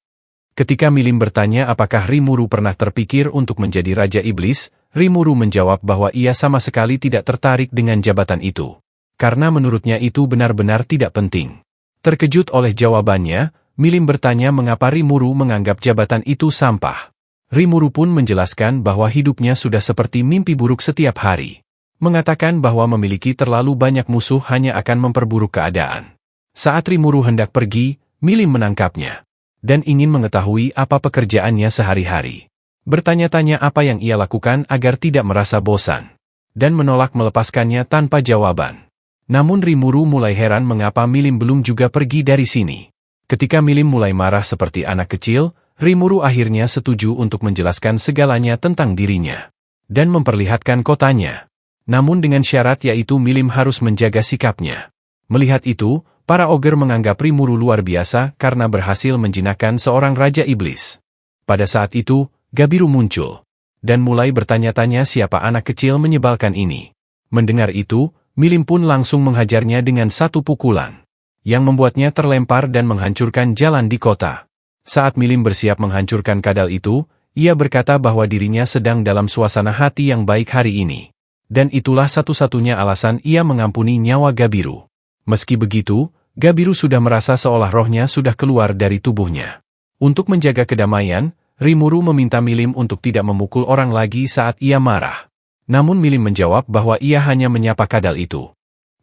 Ketika Milim bertanya apakah Rimuru pernah terpikir untuk menjadi Raja Iblis, Rimuru menjawab bahwa ia sama sekali tidak tertarik dengan jabatan itu. Karena menurutnya itu benar-benar tidak penting. Terkejut oleh jawabannya, Milim bertanya mengapa Rimuru menganggap jabatan itu sampah. Rimuru pun menjelaskan bahwa hidupnya sudah seperti mimpi buruk setiap hari. Mengatakan bahwa memiliki terlalu banyak musuh hanya akan memperburuk keadaan. Saat Rimuru hendak pergi, Milim menangkapnya. Dan ingin mengetahui apa pekerjaannya sehari-hari. Bertanya-tanya apa yang ia lakukan agar tidak merasa bosan. Dan menolak melepaskannya tanpa jawaban. Namun Rimuru mulai heran mengapa Milim belum juga pergi dari sini. Ketika Milim mulai marah seperti anak kecil, Rimuru akhirnya setuju untuk menjelaskan segalanya tentang dirinya. Dan memperlihatkan kotanya. Namun dengan syarat yaitu Milim harus menjaga sikapnya. Melihat itu, para ogger menganggap Rimuru luar biasa karena berhasil menjinakkan seorang Raja Iblis. Pada saat itu, Gabiru muncul. Dan mulai bertanya-tanya siapa anak kecil menyebalkan ini. Mendengar itu, Milim pun langsung menghajarnya dengan satu pukulan. Yang membuatnya terlempar dan menghancurkan jalan di kota. Saat Milim bersiap menghancurkan kadal itu, ia berkata bahwa dirinya sedang dalam suasana hati yang baik hari ini. Dan itulah satu-satunya alasan ia mengampuni nyawa Gabiru. Meski begitu, Gabiru sudah merasa seolah rohnya sudah keluar dari tubuhnya. Untuk menjaga kedamaian, Rimuru meminta Milim untuk tidak memukul orang lagi saat ia marah. Namun Milim menjawab bahwa ia hanya menyapa kadal itu.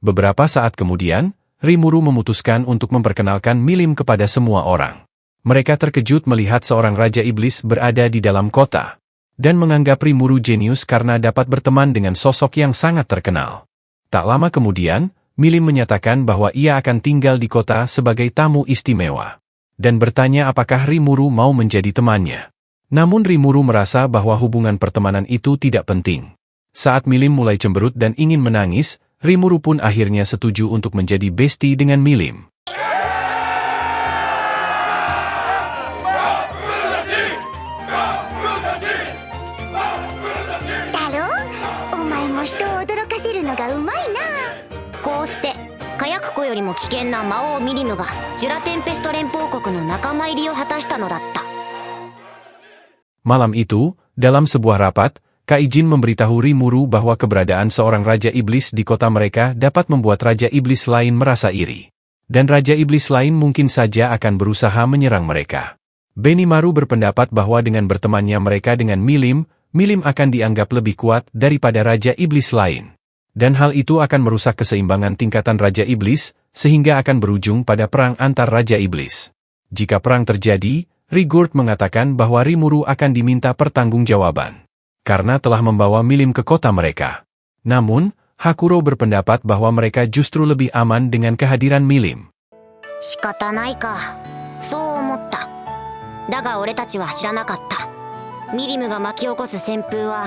Beberapa saat kemudian, Rimuru memutuskan untuk memperkenalkan Milim kepada semua orang. Mereka terkejut melihat seorang Raja Iblis berada di dalam kota. Dan menganggap Rimuru jenius karena dapat berteman dengan sosok yang sangat terkenal. Tak lama kemudian, Milim menyatakan bahwa ia akan tinggal di kota sebagai tamu istimewa. Dan bertanya apakah Rimuru mau menjadi temannya. Namun Rimuru merasa bahwa hubungan pertemanan itu tidak penting. Saat Milim mulai cemberut dan ingin menangis, Rimuru pun akhirnya setuju untuk menjadi bestie dengan Milim. 輝く子よりも危険な魔王ミリムがジュラテンペスト連邦国の仲間入りを果たしたのだった。 Malam itu, dalam sebuah rapat, Kaijin memberitahu Rimuru bahwa keberadaan seorang Raja Iblis di kota mereka dapat membuat Raja Iblis lain merasa iri. Dan Raja Iblis lain mungkin saja akan berusaha menyerang mereka. Benimaru berpendapat bahwa dengan bertemannya mereka dengan Milim, Milim akan dianggap lebih kuat daripada Raja Iblis lain. Dan hal itu akan merusak keseimbangan tingkatan Raja Iblis, sehingga akan berujung pada perang antar Raja Iblis. Jika perang terjadi, Rigurd mengatakan bahwa Rimuru akan diminta pertanggungjawaban karena telah membawa Milim ke kota mereka. Namun, Hakuro berpendapat bahwa mereka justru lebih aman dengan kehadiran Milim. 仕方ないか、そう思った。だが俺たちは知らなかった。ミリムが巻き起こす旋風は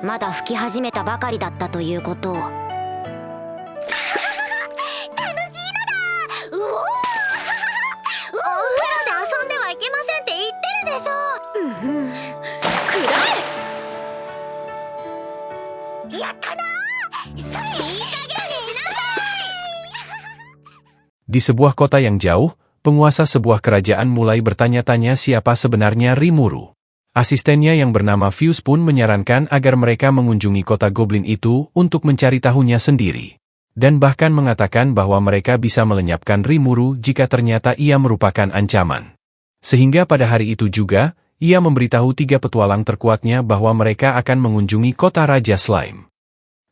まだ吹き始めたばかりだったということを。楽しいのだ。うおーお風呂で遊んではいけませんって言ってるでしょ。くらえ。やったなー。それいい加減にしなさい。 Di sebuah kota yang jauh, penguasa sebuah kerajaan mulai bertanya-tanya siapa sebenarnya Rimuru. Asistennya yang bernama Fuse pun menyarankan agar mereka mengunjungi kota Goblin itu untuk mencari tahunya sendiri. Dan bahkan mengatakan bahwa mereka bisa melenyapkan Rimuru jika ternyata ia merupakan ancaman. Sehingga pada hari itu juga, ia memberitahu 3 petualang terkuatnya bahwa mereka akan mengunjungi kota Raja Slime.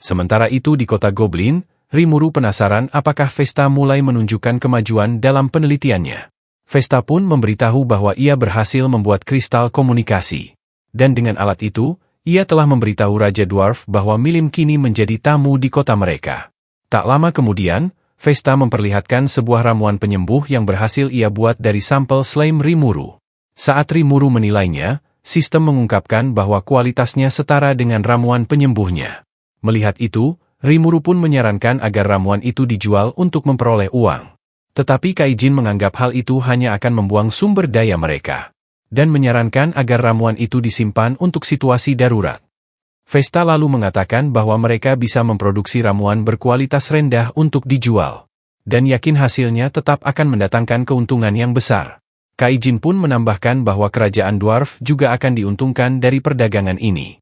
Sementara itu di kota Goblin, Rimuru penasaran apakah Vesta mulai menunjukkan kemajuan dalam penelitiannya. Vesta pun memberitahu bahwa ia berhasil membuat kristal komunikasi. Dan dengan alat itu, ia telah memberitahu Raja Dwarf bahwa Milim kini menjadi tamu di kota mereka. Tak lama kemudian, Vesta memperlihatkan sebuah ramuan penyembuh yang berhasil ia buat dari sampel slime Rimuru. Saat Rimuru menilainya, sistem mengungkapkan bahwa kualitasnya setara dengan ramuan penyembuhnya. Melihat itu, Rimuru pun menyarankan agar ramuan itu dijual untuk memperoleh uang. Tetapi Kaijin menganggap hal itu hanya akan membuang sumber daya mereka. Dan menyarankan agar ramuan itu disimpan untuk situasi darurat. Vesta lalu mengatakan bahwa mereka bisa memproduksi ramuan berkualitas rendah untuk dijual. Dan yakin hasilnya tetap akan mendatangkan keuntungan yang besar. Kaijin pun menambahkan bahwa kerajaan Dwarf juga akan diuntungkan dari perdagangan ini.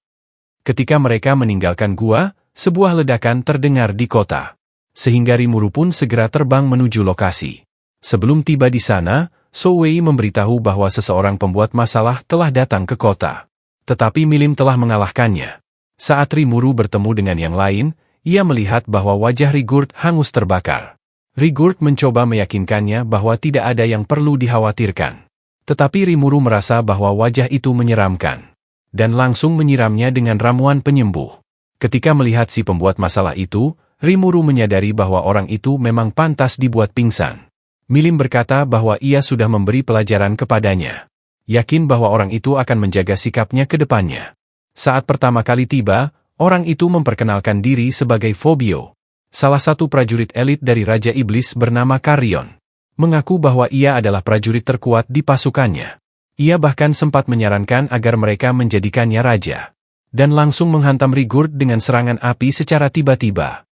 Ketika mereka meninggalkan gua, sebuah ledakan terdengar di kota. Sehingga Rimuru pun segera terbang menuju lokasi. Sebelum tiba di sana, Souwei memberitahu bahwa seseorang pembuat masalah telah datang ke kota. Tetapi Milim telah mengalahkannya. Saat Rimuru bertemu dengan yang lain, ia melihat bahwa wajah Rigurd hangus terbakar. Rigurd mencoba meyakinkannya bahwa tidak ada yang perlu dikhawatirkan. Tetapi Rimuru merasa bahwa wajah itu menyeramkan. Dan langsung menyiramnya dengan ramuan penyembuh. Ketika melihat si pembuat masalah itu, Rimuru menyadari bahwa orang itu memang pantas dibuat pingsan. Milim berkata bahwa ia sudah memberi pelajaran kepadanya. Yakin bahwa orang itu akan menjaga sikapnya ke depannya. Saat pertama kali tiba, orang itu memperkenalkan diri sebagai Fobio. Salah satu prajurit elit dari Raja Iblis bernama Carrion. Mengaku bahwa ia adalah prajurit terkuat di pasukannya. Ia bahkan sempat menyarankan agar mereka menjadikannya raja. Dan langsung menghantam Rigurd dengan serangan api secara tiba-tiba.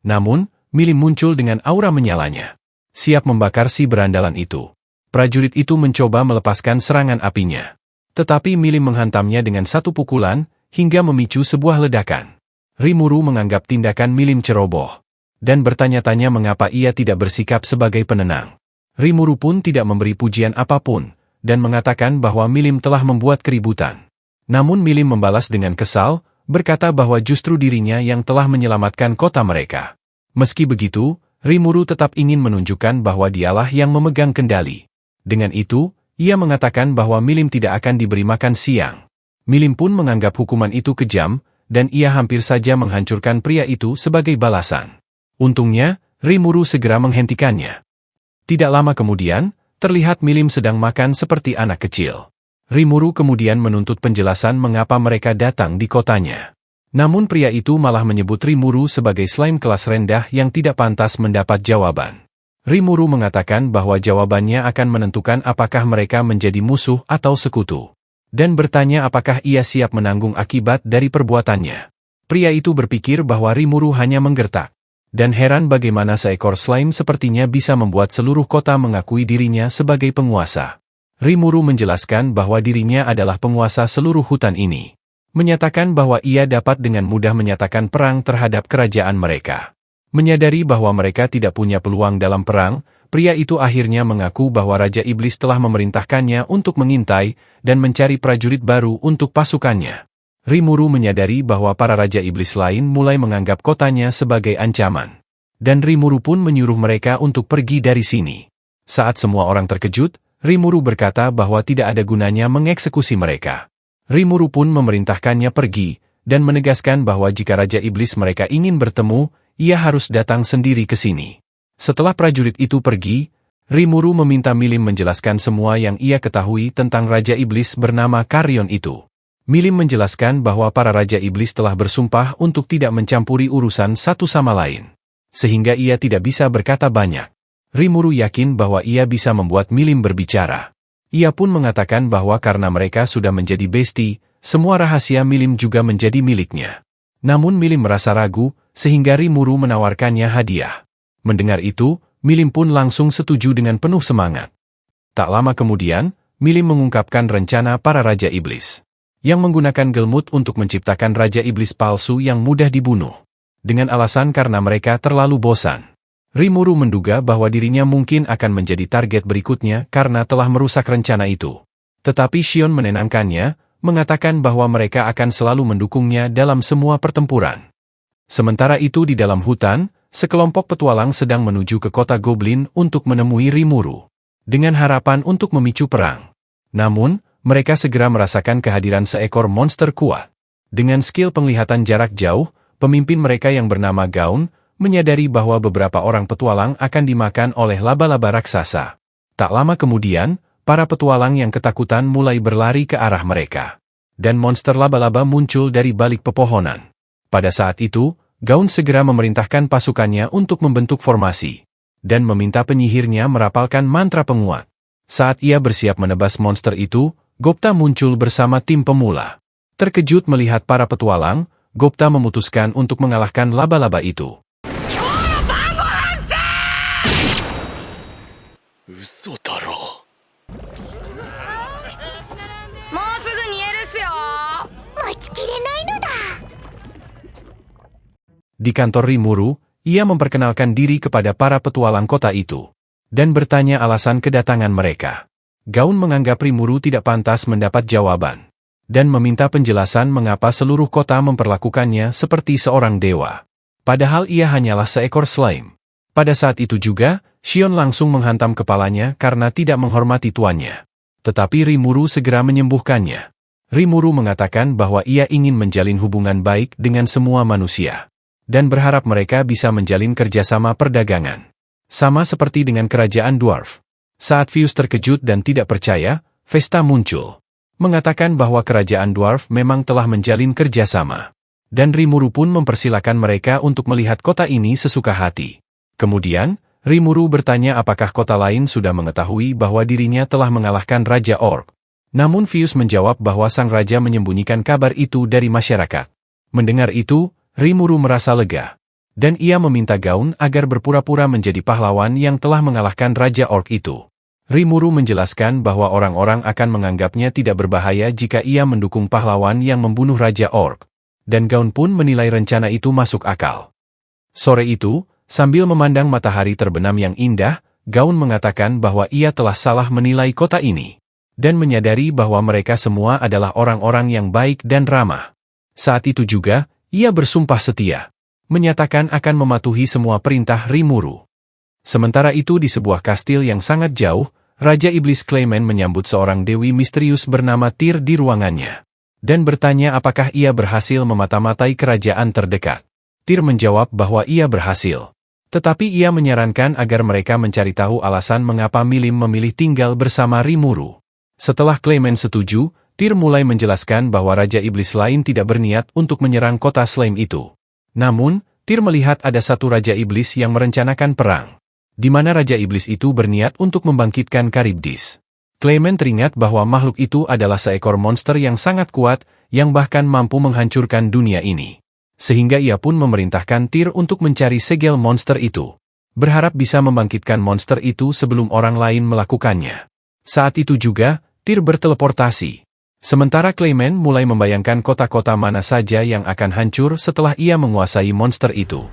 Namun, Milim muncul dengan aura menyalanya. Siap membakar si berandalan itu. Prajurit itu mencoba melepaskan serangan apinya. Tetapi Milim menghantamnya dengan satu pukulan, hingga memicu sebuah ledakan. Rimuru menganggap tindakan Milim ceroboh. Dan bertanya-tanya mengapa ia tidak bersikap sebagai penenang. Rimuru pun tidak memberi pujian apapun, dan mengatakan bahwa Milim telah membuat keributan. Namun Milim membalas dengan kesal, berkata bahwa justru dirinya yang telah menyelamatkan kota mereka. Meski begitu, Rimuru tetap ingin menunjukkan bahwa dialah yang memegang kendali. Dengan itu, ia mengatakan bahwa Milim tidak akan diberi makan siang. Milim pun menganggap hukuman itu kejam, dan ia hampir saja menghancurkan pria itu sebagai balasan. Untungnya, Rimuru segera menghentikannya. Tidak lama kemudian, terlihat Milim sedang makan seperti anak kecil. Rimuru kemudian menuntut penjelasan mengapa mereka datang di kotanya. Namun pria itu malah menyebut Rimuru sebagai slime kelas rendah yang tidak pantas mendapat jawaban. Rimuru mengatakan bahwa jawabannya akan menentukan apakah mereka menjadi musuh atau sekutu. Dan bertanya apakah ia siap menanggung akibat dari perbuatannya. Pria itu berpikir bahwa Rimuru hanya menggertak. Dan heran bagaimana seekor slime sepertinya bisa membuat seluruh kota mengakui dirinya sebagai penguasa. Rimuru menjelaskan bahwa dirinya adalah penguasa seluruh hutan ini. Menyatakan bahwa ia dapat dengan mudah menyatakan perang terhadap kerajaan mereka. Menyadari bahwa mereka tidak punya peluang dalam perang, pria itu akhirnya mengaku bahwa Raja Iblis telah memerintahkannya untuk mengintai dan mencari prajurit baru untuk pasukannya. Rimuru menyadari bahwa para Raja Iblis lain mulai menganggap kotanya sebagai ancaman. Dan Rimuru pun menyuruh mereka untuk pergi dari sini. Saat semua orang terkejut, Rimuru berkata bahwa tidak ada gunanya mengeksekusi mereka. Rimuru pun memerintahkannya pergi, dan menegaskan bahwa jika Raja Iblis mereka ingin bertemu, ia harus datang sendiri ke sini. Setelah prajurit itu pergi, Rimuru meminta Milim menjelaskan semua yang ia ketahui tentang Raja Iblis bernama Carrion itu. Milim menjelaskan bahwa para Raja Iblis telah bersumpah untuk tidak mencampuri urusan satu sama lain. Sehingga ia tidak bisa berkata banyak. Rimuru yakin bahwa ia bisa membuat Milim berbicara. Ia pun mengatakan bahwa karena mereka sudah menjadi besti, semua rahasia Milim juga menjadi miliknya. Namun Milim merasa ragu, sehingga Rimuru menawarkannya hadiah. Mendengar itu, Milim pun langsung setuju dengan penuh semangat. Tak lama kemudian, Milim mengungkapkan rencana para Raja Iblis. Yang menggunakan Gelmut untuk menciptakan Raja Iblis palsu yang mudah dibunuh. Dengan alasan karena mereka terlalu bosan. Rimuru menduga bahwa dirinya mungkin akan menjadi target berikutnya karena telah merusak rencana itu. Tetapi Shion menenangkannya, mengatakan bahwa mereka akan selalu mendukungnya dalam semua pertempuran. Sementara itu di dalam hutan, sekelompok petualang sedang menuju ke kota Goblin untuk menemui Rimuru. Dengan harapan untuk memicu perang. Namun, mereka segera merasakan kehadiran seekor monster kuat. Dengan skill penglihatan jarak jauh, pemimpin mereka yang bernama Gaun, menyadari bahwa beberapa orang petualang akan dimakan oleh laba-laba raksasa. Tak lama kemudian, para petualang yang ketakutan mulai berlari ke arah mereka. Dan monster laba-laba muncul dari balik pepohonan. Pada saat itu, Gaun segera memerintahkan pasukannya untuk membentuk formasi. Dan meminta penyihirnya merapalkan mantra penguat. Saat ia bersiap menebas monster itu, Gopta muncul bersama tim pemula. Terkejut melihat para petualang, Gopta memutuskan untuk mengalahkan laba-laba itu. Di kantor Rimuru, ia memperkenalkan diri kepada para petualang kota itu. Dan bertanya alasan kedatangan mereka. Gaun menganggap Rimuru tidak pantas mendapat jawaban. Dan meminta penjelasan mengapa seluruh kota memperlakukannya seperti seorang dewa. Padahal ia hanyalah seekor slime. Pada saat itu juga, Shion langsung menghantam kepalanya karena tidak menghormati tuannya. Tetapi Rimuru segera menyembuhkannya. Rimuru mengatakan bahwa ia ingin menjalin hubungan baik dengan semua manusia. Dan berharap mereka bisa menjalin kerjasama perdagangan. Sama seperti dengan kerajaan Dwarf. Saat Fuse terkejut dan tidak percaya, Vesta muncul. Mengatakan bahwa kerajaan Dwarf memang telah menjalin kerjasama. Dan Rimuru pun mempersilakan mereka untuk melihat kota ini sesuka hati. Kemudian, Rimuru bertanya apakah kota lain sudah mengetahui bahwa dirinya telah mengalahkan Raja Orc. Namun Fuse menjawab bahwa sang raja menyembunyikan kabar itu dari masyarakat. Mendengar itu, Rimuru merasa lega. Dan ia meminta Gaun agar berpura-pura menjadi pahlawan yang telah mengalahkan Raja Orc itu. Rimuru menjelaskan bahwa orang-orang akan menganggapnya tidak berbahaya jika ia mendukung pahlawan yang membunuh Raja Orc. Dan Gaun pun menilai rencana itu masuk akal. Sore itu, sambil memandang matahari terbenam yang indah, Gaun mengatakan bahwa ia telah salah menilai kota ini. Dan menyadari bahwa mereka semua adalah orang-orang yang baik dan ramah. Saat itu juga, ia bersumpah setia. Menyatakan akan mematuhi semua perintah Rimuru. Sementara itu di sebuah kastil yang sangat jauh, Raja Iblis Clayman menyambut seorang dewi misterius bernama Tyr di ruangannya. Dan bertanya apakah ia berhasil memata-matai kerajaan terdekat. Tyr menjawab bahwa ia berhasil. Tetapi ia menyarankan agar mereka mencari tahu alasan mengapa Milim memilih tinggal bersama Rimuru. Setelah Clayman setuju, Tyr mulai menjelaskan bahwa Raja Iblis lain tidak berniat untuk menyerang kota Slime itu. Namun, Tyr melihat ada satu Raja Iblis yang merencanakan perang. Di mana Raja Iblis itu berniat untuk membangkitkan Charybdis. Clayman teringat bahwa makhluk itu adalah seekor monster yang sangat kuat, yang bahkan mampu menghancurkan dunia ini. Sehingga ia pun memerintahkan Tyr untuk mencari segel monster itu. Berharap bisa membangkitkan monster itu sebelum orang lain melakukannya. Saat itu juga, Tyr berteleportasi. Sementara Clayman mulai membayangkan kota-kota mana saja yang akan hancur setelah ia menguasai monster itu.